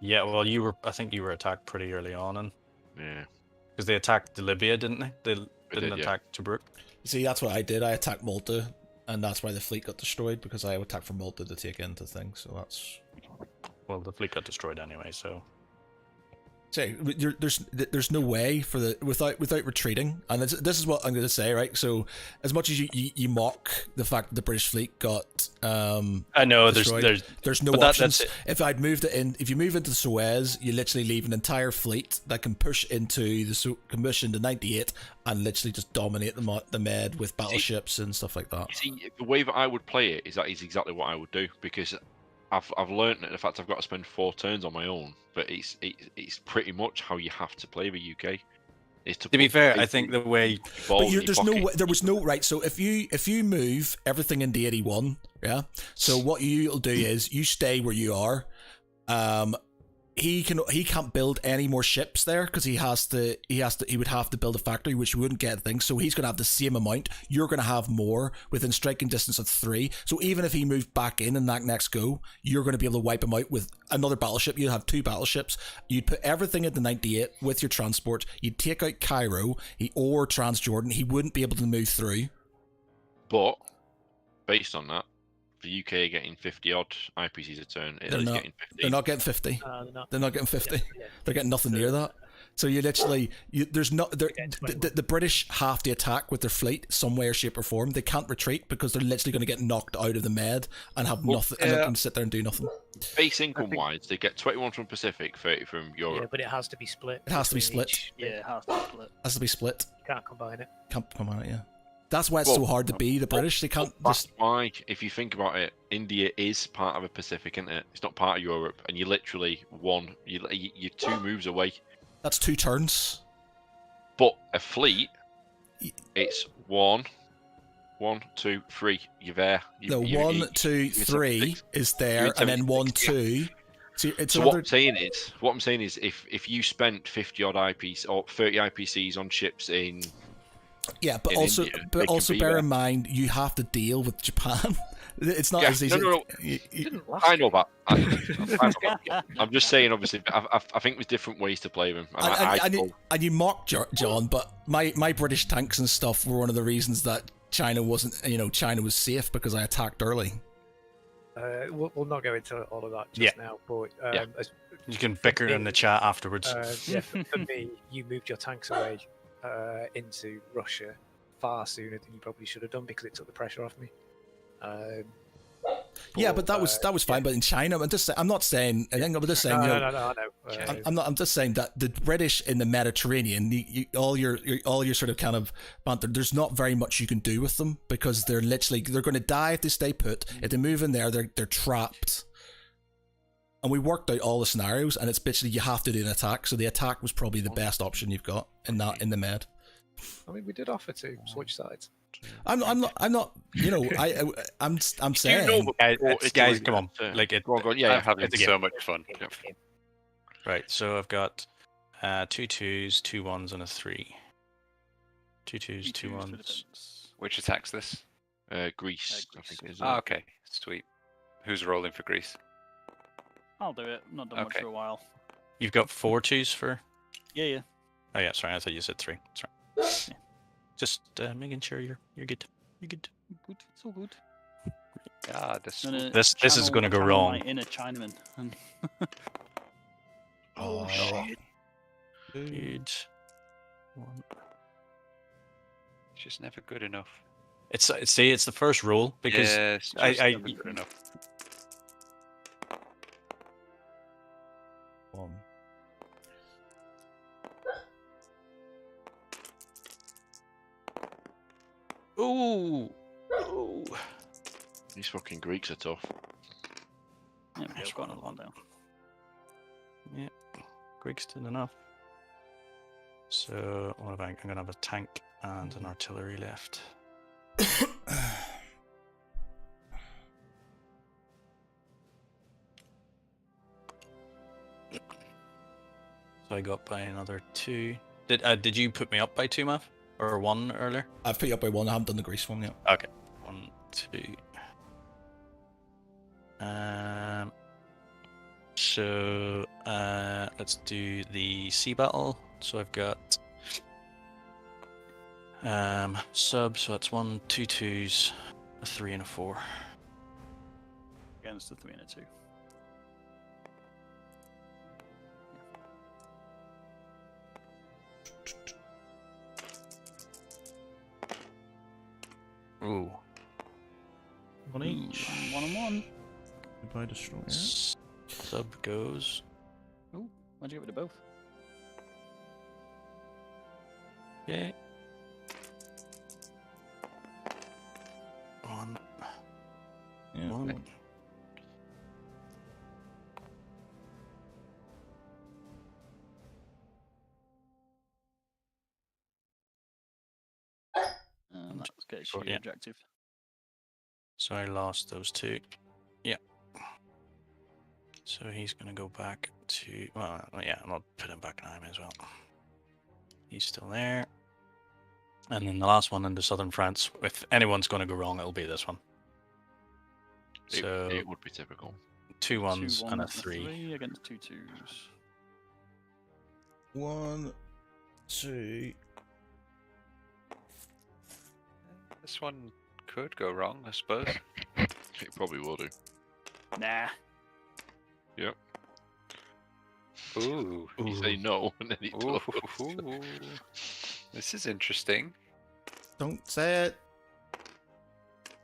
Yeah, well, I think you were attacked pretty early on, and Yeah. because they attacked Libya, didn't they? They didn't did, yeah. attack Tobruk. See, that's what I did. I attacked Malta, and that's why the fleet got destroyed, because I attacked from Malta to take into things. So that's. Well, the fleet got destroyed anyway, so. Say, there's no way for the without retreating, and this is what I'm going to say, right? So, as much as you mock the fact that the British fleet got I know destroyed, there's no but options. that's it. If I'd moved it in, if you move into the Suez, you literally leave an entire fleet that can push into the 98 and literally just dominate the Med with battleships and stuff like that. You see, the way that I would play it is exactly what I would do, because I've learned that the fact I've got to spend 4 turns on my own, but it's pretty much how you have to play the UK. Is to be put fair, I basically think the way. ball But in your there's pocket. there was no right. So if you move everything into 81, yeah. So what you'll do is you stay where you are. He can't build any more ships there because he would have to build a factory, which you wouldn't get things. So he's gonna have the same amount. You're gonna have more within striking distance of 3. So even if he moved back in that next go, you're gonna be able to wipe him out with another battleship. You'd have 2 battleships. You'd put everything into 98 with your transport. You'd take out Cairo or Transjordan. He wouldn't be able to move through. But based on that, the UK are getting 50 odd IPCs a turn. Italy's not. getting 50. They're not getting 50. They're not. They're not getting 50. Yeah. They're getting nothing near that. So you literally, there's not getting the British have to attack with their fleet some way or shape or form. They can't retreat because they're literally going to get knocked out of the Med and have nothing, and they can sit there and do nothing. Base income wise, they get 21 from Pacific, 30 from Yeah, Europe. but it has to be split. It has to be between split. each. Yeah, it has to be split. Has to be split. You can't combine it. Can't come on it, yeah. That's why it's so hard to be the British. They can't That's just. why, if you think about it, India is part of the Pacific, isn't it? It's not part of Europe, and you literally you're 2 moves away. That's 2 turns. But a fleet, it's 1, 2, 3. You're there. No, 1, 2, 3 is there, and then 1, 2. So it's So another. what I'm saying is, if you spent 50 odd IPs or 30 IPCs on ships in. Yeah, but in also, India, they can be bear there. in mind you have to deal with Japan. It's not Yeah, as easy. no. Didn't last I know game. that. I'm just saying, obviously, I think there's different ways to play them. And you mock John, but my British tanks and stuff were one of the reasons that China wasn't. China was safe because I attacked early. We'll not go into all of that just now, but Yeah. You can bicker in the chat afterwards. for me, you moved your tanks away into Russia far sooner than you probably should have done because it took the pressure off me. Yeah, but that was fine. But in China, I'm not saying. I think I'm just saying. No, I know. I'm just saying that the British in the Mediterranean, all your sort of kind of banter. There's not very much you can do with them because they're going to die if they stay put. If they move in there, they're trapped. And we worked out all the scenarios, and it's basically you have to do an attack. So the attack was probably the best option you've got in the Med. I mean, we did offer to switch sides. I'm not. I'm saying. Guys, come on. Like it. Go on. I'm Yeah, having it's a so much fun. Right, so I've got 2 2s, 2 1s, and a 3. 2 twos, 2 2 for ones. defense. Which attacks this? Greece, I Greece. think it is. Oh, okay, sweet. Who's rolling for Greece? I'll do it. Not done much Okay. for a while. You've got 4 twos for. Yeah. Oh yeah, sorry. I thought you said 3. That's right. Just making sure you're good. You're good. Good. It's all good. Ah, this. I'm gonna This is channel- gonna go channel wrong. My inner Chinaman. And Oh, Oh. shit. Huge. 1. It's just never good enough. It's it's the first roll because yeah, it's just I never good enough. 1. ooh. Ooh. These fucking Greeks are tough. yeah, okay, That's I've got one another one down. Yeah, Greeks did enough. So what about I'm gonna have a tank and an artillery left. So I got by another 2. Did you put me up by 2, Mav? Or 1 earlier? I've put you up by 1. I haven't done the Greece one yet. Okay. 1, 2. So let's do the sea battle. So I've got sub. So that's 1, 2 twos, a 3 and a 4. Against the 3 and a 2. Ooh. 1 each. 1 and 1. Goodbye, destroyer. Sub goes. Why'd you get rid of both? Okay. 1. Yeah. 1. And that gets Sure, you yeah. objective. So I lost those 2. Yeah. So he's gonna go back to. Well, yeah, I'll put him back in army as well. He's still there. And then the last one in the southern France. If anyone's gonna go wrong, it'll be this one. So It would be typical. 2 ones 2 and a ones 3. against 2 twos. 1, 2. This one could go wrong, I suppose. It probably will do. Nah. Yep. Ooh. You say no, and then he Ooh. does. This is interesting. Don't say it.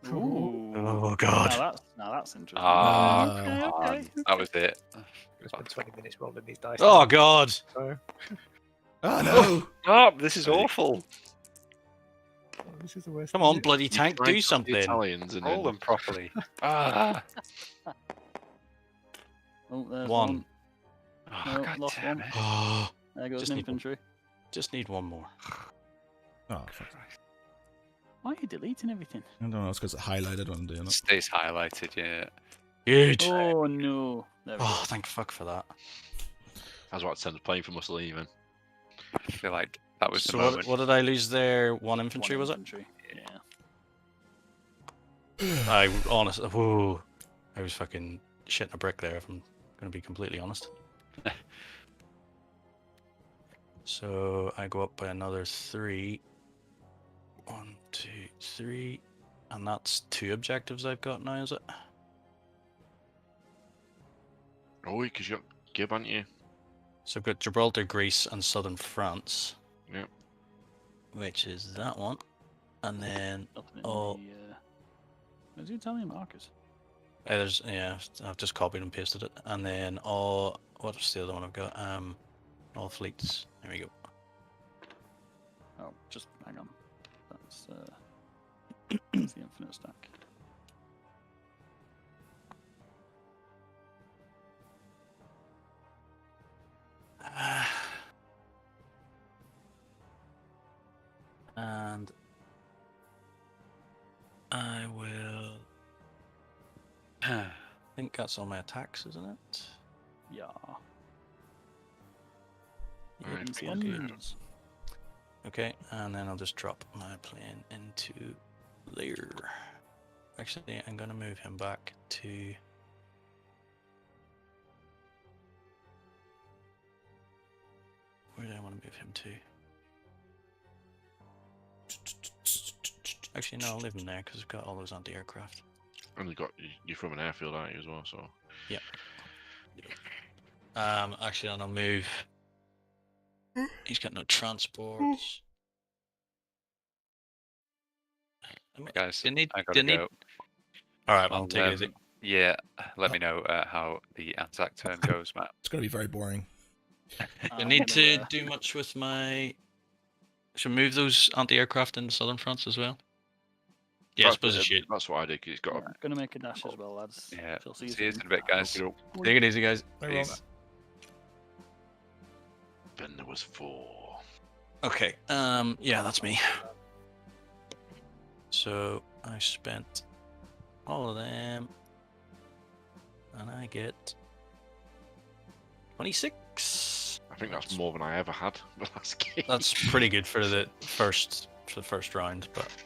Ooh. Oh god. Now that's interesting. Ah, Uh, come on. okay. That was it. It's been 20 minutes rolling these dice. Oh god. So, Oh no! Oh, this is awful. this is the worst. Come thing, on, isn't it? bloody You tank, tried do to something. The Italians and Roll then them properly. Ah. Oh, there's 1. Oh, No, God lost damn one. it. Oh, There goes Just an need one. infantry. just need 1 more. Oh, fuck. Why are you deleting everything? I don't know. It's because it highlighted when I'm doing it. Stays highlighted, yeah. Huge. Oh no. There we Oh, go. thank fuck for that. I was about to send a plane for Mussolini even. I feel like that was the So moment. what did I lose there? 1 One infantry, was it? infantry. Yeah. I honestly, whoa, I was fucking shitting a brick there. If I'm gonna be completely honest. So I go up by another 3. 1, 2, 3, and that's 2 objectives I've got now, is it? Oh, because you got Gib, aren't you? So I've got Gibraltar, Greece, and southern France. Yep. Which is that one, and then Nothing in Oh. the. Where's the Italian markers? there's I've just copied and pasted it, and then all what's the other one I've got? All fleets. There we go. Oh, just hang on. That's that's the infinite stack. And I will. I think that's all my attacks, isn't it? Yeah. Alright, Ends the thank you. ends. Okay, and then I'll just drop my plane into there. Actually, I'm gonna move him back to. Where do I want to move him to? Actually, no, I'll leave him there because I've got all those anti-aircraft. And you're from an airfield, aren't you, as well? So Yep. Actually, and I'll move. He's got no transports. Guys, They need. I They gotta need. go. All right, I'll, man. Take it easy. Yeah, let me know how the Anzac turn goes, Matt. It's going to be very boring. I need to do much with my. Should move those anti-aircraft into southern France as well. Yeah, I suppose I should. That's what I did. 'Cause it's got Yeah, gonna make a dash as well, lads. Yeah. Shall See you soon. in a bit, guys. a. Take it easy, guys. Peace. Then there was 4. Okay. Yeah, that's me. So I spent all of them, and I get 26. I think that's more than I ever had the last game. That's pretty good for the first round, but.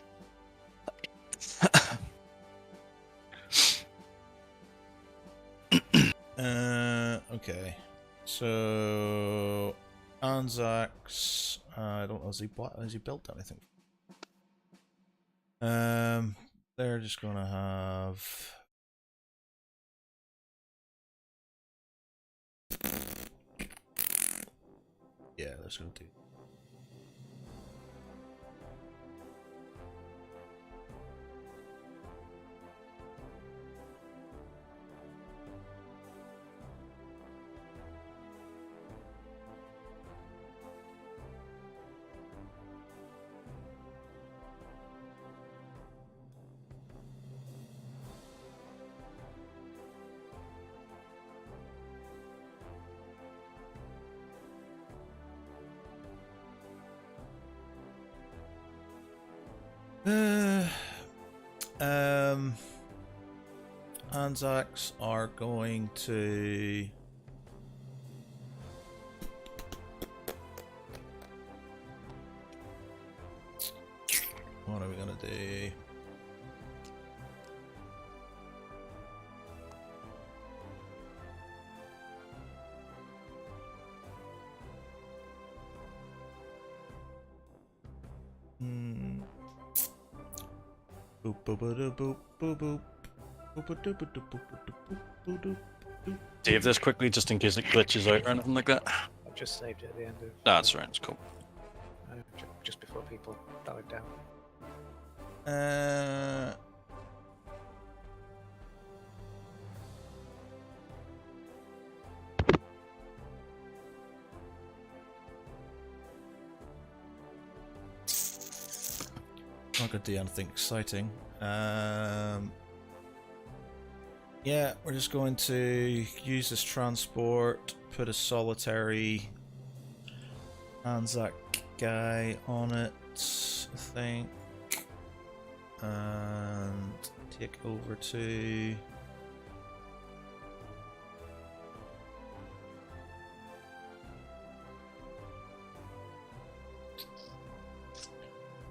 Okay. So Anzacs, I don't know, has he built anything? They're just gonna have yeah, that's gonna do. Anzacs are going to what are we gonna do? Boop boop boop boop boop boop. Save this quickly just in case it glitches out or anything like that. I've just saved it at the end of. That's right, it's cool. Just before people died down. Not gonna do anything exciting. Yeah, we're just going to use this transport, put a solitary Anzac guy on it, I think, and take over to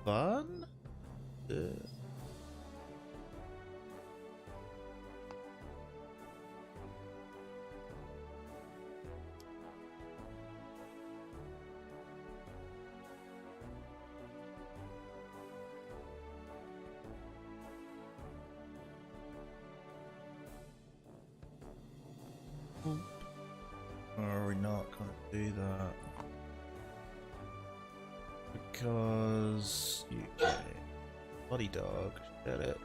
Fun? Or are we not going to do that? Because UK. Bloody dog. Shut up.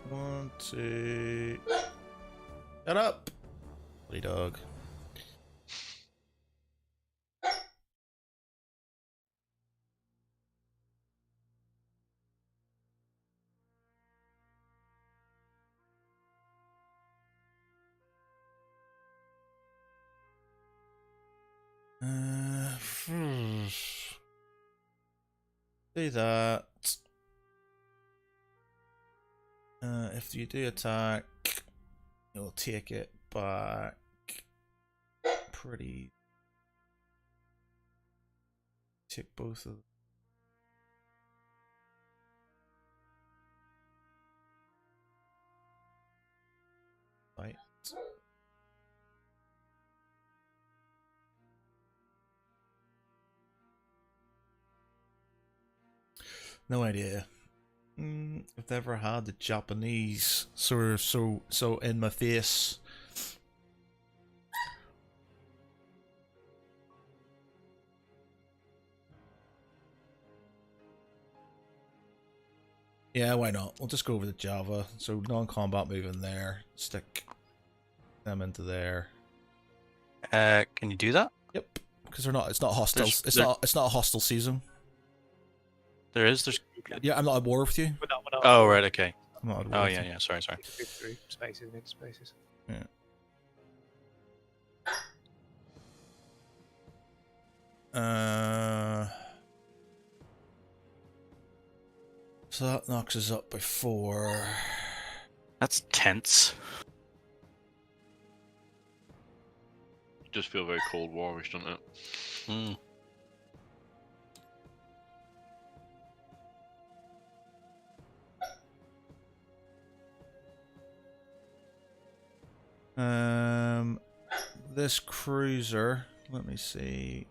One, two. Shut up! Bloody dog. Do that. If you do attack, you'll take it back. Pretty. Take both of them. Right. No idea. I've never had the Japanese sort of so in my face. Yeah, why not? We'll just go over to Java. So non-combat move in there. Stick them into there. Can you do that? Yep, because they're not. It's not hostile. There's- It's there- not. It's not a hostile season. There's. Yeah, I'm not at war with you. We're not Oh right, okay. I'm not at war Oh with yeah, you. yeah. Sorry. through spaces and interspaces. So that knocks us up by 4. That's tense. It does feel very Cold Warish, doesn't it? Mm. This cruiser. Let me see.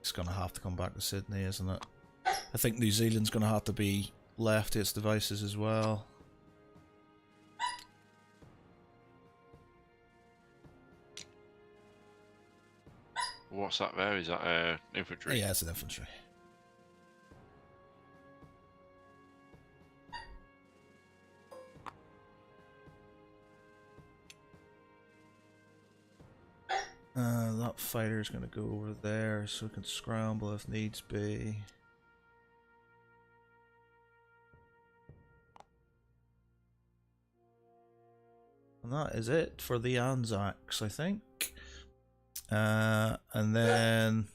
It's gonna have to come back to Sydney, isn't it? I think New Zealand's gonna have to be left to its devices as well. What's that there? Is that infantry? Yeah, it's an infantry. That fighter's gonna go over there so we can scramble if needs be. And that is it for the Anzacs, I think. And then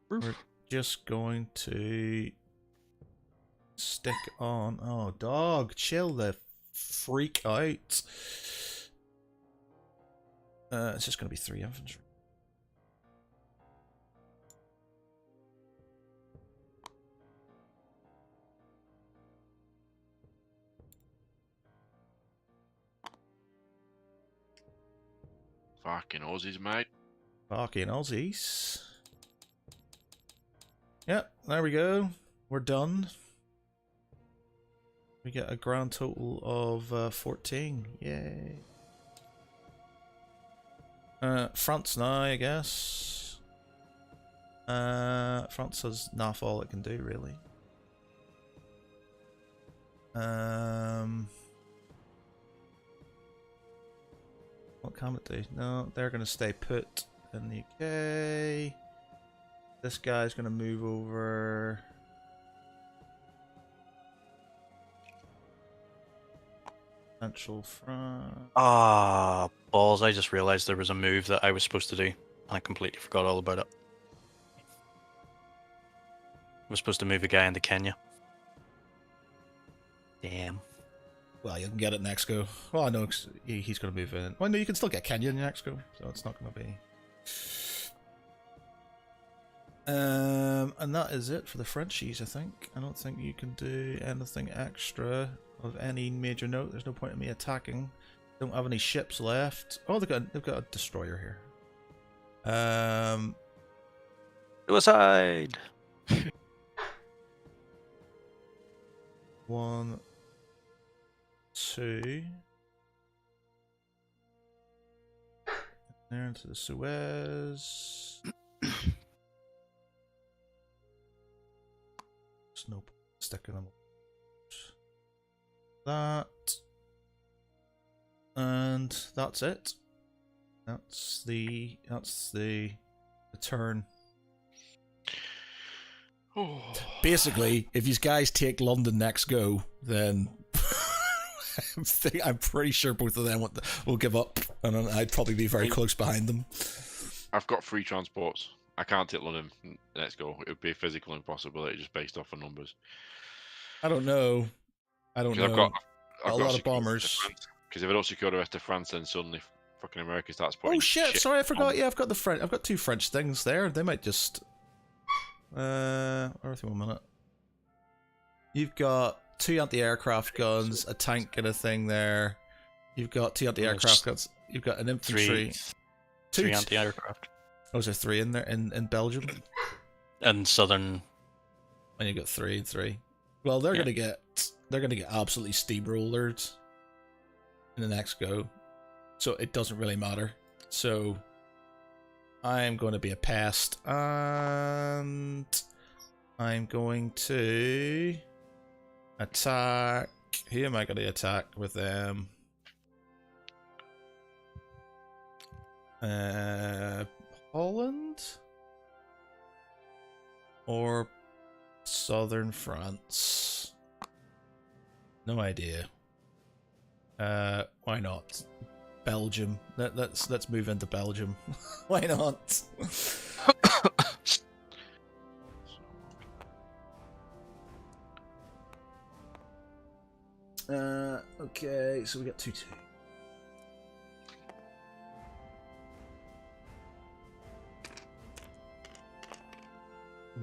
we're just going to stick on. Oh, dog, chill the freak out. It's just going to be 3 infantry. Fucking Aussies, mate. Fucking Aussies. Yep, there we go. We're done. We get a grand total of 14. Yay. France now, I guess. France has naff all it can do, really. What can it do? No, they're going to stay put in the UK. This guy's going to move over. Central France. Ah, balls! I just realised there was a move that I was supposed to do, and I completely forgot all about it. I was supposed to move a guy into Kenya. Damn. Well, you can get it next go. Well, I know he's going to move in. Well, no, you can still get Kenya in next go, so it's not going to be. And that is it for the Frenchies, I think. I don't think you can do anything extra of any major note. There's no point in me attacking. Don't have any ships left. Oh, they've got a destroyer here. Suicide. 1, 2. There into the Suez. There's no sticking them. That. And that's it. That's the turn. Oh. Basically, if you guys take London next go, then I'm pretty sure both of them will give up, and I'd probably be very close behind them. I've got 3 transports. I can't hit London. Let's go. It would be a physical impossibility just based off of numbers. I don't know. I've I've got a got lot of secure bombers. Because if I don't secure the rest of France, then suddenly fucking America starts putting. Oh shit! Sorry, I forgot. on. Yeah, I've got I've got 2 French things there. They might just. Everything 1 minute. You've got 2 anti-aircraft guns, a tank and a thing there. You've got 2 anti-aircraft guns. You've got an infantry. 3 anti-aircraft. Oh, is there 3 in there in Belgium? And southern. And you got 3 and 3. Well, they're Yeah. gonna get absolutely steamrolled in the next go, so it doesn't really matter. So I'm going to be a pest, and I'm going to attack. Who am I going to attack with them? Holland or southern France? No idea. Why not? Belgium. Let's move into Belgium. Why not? Okay, so we got 2-2.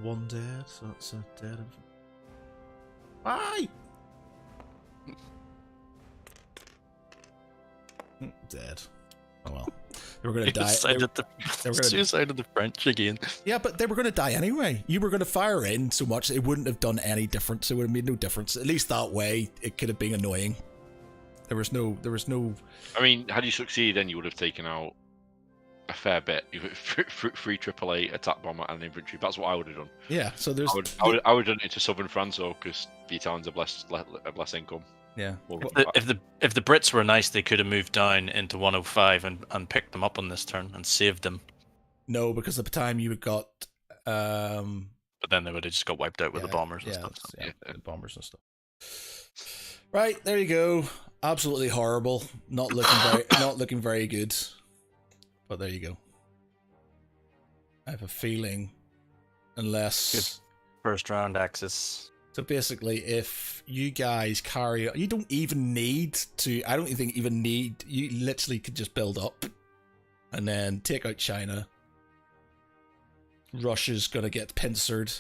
One dead, so that's a dead. Aye! Dead. Oh well. They were going to die. Suicide of the French again. Yeah, but they were going to die anyway. You were going to fire in so much, it wouldn't have done any difference. It would have made no difference. At least that way, it could have been annoying. There was no. I mean, had you succeeded, then you would have taken out a fair bit. You 3 AAA attack bomber and infantry. That's what I would have done. Yeah. So there's. I would have done it to southern France, though, because the Italians have less income. Yeah. Well, If the Brits were nice, they could have moved down into 105 and picked them up on this turn and saved them. No, because at the time you had got. But then they would have just got wiped out with the bombers and stuff. Yeah, the bombers and stuff. Right, there you go. Absolutely horrible. Not looking very good. But there you go. I have a feeling, unless First round axis. so basically, if you guys carry, you don't even need to. I don't even need. You literally could just build up, and then take out China. Russia's gonna get pincered,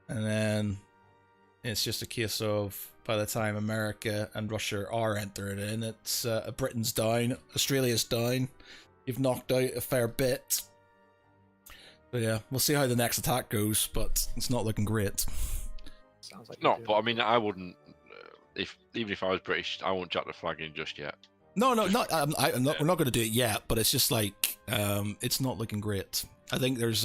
and then it's just a case of by the time America and Russia are entering in, it's Britain's down, Australia's down. You've knocked out a fair bit. So yeah, we'll see how the next attack goes, but it's not looking great. Sounds like no, but I mean, I wouldn't. Even if I was British, I won't jack the flag in just yet. No, not. I'm not. We're not going to do it yet, but it's just like it's not looking great. I think there's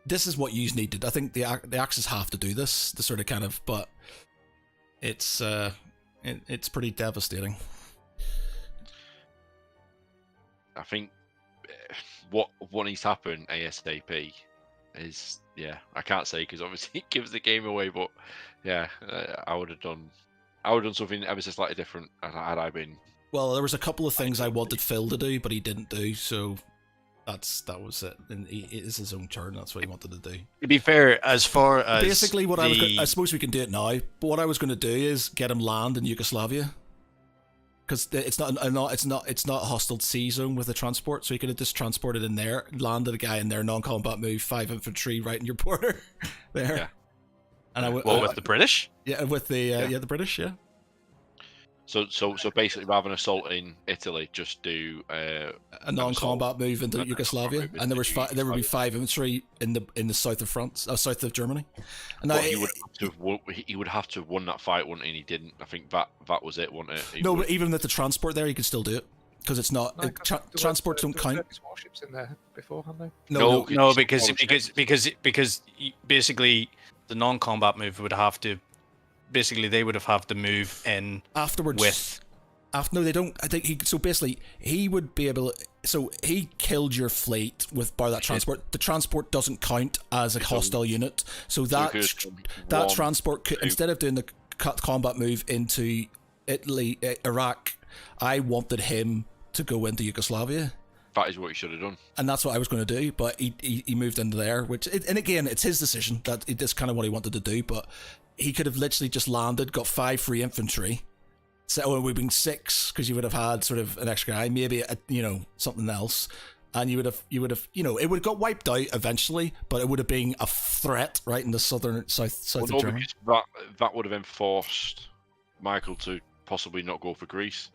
this is what you needed. I think the Axis have to do this, the sort of kind of, but it's pretty devastating. I think what needs to happen ASAP is, yeah, I can't say because obviously it gives the game away, but yeah, I would have done something ever so slightly different had I been. Well, there was a couple of things I wanted Phil to do, but he didn't do, so that was it. And it is his own turn. That's what he wanted to do. To be fair, as far as basically what I suppose we can do it now. But what I was going to do is get him land in Yugoslavia. Because it's not a hostile sea zone with the transport, so he could have just transported in there, landed a guy in there, non-combat move, 5 infantry right in your border, there. Yeah. And with the British? Yeah, with the the British, yeah. So basically, rather than assaulting Italy, just do a non-combat move into Yugoslavia, and there would be 5 infantry in the south of France, south of Germany. And he would have to have won that fight, wouldn't he? And he didn't. I think that was it, wasn't it? But even with the transport there, he could still do it because it's not transports don't count. Warships in there before, haven't they? No, because basically the non-combat move would have to. Basically, they would have to move in afterwards. No, they don't. I think he would be able. So he killed your fleet by that transport. The transport doesn't count as a hostile unit. So that transport could, instead of doing the combat move into Italy, Iraq, I wanted him to go into Yugoslavia. That is what he should have done. And that's what I was going to do, but he moved into there, and again, it's his decision. That's kind of what he wanted to do, but he could have literally just landed, got 5 free infantry, so it would have been 6, because you would have had sort of an extra guy, maybe something else, and you would have it would have got wiped out eventually, but it would have been a threat right in the south of Germany. Because that would have then forced Michael to possibly not go for Greece.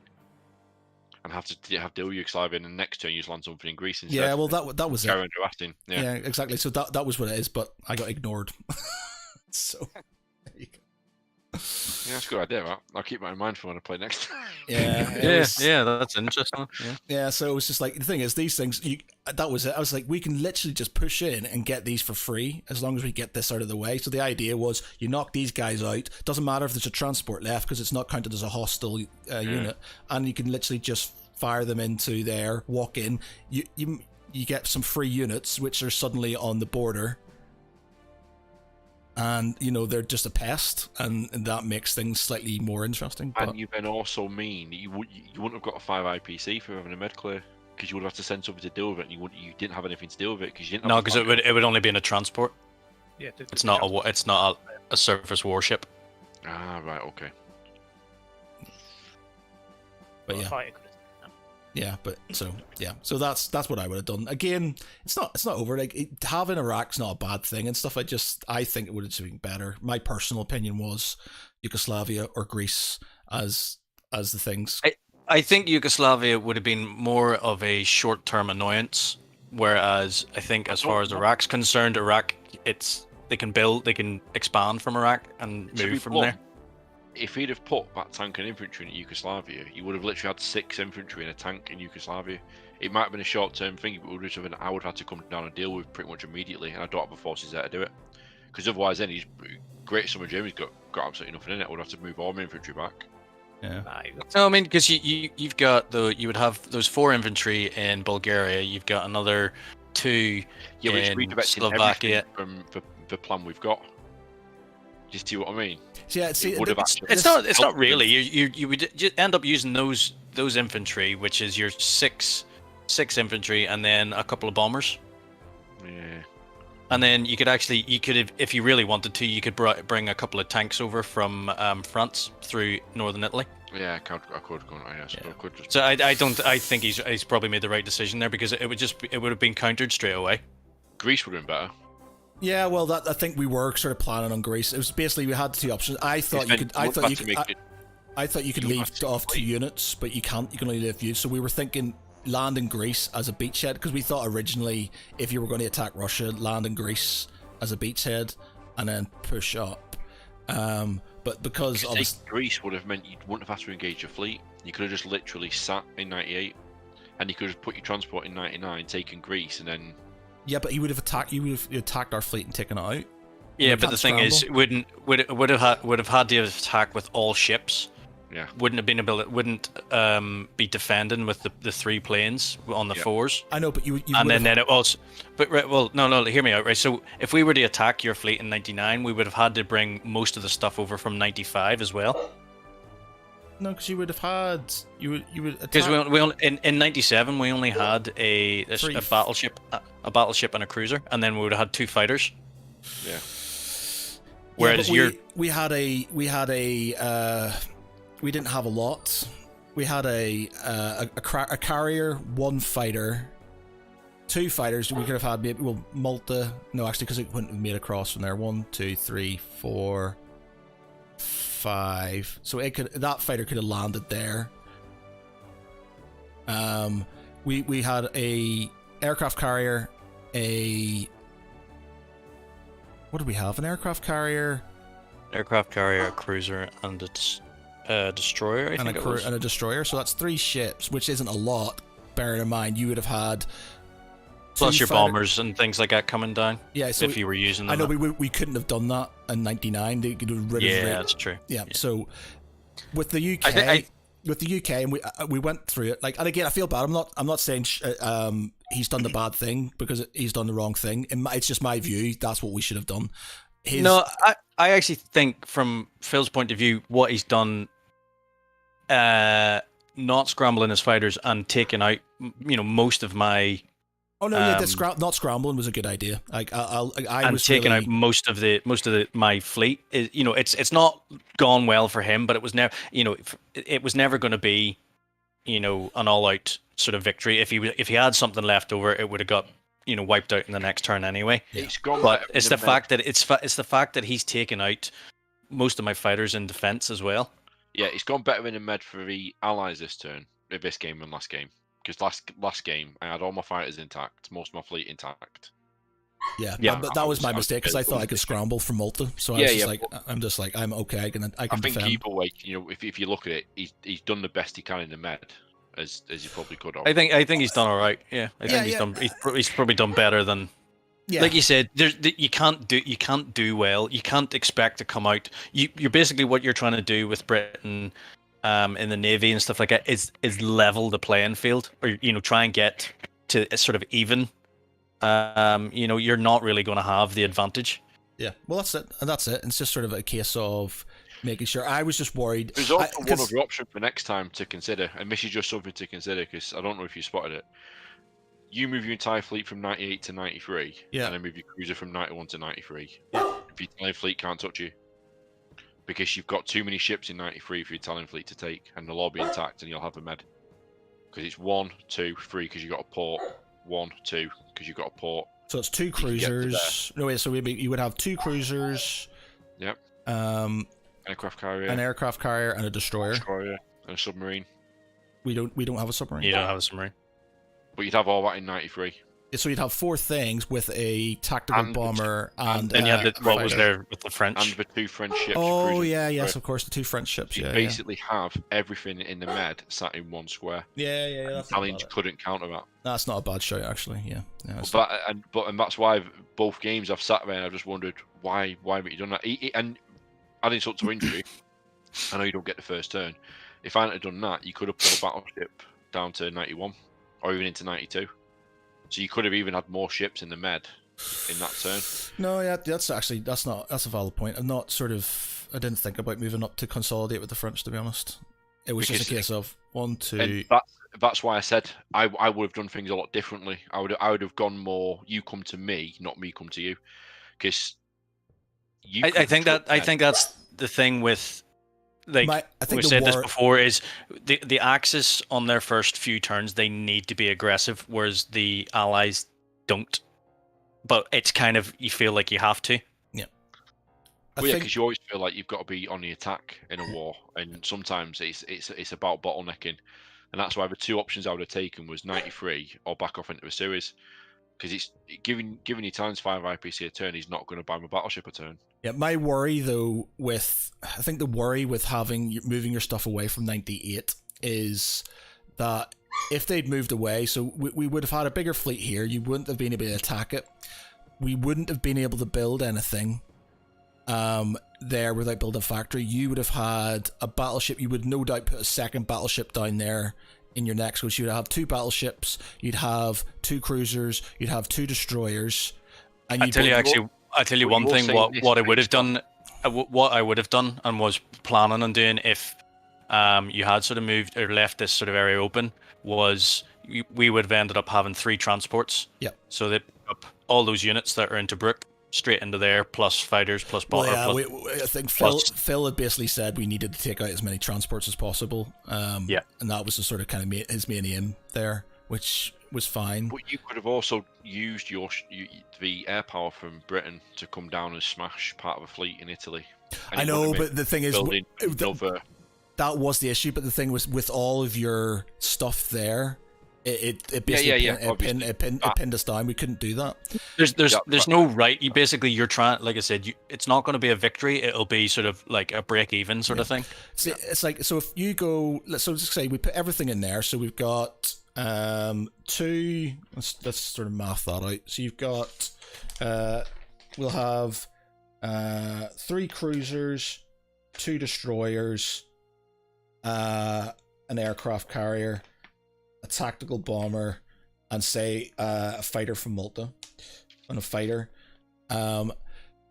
And have to deal with Yugoslavia, and the next turn you just land something in Greece instead. Yeah, well, that was it. Yeah, exactly. So that was what it is, but I got ignored. So there you go. Yeah, that's a good idea. Right? I'll keep that in mind for when I play next time. Yeah, Yeah, that's interesting. Yeah. Yeah, so it was just like, the thing is, these things, that was it. I was like, we can literally just push in and get these for free as long as we get this out of the way. So the idea was, you knock these guys out, doesn't matter if there's a transport left because it's not counted as a hostile unit, and you can literally just fire them into there, walk in, you get some free units which are suddenly on the border, and they're just a pest, and that makes things slightly more interesting. But And you then also mean you wouldn't have got a 5 IPC for having a med clear, because you would have to send something to deal with it, and you didn't have anything to deal with it because you didn't. No, because it would only be in a transport. Yeah, It's not a surface warship. Ah, right, okay. But yeah. Fighter could have done Yeah, but so that's what I would have done. Again, it's not over. Like, having Iraq's not a bad thing and stuff. I think it would have been better. My personal opinion was Yugoslavia or Greece as the things. I think Yugoslavia would have been more of a short-term annoyance, whereas I think as far as Iraq's concerned, Iraq, they can expand from Iraq and move from there. If he'd have put that tank and infantry in Yugoslavia, you would have literally had 6 infantry and a tank in Yugoslavia. It might have been a short-term thing, but I would have had to come down and deal with pretty much immediately, and I don't have the forces there to do it. Because otherwise, then he's Great Summer Germany's got absolutely nothing in it. I would have to move all my infantry back. Yeah. No, I mean, because you've got you would have those 4 infantry in Bulgaria. You've got another 2 in Slovakia. From the plan we've got. Do you see what I mean? It's not really. You would end up using those infantry, which is your six infantry, and then a couple of bombers. Yeah. And then you could if you really wanted to, you could bring a couple of tanks over from France through northern Italy. Yeah, I could go. Yes, yeah. I could just... So I think he's probably made the right decision there, because it would have been countered straight away. Greece would have been better. Yeah, well, I think we were sort of planning on Greece. It was basically, we had 2 options. I thought you could leave off 2 units, but you can't. You can only leave views. So we were thinking land in Greece as a beachhead, because we thought originally if you were going to attack Russia, land in Greece as a beachhead and then push up. But because Greece would have meant you wouldn't have had to engage your fleet. You could have just literally sat in 98, and you could have put your transport in 99, taken Greece, and then. Yeah, but he would have attacked our fleet and taken it out. Yeah, but the thing is, would have had to attack with all ships. Yeah. Wouldn't be defending with the 3 planes on the 4s. I know, but you and then it also. But right, well, no, hear me out, right? So if we were to attack your fleet in 99, we would have had to bring most of the stuff over from 95 as well. No, because you would have had you would because in 97 we only had a battleship, and a cruiser, and then we would have had 2 fighters. Yeah. Whereas we didn't have a lot. We had a carrier, 1 fighter, 2 fighters. We could have had maybe Malta. No, actually, because it wouldn't have made across from there. 1, 2, 3, 4. 5. So that fighter could have landed there. We had a aircraft carrier, what do we have? An aircraft carrier, a cruiser, and a destroyer. I think it was. And a destroyer. So that's 3 ships, which isn't a lot. Bearing in mind, you would have had. Plus your bombers and things like that coming down. Yeah, so if you were using them. I know we couldn't have done that in 99. They could have that's true. Yeah, so with the UK, and we went through it. Like, and again, I feel bad. I'm not saying he's done the bad thing, because he's done the wrong thing. It's just my view. That's what we should have done. I actually think, from Phil's point of view, what he's done, not scrambling his fighters and taking out, most of my. Oh no, yeah, not scrambling was a good idea. Like I and was taking really... out most of my fleet. It's not gone well for him, but it was never, it was never going to be, an all-out sort of victory. If he had something left over, it would have got, wiped out in the next turn anyway. It's gone But better it's in the fact that it's the fact that he's taken out most of my fighters in defense as well. Yeah, it's gone better in the med for the allies this turn, this game and last game. Because last game, I had all my fighters intact, most of my fleet intact. Yeah, Yeah. but that was my mistake because I thought I could scramble from Malta. So Yeah, I'm just like, I'm okay. I can I think defend. either way, if you look at it, he's done the best he can in the med, as he probably could have. I think he's done all right. Yeah, I think he's done. He's probably done better than. Yeah. Like you said, you can't do well. You can't expect to come out. You're basically, what you're trying to do with Britain, in the Navy and stuff like that, is level the playing field, or try and get to a sort of even. You're not really going to have the advantage. Yeah, well, that's it. And that's it. It's just sort of a case of making sure. I was just worried. There's also one other option for next time to consider, and this is just something to consider because I don't know if you spotted it. You move your entire fleet from 98 to 93, Yeah. and then move your cruiser from 91 to 93. Yeah. If your Italian fleet can't touch you, because you've got too many ships in 93 for your Italian fleet to take, and they'll all be intact, and you'll have a med. Because it's 1, 2, 3 because you've got a port, 1, 2 because you've got a port. So it's 2 cruisers. No, wait, so you would have 2 cruisers. Yep. An Aircraft carrier, aircraft carrier, and a destroyer. and a submarine. We don't have a submarine. You don't have a submarine. But you'd have all that in 93. So you'd have 4 things with a tactical bomber and then you had what was fighter. there with the French. And the 2 French ships. Oh yeah, yes, of course, the 2 French ships. You Yeah, basically have everything in the med sat in one square. yeah. That's not Italians bad. couldn't counter that. That's not a bad shout, actually. Yeah. And that's why both games I've sat there and I've just wondered why haven't you done that? And adding insult to injury, I know you don't get the first turn. If I hadn't done that, you could have put a battleship down to 91 or even into 92. So you could have even had more ships in the med in that turn. No, yeah, that's a valid point. I didn't think about moving up to consolidate with the French, to be honest. It was just a case of 1, 2. And that's why I said I would have done things a lot differently. I would have gone more. You come to me, not me come to you, because I think that's the thing with. Like I think we said this before, is the Axis on their first few turns, they need to be aggressive, whereas the Allies don't. But it's kind of, you feel like you have to. Yeah. Because you always feel like you've got to be on the attack in a war, and sometimes it's about bottlenecking, and that's why the 2 options I would have taken was 93 or back off into a series, because it's giving the Italians 5 IPC a turn. He's not going to buy my battleship a turn. Yeah, my worry though I think the worry with moving your stuff away from 98 is that if they'd moved away, so we would have had a bigger fleet here. You wouldn't have been able to attack it. We wouldn't have been able to build anything there without building a factory. You would have had a battleship. You would no doubt put a second battleship down there in your next, which you'd have 2 battleships. You'd have 2 cruisers. You'd have 2 destroyers. And I'll tell you one thing. What I would have done, and was planning on doing if you had sort of moved or left this sort of area open, was we would have ended up having 3 transports. Yeah. So they pick up all those units that are into Brook straight into there, plus fighters, plus bomber. I think Phil had basically said we needed to take out as many transports as possible. Yeah. And that was the sort of kind of his main aim there, which was fine. But you could have also used the air power from Britain to come down and smash part of a fleet in Italy. I know, but the thing is, that was the issue. But the thing was, with all of your stuff there, it basically pinned us down. We couldn't do that. There's no right. You're trying, like I said, it's not going to be a victory. It'll be sort of like a break even sort of thing. It's like, so if you go, let's just say we put everything in there. So we've got 2. Let's sort of math that out. So you've got we'll have 3 cruisers, 2 destroyers, an aircraft carrier, a tactical bomber, and say a fighter from Malta, and a fighter.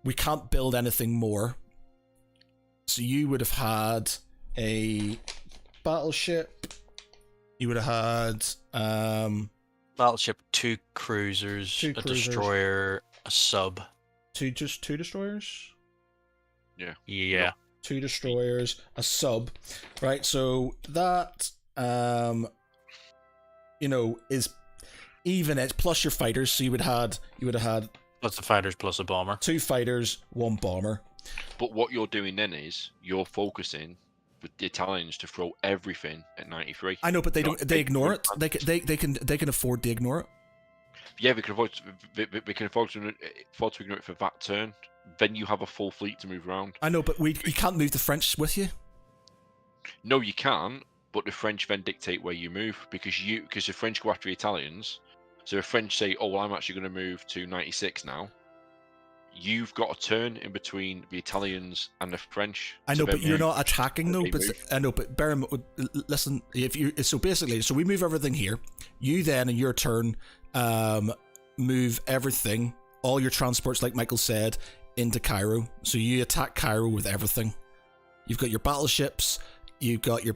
we can't build anything more. So you would have had a battleship. You would have had Battleship, 2 cruisers, Two a cruisers. destroyer, a sub. two destroyers. Yeah. 2 destroyers, a sub, right? So that is even. It's plus your fighters. So you would have had Plus the fighters plus a bomber. 2 fighters, 1 bomber. But what you're doing then is you're focusing with the Italians to throw everything at 93. I know, but they Not don't. They take ignore one it. They can afford to ignore it. Yeah, we can afford to ignore it for that turn. Then you have a full fleet to move around. I know, but you can't move the French with you. No, you can't. But the French then dictate where you move because the French go after the Italians. So if French say, "Oh, well, I'm actually going to move to 96 now," you've got a turn in between the Italians and the French. I to know, then but you're move not attacking though. they But move. I know, but bear in mind, listen. If you so we move everything here. You then in your turn, move everything, all your transports, like Michael said, into Cairo. So you attack Cairo with everything. You've got your battleships. You've got your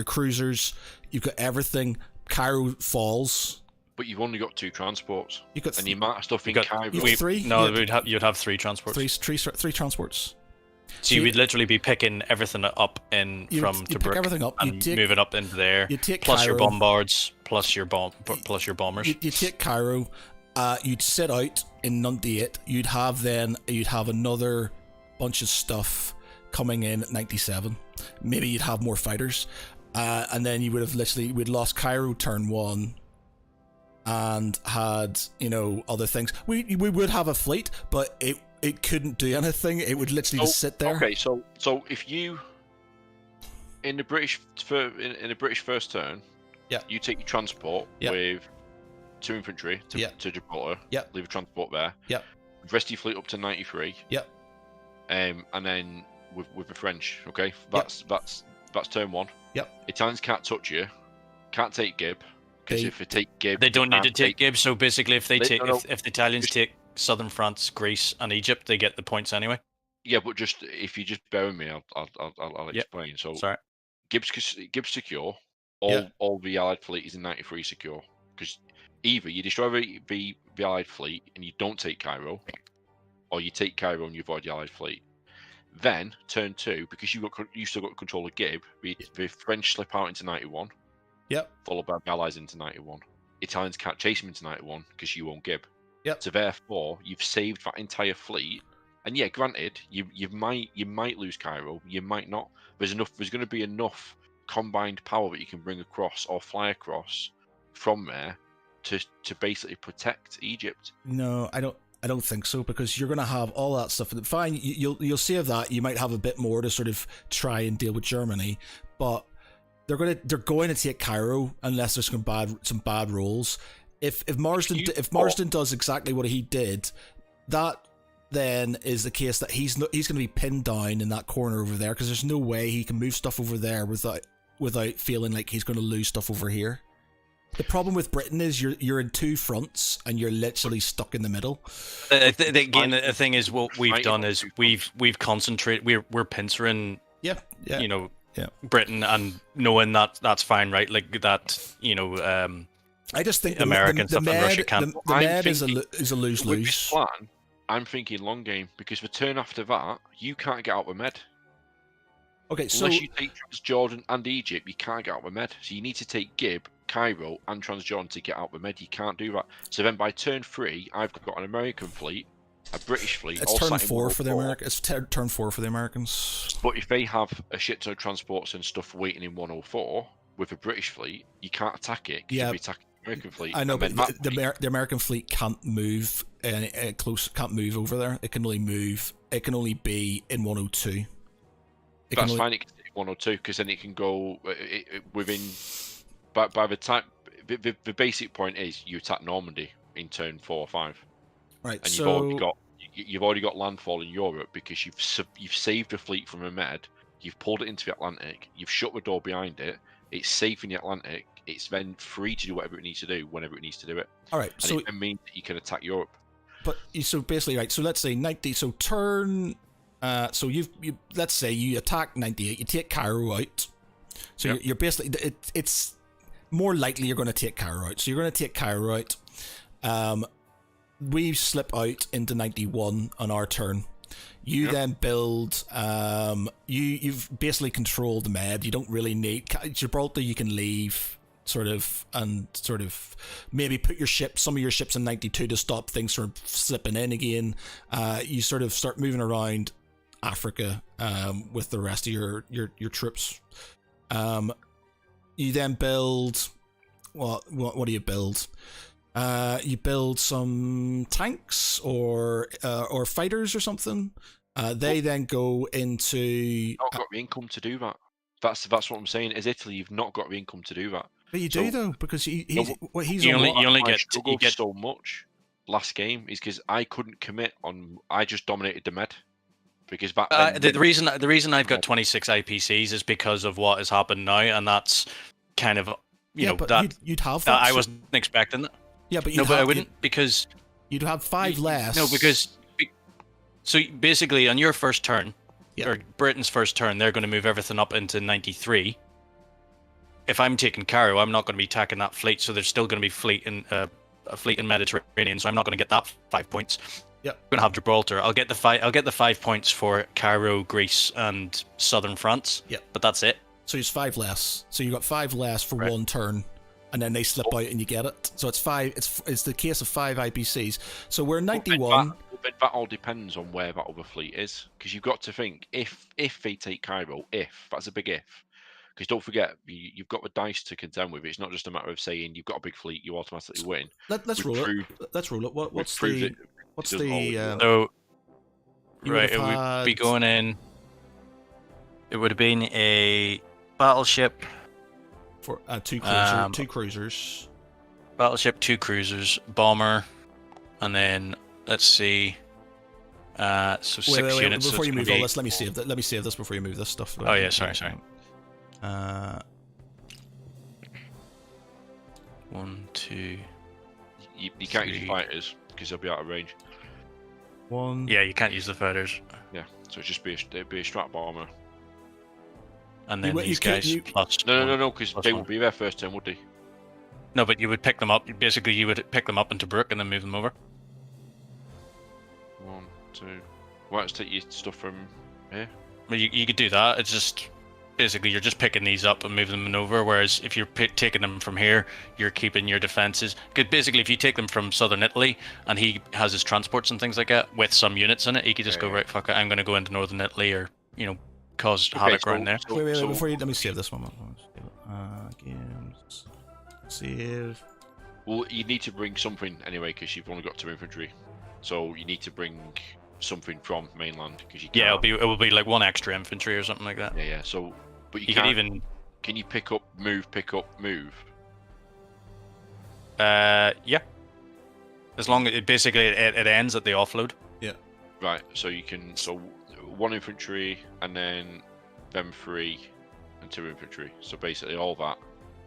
cruisers. You've got everything. Cairo falls. But you've only got 2 transports, You've got and the amount of stuff in got- Cairo. You've got 3. No, Yeah, you'd have 3 transports. three transports. So you would literally be picking everything up from You pick Tobruk everything up. You and take moving up into there. you take Plus your Cairo. bombards, plus your bombers. You take Cairo, you'd sit out in 98. You'd have another bunch of stuff coming in at 97. Maybe you'd have more fighters, and then you would have we'd lost Cairo turn 1, and had other things. We would have a fleet, but it couldn't do anything. It would literally just sit there. Okay, so if you in the British first turn, Yeah. you take your transport Yeah. with 2 infantry Yeah. to Gibraltar. Yeah. Leave a transport there. Yeah. Rest your fleet up to 93. Yeah. And then with the French, okay, that's turn 1. Yep. Italians can't touch you, can't take Gib, because They- if they take Gib, They don't need to can't take Gibbs. So basically, if they take, no, if the Italians take southern France, Greece, and Egypt, they get the points anyway. Yeah, but just if you just bear with me, I'll Yep. explain. So Sorry. Gibbs secure. Yeah. All the Allied fleet is in 93 secure because either you destroy the Allied fleet and you don't take Cairo, or you take Cairo and you avoid the Allied fleet. Then turn 2, because you still got control of Gib. The French slip out into 91. Yep. Followed by the Allies into 91. Italians can't chase them into 91 because you own Gib. Yep. So therefore, you've saved that entire fleet. And yeah, granted, you might lose Cairo, you might not. There's going to be enough combined power that you can bring across or fly across from there to basically protect Egypt. No, I don't think so, because you're going to have all that stuff. Fine, you'll save that. You might have a bit more to sort of try and deal with Germany, but they're going to take Cairo unless there's some bad rolls. If Marsden does exactly what he did, that then is the case that he's going to be pinned down in that corner over there, because there's no way he can move stuff over there without feeling like he's going to lose stuff over here. The problem with Britain is you're in 2 fronts and you're literally stuck in the middle. Again, the thing is, what we've done is we've concentrated. We're pincering. Yeah. Britain, and knowing that that's fine, right? Like that, I just think American stuff and Russia can't. The Med is a With this lose-lose. plan, I'm thinking long game, because the turn after that, you can't get out the Med. Okay, so Unless you take Transjordan and Egypt, you can't get out the Med. So you need to take Gib, Cairo, and Transjordan to get out the Med. You can't do that. So then by turn 3, I've got an American fleet, a British fleet. it's all turn sat in 4 for the 104. Americans. It's turn 4 for the Americans. But if they have a shit ton of transports and stuff waiting in 104 with a British fleet, you can't attack it. 'Cause Yeah. you'll be attacking the American fleet. I know, and but then that fleet- the American fleet can't move can't move over there. It can only move. It can only be in 102. That's fine. It can stay 102 because then it can go within. By the time the basic point is you attack Normandy in turn 4 or 5, Right. and So you've already got landfall in Europe because you've saved a fleet from a Med. You've pulled it into the Atlantic. You've shut the door behind it. It's safe in the Atlantic. It's then free to do whatever it needs to do whenever it needs to do it. all right. And So it then means that you can attack Europe. but so basically, right? So let's say 90. So turn. So you let's say you attack 98. You take Cairo out. So you're basically it's more likely you're going to take Cairo out. So you're going to take Cairo out. We slip out into 91 on our turn. You then build. You've basically controlled the med. You don't really need Gibraltar. You can leave. Sort of maybe put some of your ships in 92 to stop things from slipping in again. You sort of start moving around Africa with the rest of your troops. You then build what do you build? You build some tanks or fighters or something. They then go into. You've not got the income to do that. That's what I'm saying. As Italy, you've not got the income to do that. But you do though, because he's You on only I get struggled so much last game is because I couldn't commit on. I just dominated the med because back then. the reason I've got 26 IPCs is because of what has happened now, and that's kind of but that you'd have that that. I wasn't expecting that. Yeah, but I wouldn't because you'd have 5 less. No, because so basically on your first turn, or Britain's first turn, they're going to move everything up into 93. If I'm taking Cairo, I'm not going to be attacking that fleet, so there's still going to be a fleet in Mediterranean, so I'm not going to get that 5 points. Yeah, I'm going to have Gibraltar. I'll get the 5 points for Cairo, Greece, and southern France. Yeah, but that's it. So it's 5 less. So you got 5 less for one turn, and then they slip out and you get it. So it's 5. It's the case of 5 IPCs. So we're 91. But that all depends on where that other fleet is, because you've got to think if they take Cairo, that's a big if. Because don't forget, you've got the dice to contend with. It's not just a matter of saying you've got a big fleet, you automatically win. Let's roll it. Let's roll it. What's the? So right, it would be going in. It would have been a battleship for 2 cruisers. Battleship, 2 cruisers, bomber, and then let's see. So 6 units. Before you move all this, let me save this before you move this stuff. Oh yeah, sorry. 1, 2. You can't use fighters because they'll be out of range. 1. Yeah, you can't use the fighters. Yeah, so it'd be a strat bomber. And then these guys plus. No, because they won't be there first turn, would they? No, but you would pick them up. Basically, you would pick them up into Brook and then move them over. 1, 2. Why don't you take your stuff from here? Well, you could do that. It's just basically you're just picking these up and moving them over. Whereas if you're taking them from here, you're keeping your defenses. Because basically, if you take them from southern Italy and he has his transports and things like that with some units in it, he could just go right. Fuck it, I'm going to go into northern Italy or cause havoc around there. Wait, before you let me save this one. Games. Save. Well, you need to bring something anyway because you've only got 2 infantry, so you need to bring something from mainland because you can't. Yeah, it will be like 1 extra infantry or something like that. Yeah. So, but you could can't even. Can you pick up, move? Yeah. As long as it ends at the offload. Yeah. Right. So you can 1 infantry and then them 3 and 2 infantry. So basically all that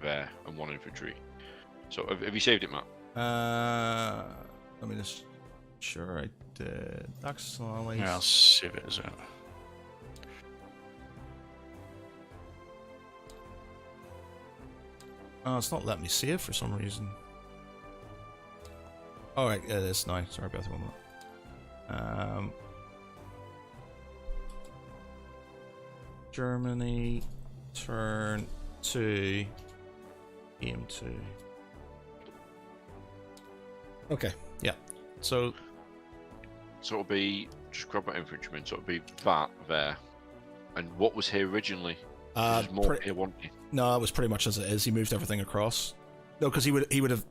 there and 1 infantry. So have you saved it, Matt? Let me just. Sure, I did. That's always. Yeah, I'll save it as well. Oh, it's not letting me save for some reason. Alright, it is now. Sorry about that. Germany, turn 2, aim 2. Okay, yeah. So it'll be just grab that infantryman. So it'll be that there. And what was here originally? There's more here, wasn't he? No, it was pretty much as it is. He moved everything across. No, because he would have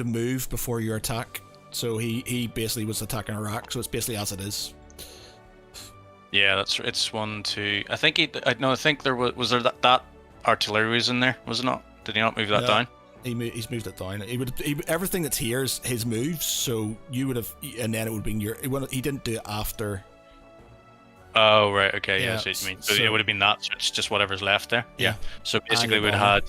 moved before your attack. So he basically was attacking Iraq. So it's basically as it is. Yeah, it's 1, 2. I think I think there was there that artillery was in there, was it not? Did he not move that down? He's moved it down. Everything that's here is his moves. So you would have, and then it would be your. He didn't do it after. Oh right, okay, yeah. So it would have been that. So it's just whatever's left there. Yeah. So basically, we'd had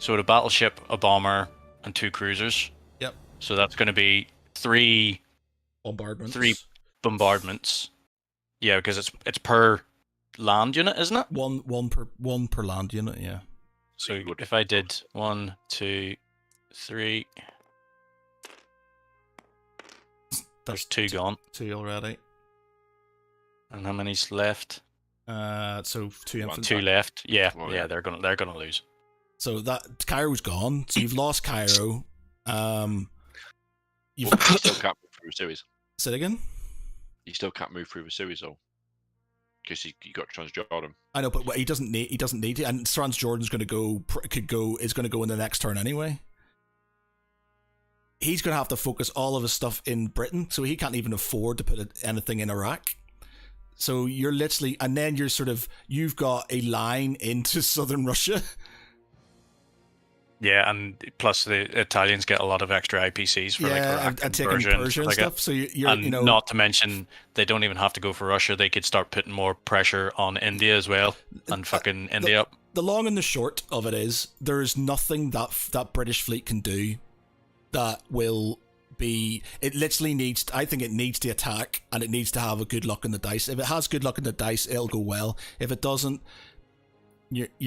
a battleship, a bomber, and 2 cruisers. Yep. So that's going to be 3 bombardments. 3 bombardments. Yeah, because it's per land unit, isn't it? One per land unit. Yeah. So if I did 1, 2, 3, there's 2 gone. 2 already. And how many's left? So 2 infantry. 2 left. Yeah, Well, yeah, yeah. they're gonna lose. So that Cairo's gone. So you've lost Cairo. You've But you still can't move through the series. say it again. You still can't move through the series though, because you got Transjordan. I know, but he doesn't need to. And Transjordan's going to is going to go in the next turn anyway. He's going to have to focus all of his stuff in Britain, so he can't even afford to put anything in Iraq. So you're literally, and then you've got a line into southern Russia. Yeah, and plus the Italians get a lot of extra IPCs for like Iraq and taking Persia Persia and like stuff. that. So you're, And not to mention, they don't even have to go for Russia. They could start putting more pressure on India as well, and fucking India up. The long and the short of it is, there is nothing that British fleet can do that will be. It literally needs. I think it needs to attack, and it needs to have a good luck in the dice. If it has good luck in the dice, it'll go well. If it doesn't,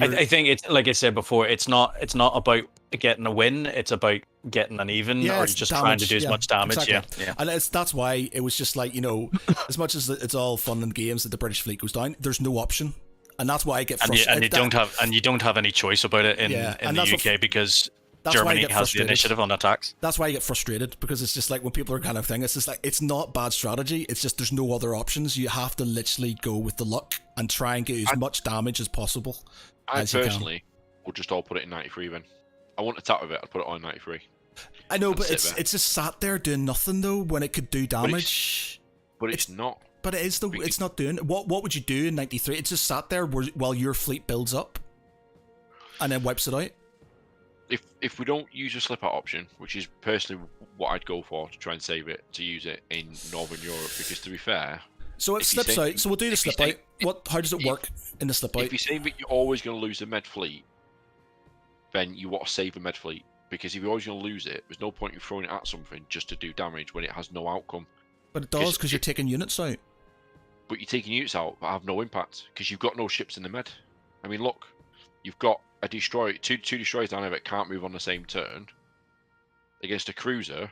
I think it's like I said before. It's not about getting a win. It's about getting an even, or it's just damage, trying to do as much damage. Exactly. Yeah. And that's why it was just like, as much as it's all fun and games that the British fleet goes down, there's no option, and that's why I get frustrated. And you don't have any choice about it in the UK because Germany has the initiative on attacks. That's why I get frustrated, because it's just like when people are kind of it's just like, it's not bad strategy. It's just there's no other options. You have to literally go with the luck and try and get as much damage as possible. I personally would just all put it in 93 then. I wouldn't attack with it. I'd put it on 93. I know, but it's just sat there doing nothing though when it could do damage. But it's not. But it is though. It's not doing. What would you do in 93? It's just sat there while your fleet builds up, and then wipes it out. If we don't use a slip out option, which is personally what I'd go for to try and save it, to use it in Northern Europe, because to be fair, so it slips out. So we'll do the slip out. How does it work in the slip out? If you say that you're always going to lose the med fleet, then you want to save a med fleet, because if you're always going to lose it, there's no point in throwing it at something just to do damage when it has no outcome. But it does, because you're taking units out. But you're taking units out that have no impact because you've got no ships in the med. I mean, look, you've got a destroyer, two destroyers down there that can't move on the same turn against a cruiser,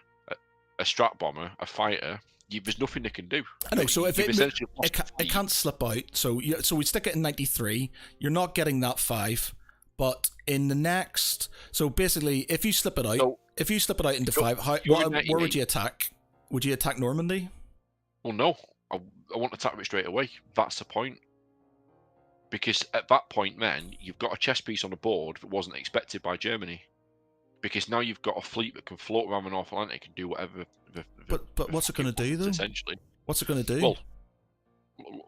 a strat bomber, a fighter. There's nothing they can do. I know. So if it can't slip out, so we stick it in 93. You're not getting that 5, but in the next, so basically, if you slip it out, into 5, where would you attack? Would you attack Normandy? Well, no. I won't attack it straight away. That's the point. Because at that point, then, you've got a chess piece on the board that wasn't expected by Germany. Because now you've got a fleet that can float around the North Atlantic and do whatever. But what's it going to do, though? Essentially. What's it going to do? Well,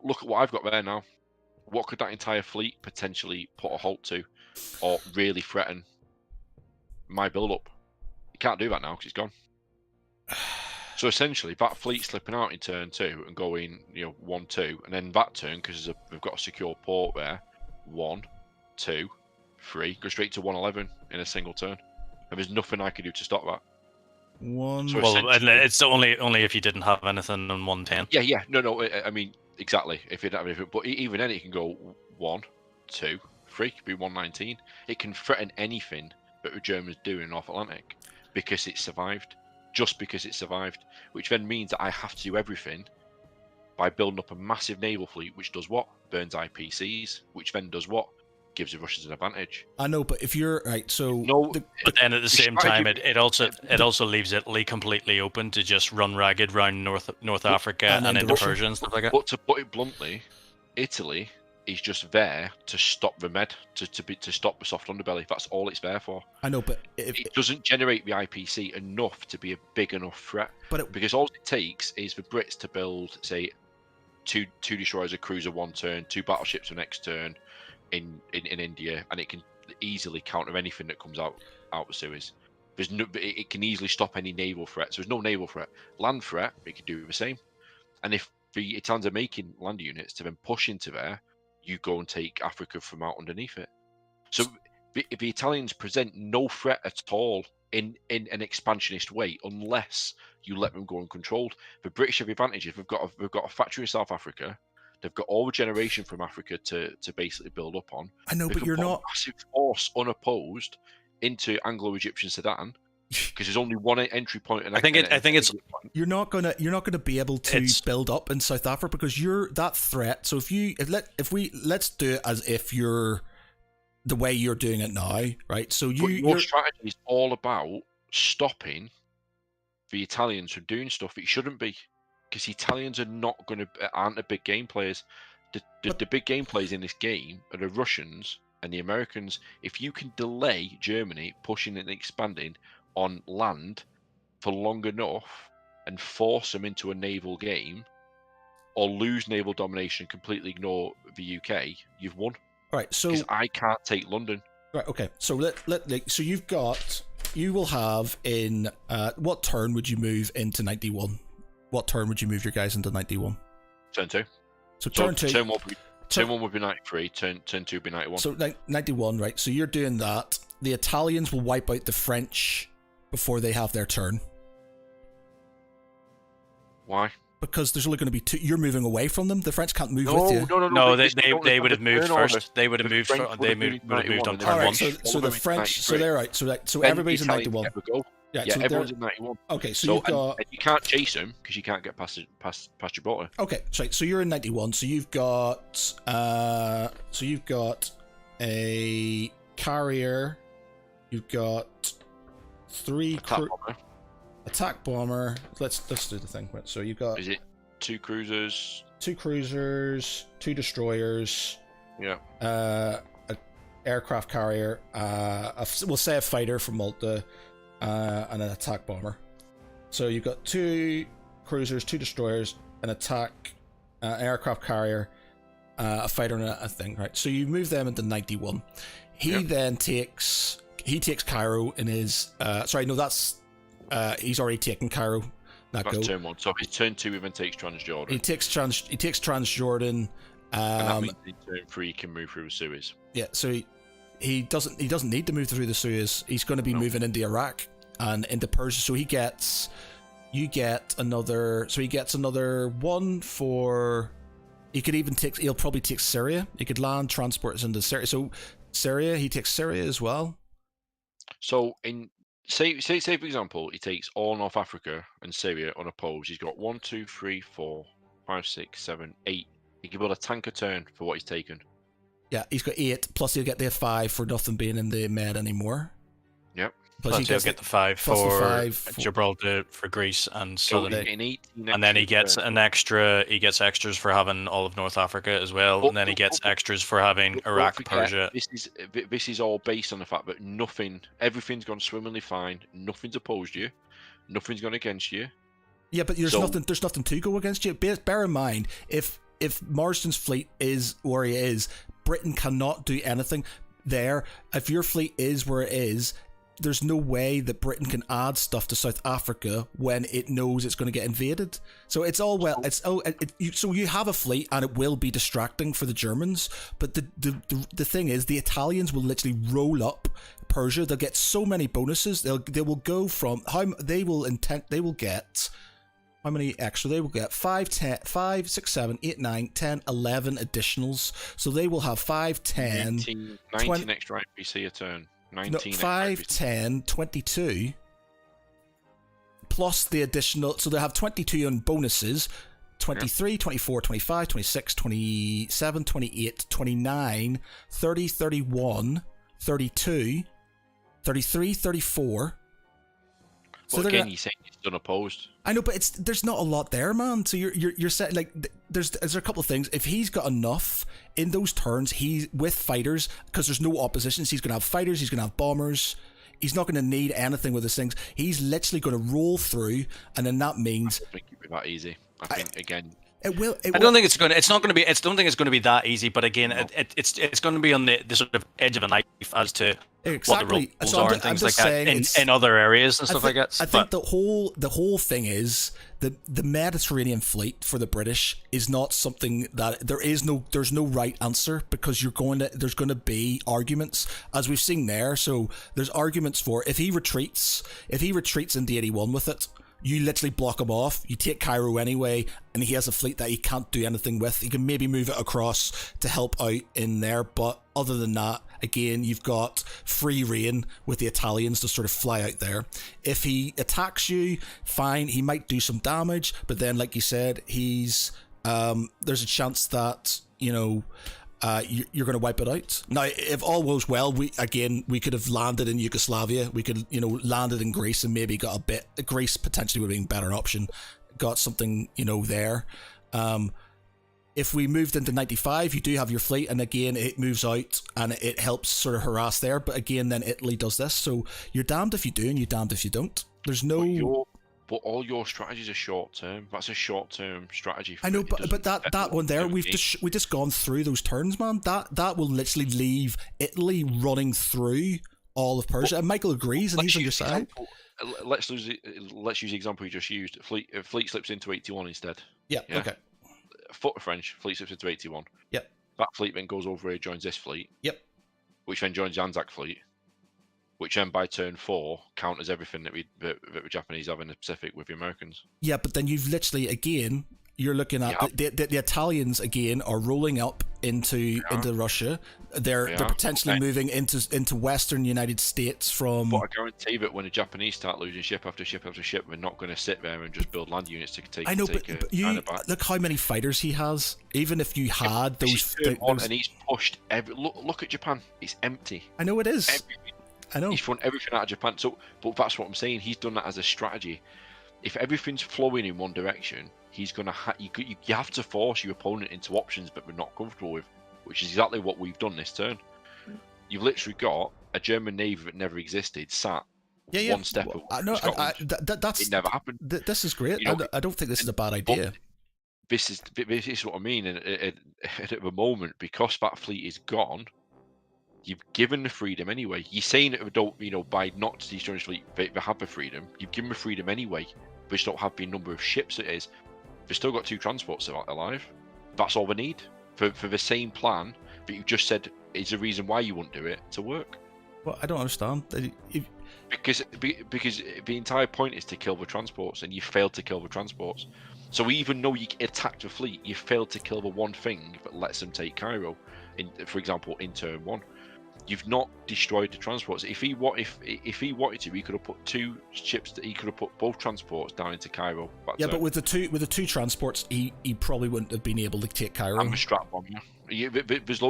look at what I've got there now. What could that entire fleet potentially put a halt to, or really threaten my build-up? You can't do that now because it's gone. So essentially, that fleet slipping out in turn 2 and going, 1-2, and then that turn, because we've got a secure port there, 1, 2, 3, go straight to 111 in a single turn, and there's nothing I can do to stop that. And it's only if you didn't have anything on 110. Yeah, no. I mean, exactly. If you don't have anything, but even then, it can go 1, 2, 3. It could be 119. It can threaten anything that the Germans do in North Atlantic because it survived. Just because it survived, which then means that I have to do everything by building up a massive naval fleet, which does what? Burns IPCs, which then does what? Gives the Russians an advantage. I know, but if you're right, so but then at the same time, it also leaves Italy completely open to just run ragged around North Africa and into Persia and stuff like that. But to put it bluntly, Italy is just there to stop the med, to stop the soft underbelly. That's all it's there for. I know, but it doesn't generate the IPC enough to be a big enough threat. Because all it takes is for Brits to build, say, two destroyers, a cruiser one turn, 2 battleships the next turn in India, and it can easily counter anything that comes out the Suez. It can easily stop any naval threat. So there's no naval threat. Land threat, it can do the same. And if the Italians are making land units to then push into there, you go and take Africa from out underneath it. So if the Italians present no threat at all in an expansionist way unless you let them go uncontrolled. The British have advantages. We've got a factory in South Africa. They've got all the generation from Africa to basically build up on. I know, They but can you're put a not. massive force unopposed into Anglo-Egyptian Sudan because there's only one entry point. And I think it's You're not gonna be able to build up in South Africa because you're that threat. So let's do it as if you're the way you're doing it now, right? So your strategy is all about stopping the Italians from doing stuff it shouldn't be, because the Italians aren't the big game players. The big game players in this game are the Russians and the Americans. If you can delay Germany pushing and expanding on land for long enough and force them into a naval game, or lose naval domination and completely ignore the UK, you've won. All right, so because I can't take London. Right. Okay. So so you will have in what turn would you move into 91? What turn would you move your guys into 91? Turn 2. So turn 2. Turn 1 would be 93. Turn 2 would be 91. So 91, right? So you're doing that. The Italians will wipe out the French before they have their turn. Why? Because there's only going to be 2. You're moving away from them. The French can't move with you. No, they would have moved first. They would have moved. They would have moved on turn All right, 1. so the French. So they're right. So everybody's in 91. Yeah, so everyone's in 91. Okay, so you've got. And you can't chase them because you can't get past Gibraltar. Okay, so you're in 91. So you've got. You've got a carrier. You've got 3 attack bomber. Let's do the thing. So you've got. Is it 2 cruisers? 2 cruisers, 2 destroyers. Yeah. An aircraft carrier. We'll say a fighter from Malta, and an attack bomber. So you've got 2 cruisers, 2 destroyers, an an aircraft carrier, a fighter, and a thing. Right. So you move them into 91. He then takes Cairo in his. Sorry, no, that's. He's already taken Cairo. That's turn 1. So his turn 2 even takes Transjordan. He takes Transjordan. And that means in turn 3 he can move through Suez. Yeah, so he doesn't need to move through the Suez. He's going to be moving into Iraq and into Persia. So he gets another 1 for. He'll probably take Syria. He could land transports into Syria. So Syria, he takes Syria as well. So in say for example, he takes all North Africa and Syria unopposed. He's got 1, 2, 3, 4, 5, 6, 7, 8. He can build a tank a turn for what he's taken. Yeah, he's got 8. Plus he'll get the 5 for nothing being in the Med anymore. Yep. Plus he'll get the 5 for Gibraltar, for Greece and Southern. And then he gets he gets extras for having all of North Africa as well, and then he gets extras for having Iraq, Persia. This is all based on the fact that everything's gone swimmingly fine. Nothing's opposed you. Nothing's gone against you. Yeah, but there's nothing to go against you. Bear in mind, if Marsden's fleet is where he is, Britain cannot do anything there. If your fleet is where it is, there's no way that Britain can add stuff to South Africa when it knows it's going to get invaded. So it's all well. So you have a fleet, and it will be distracting for the Germans. But the thing is, the Italians will literally roll up Persia. They'll get so many bonuses. They will go from they will get. How many extra? They will get 5, 6, 7, 8, 9, 10, 11 additionals. So they will have 5, 10, 19 extra IPC a turn. 5, 10, 22, plus the additional. So they have 22 on bonuses. 23, 24, 25, 26, 27, 28, 29, 30, 31, 32, 33, 34. But again, you saying it's unopposed. I know, but there's not a lot there, man. So you're saying, like, there's a couple of things. If he's got enough in those turns, he's with fighters, because there's no oppositions. He's gonna have fighters. He's gonna have bombers. He's not gonna need anything with his things. He's literally gonna roll through, and then that means. I think it'd be that easy. I think again. It will. I don't think it's going to. It's not going to be. I don't think it's going to be that easy. But again, it's going to be on the sort of edge of a knife as to Exactly. what the rules So are and things like that in other areas and stuff like that. I think the whole thing is the Mediterranean fleet for the British is not something that there's no right answer, because there's going to be arguments, as we've seen there. So there's arguments for if he retreats into 81 with it, you literally block him off. You take Cairo anyway, and he has a fleet that he can't do anything with. He can maybe move it across to help out in there, but other than that, again, you've got free reign with the Italians to sort of fly out there. If he attacks you, fine, he might do some damage, but then, like you said, there's a chance that, you're going to wipe it out. Now, if all goes well, we could have landed in Yugoslavia. We could, landed in Greece and maybe got a bit. Greece potentially would have been a better option. Got something, there. If we moved into 95, you do have your fleet, and again, it moves out and it helps sort of harass there. But again, then Italy does this. So you're damned if you do and you're damned if you don't. There's no... But all your strategies are short term. That's a short term strategy. I know, but that one there, we just gone through those turns, man. That will literally leave Italy running through all of Persia, and Michael agrees, and he's on your side. Let's use the example you just used. Fleet slips into 81 instead. Yeah. Okay. Foot of French fleet slips into 81. Yep. That fleet then goes over here, joins this fleet. Yep. Which then joins the Anzac fleet. Which then by turn 4 counters everything that the Japanese have in the Pacific with the Americans. Yeah, but then you've literally, again, you're looking at the Italians again are rolling up into Russia. They're potentially moving into Western United States from. But I guarantee that when the Japanese start losing ship after ship after ship, we're not going to sit there and just build land units to take. I know, but you look how many fighters he has. Even if you had those, and he's pushed every. Look at Japan; it's empty. I know it is. I know. He's run everything out of Japan. So, but that's what I'm saying. He's done that as a strategy. If everything's flowing in one direction, he's gonna you have to force your opponent into options that we're not comfortable with, which is exactly what we've done this turn. You've literally got a German navy that never existed sat one step away. That's it never happened. This is great. I don't think this is a bad idea. This is what I mean. And at the moment, because that fleet is gone, you've given the freedom anyway. You're saying that by not destroying the fleet, they have the freedom. You've given the freedom anyway. They just don't have the number of ships it is. They've still got 2 transports alive. That's all they need for the same plan. But you just said is the reason why you wouldn't do it to work. Well, I don't understand. Because the entire point is to kill the transports, and you failed to kill the transports. So even though you attacked the fleet, you failed to kill the one thing that lets them take Cairo. For example, in turn 1. You've not destroyed the transports. If he wanted to, he could have put 2 ships. He could have put both transports down into Cairo. Yeah, but with the two transports, he probably wouldn't have been able to take Cairo. I'm a strap bomb. Yeah,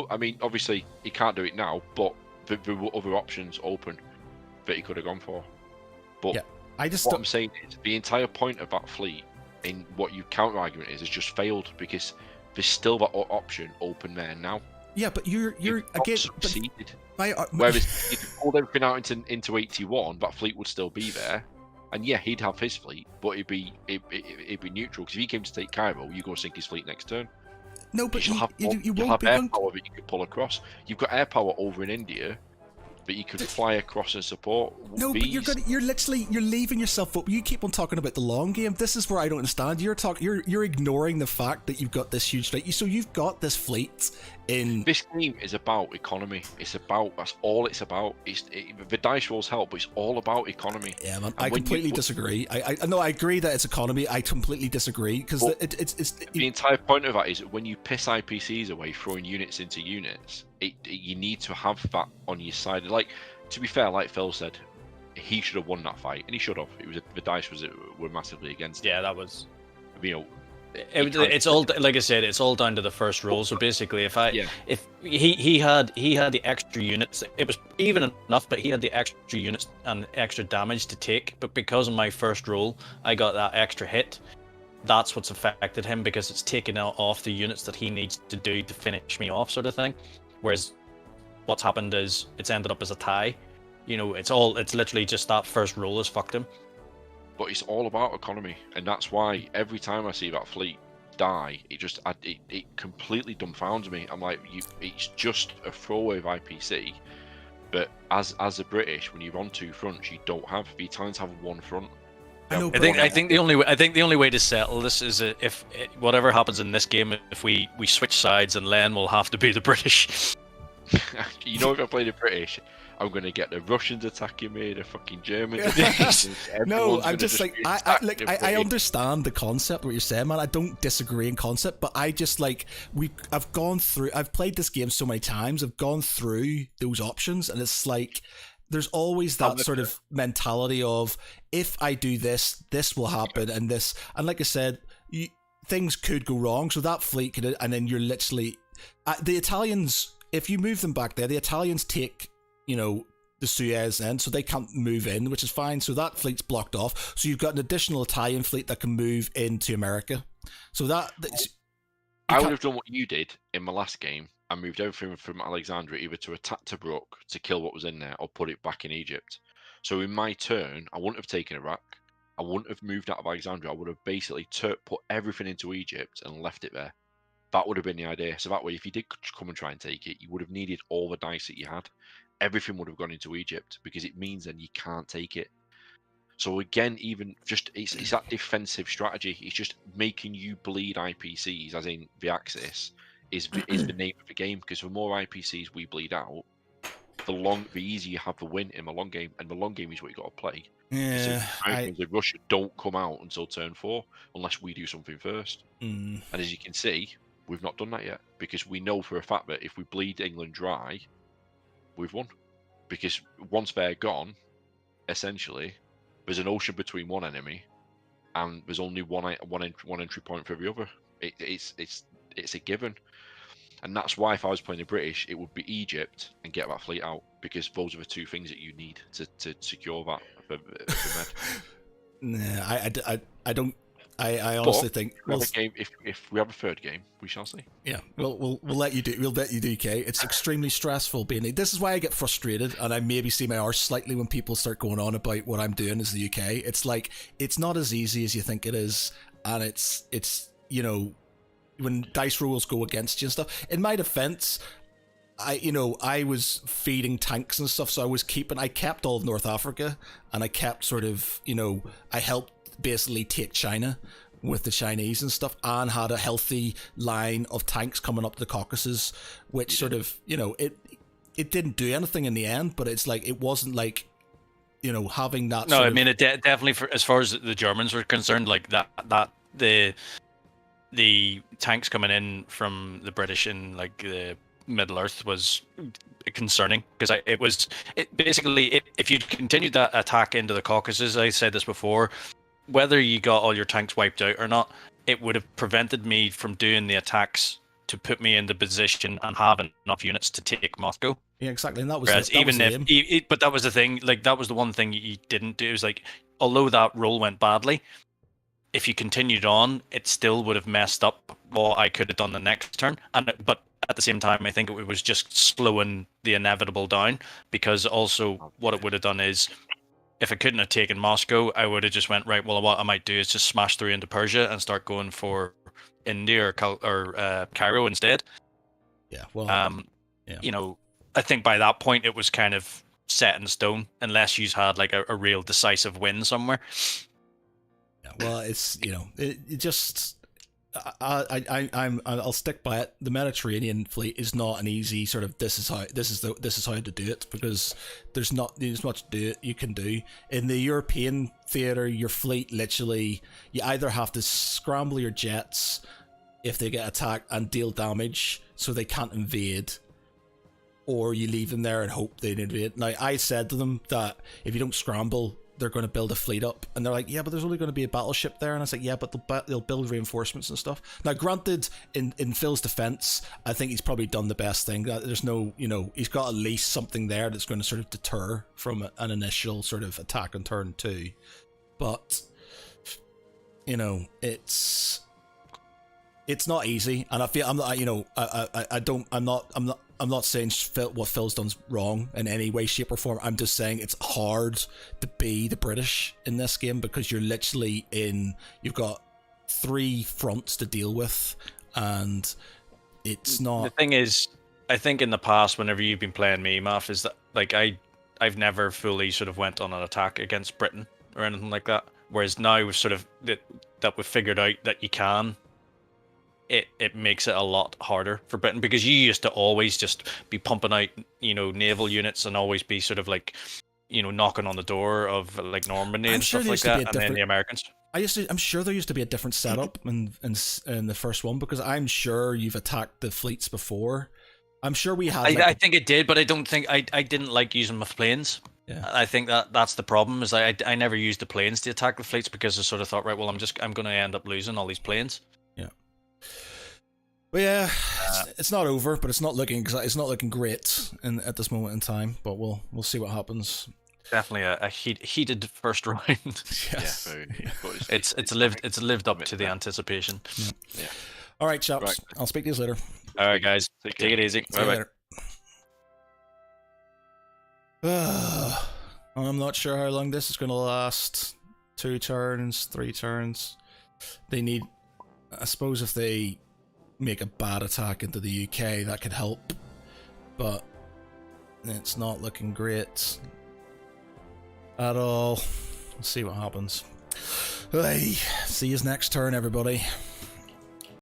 I mean, obviously he can't do it now, but there were other options open that he could have gone for. But what I'm saying is the entire point of that fleet, in what your counter argument is, has just failed because there's still that option open there now. Yeah, but you're again succeeded. Whereas if you pulled everything out into 81, that fleet would still be there, and yeah, he'd have his fleet, but it'd be neutral because if he came to take Cairo, you go sink his fleet next turn. No, but you have air power that you could pull across. You've got air power over in India, but you could fly across and support. No, but you're leaving yourself up. You keep on talking about the long game. This is where I don't understand. You're ignoring the fact that you've got this huge fleet. So you've got this fleet in. This game is about economy. That's all it's about. The dice rolls help, but it's all about economy. Yeah, man. I completely disagree. I agree that it's economy. I completely disagree because it's the entire point of that is when you piss IPCs away, throwing units into units. You need to have that on your side. Like, to be fair, like Phil said, he should have won that fight, and he should have. The dice were massively against him. Yeah, that was. It's all, like I said, it's all down to the first roll. So basically, if he had the extra units, it was even enough, but he had the extra units and extra damage to take. But because of my first roll, I got that extra hit. That's what's affected him because it's taken off the units that he needs to do to finish me off, sort of thing. Whereas what's happened is it's ended up as a tie. It's literally just that first roll has fucked him. But it's all about economy, and that's why every time I see that fleet, die, it completely dumbfounds me. I'm like, it's just a throwaway of IPC, but as the British, when you're on two fronts, you don't have. The Italians have one front. I know, I think the only way to settle this is if whatever happens in this game, if we switch sides, and Len will have to be the British. You know, if I play the British, I'm going to get the Russians attacking me, the fucking Germans attacking me. No, Everyone's I'm gonna just like, be I attacking I me. understand the concept, what you're saying, man. I don't disagree in concept, but I just like, I've played this game so many times, I've gone through those options, and it's like, there's always that sort of mentality of, if I do this, this will happen, and this, and like I said, things could go wrong, so that fleet could, and then you're literally, the Italians, if you move them back there, the Italians take, you know, the Suez end, so they can't move in, which is fine. So that fleet's blocked off. So you've got an additional Italian fleet that can move into America. So I would have done what you did in my last game. I moved everything from Alexandria either to attack Tobruk to kill what was in there, or put it back in Egypt. So in my turn, I wouldn't have taken Iraq. I wouldn't have moved out of Alexandria. I would have basically put everything into Egypt and left it there. That would have been the idea. So that way, if you did come and try and take it, you would have needed all the dice that you had. Everything would have gone into Egypt, because it means then you can't take it. So again, even just it's that defensive strategy. It's just making you bleed IPCs, as in the Axis is the name of the game. Because the more IPCs we bleed out, the easier you have the win in the long game, and the long game is what you got to play. Yeah, the Russia don't come out until turn 4 unless we do something first. Mm. And as you can see, we've not done that yet, because we know for a fact that if we bleed England dry, we've won. Because once they're gone, essentially, there's an ocean between one enemy, and there's only one entry point for the other. It's a given, and that's why if I was playing the British, it would be Egypt and get that fleet out, because those are the two things that you need to secure that for med. Nah, I don't. I honestly think if we have a third game, we shall see. Yeah, we'll let you do. We'll let you do, Kay. It's extremely stressful being. This is why I get frustrated, and I maybe see my arse slightly when people start going on about what I'm doing as the UK. It's like, it's not as easy as you think it is, and it's you know, when dice rolls go against you and stuff. In my defense, I was feeding tanks and stuff, so I kept all of North Africa, and I kept sort of, I helped basically take China with the Chinese and stuff, and had a healthy line of tanks coming up the Caucasus, which sort of, it didn't do anything in the end, but it's like, it wasn't like, having that. No, I mean, it definitely, as far as the Germans were concerned, like that the tanks coming in from the British in like the Middle Earth was concerning, because if you'd continued that attack into the Caucasus, I said this before, whether you got all your tanks wiped out or not, it would have prevented me from doing the attacks to put me in the position and have enough units to take Moscow. Yeah, exactly. And that was but that was the thing. Like, that was the one thing you didn't do. It was like, although that roll went badly, if you continued on, it still would have messed up what I could have done the next turn. But at the same time, I think it was just slowing the inevitable down, because also what it would have done is, if I couldn't have taken Moscow, I would have just went, right, well, what I might do is just smash through into Persia and start going for India or Cairo instead. Yeah, well, I think by that point it was kind of set in stone, unless you had like a real decisive win somewhere. Yeah, well, it's it just. I'll stick by it. The Mediterranean fleet is not an easy sort of this is how to do it, because there's not as much you can do in the European theater. Your fleet, literally, you either have to scramble your jets if they get attacked and deal damage so they can't invade, or you leave them there and hope they invade. Now, I said to them that if you don't scramble, they're going to build a fleet up, and they're like, yeah, but there's only going to be a battleship there. And I was like, yeah, but they'll build reinforcements and stuff. Now, granted, in Phil's defense, I think he's probably done the best thing. There's no, he's got at least something there that's going to sort of deter from an initial sort of attack on turn 2. But it's not easy, and I feel I'm not saying what Phil's done's wrong in any way, shape, or form. I'm just saying it's hard to be the British in this game, because you're literally you've got three fronts to deal with, and it's The not. thing is, I think in the past, whenever you've been playing me, Math, is that like I've never fully sort of went on an attack against Britain or anything like that. Whereas now we've sort of that we've figured out that you can. It makes it a lot harder for Britain, because you used to always just be pumping out, naval units and always be sort of like, knocking on the door of like Normandy I'm and sure stuff there like used to be that, a and then different- the Americans. I'm sure there used to be a different setup in the first one, because I'm sure you've attacked the fleets before. I'm sure we had. I think it did, but I don't think I didn't like using my planes. Yeah. I think that's the problem, is I never used the planes to attack the fleets, because I sort of thought, right, well, I'm going to end up losing all these planes. Yeah. But yeah, it's not over, but it's not looking great at this moment in time. But we'll see what happens. Definitely a heated first round. Yes. Yeah, very. It's lived up to the anticipation. Yeah. All right, chaps. Right. I'll speak to you later. All right, guys, Take take care. it easy. See you Bye bye. later. I'm not sure how long this is going to last. 2 turns, 3 turns. They need. I suppose if they make a bad attack into the UK, that could help. But it's not looking great at all. We'll see what happens. Hey, see you next turn, everybody.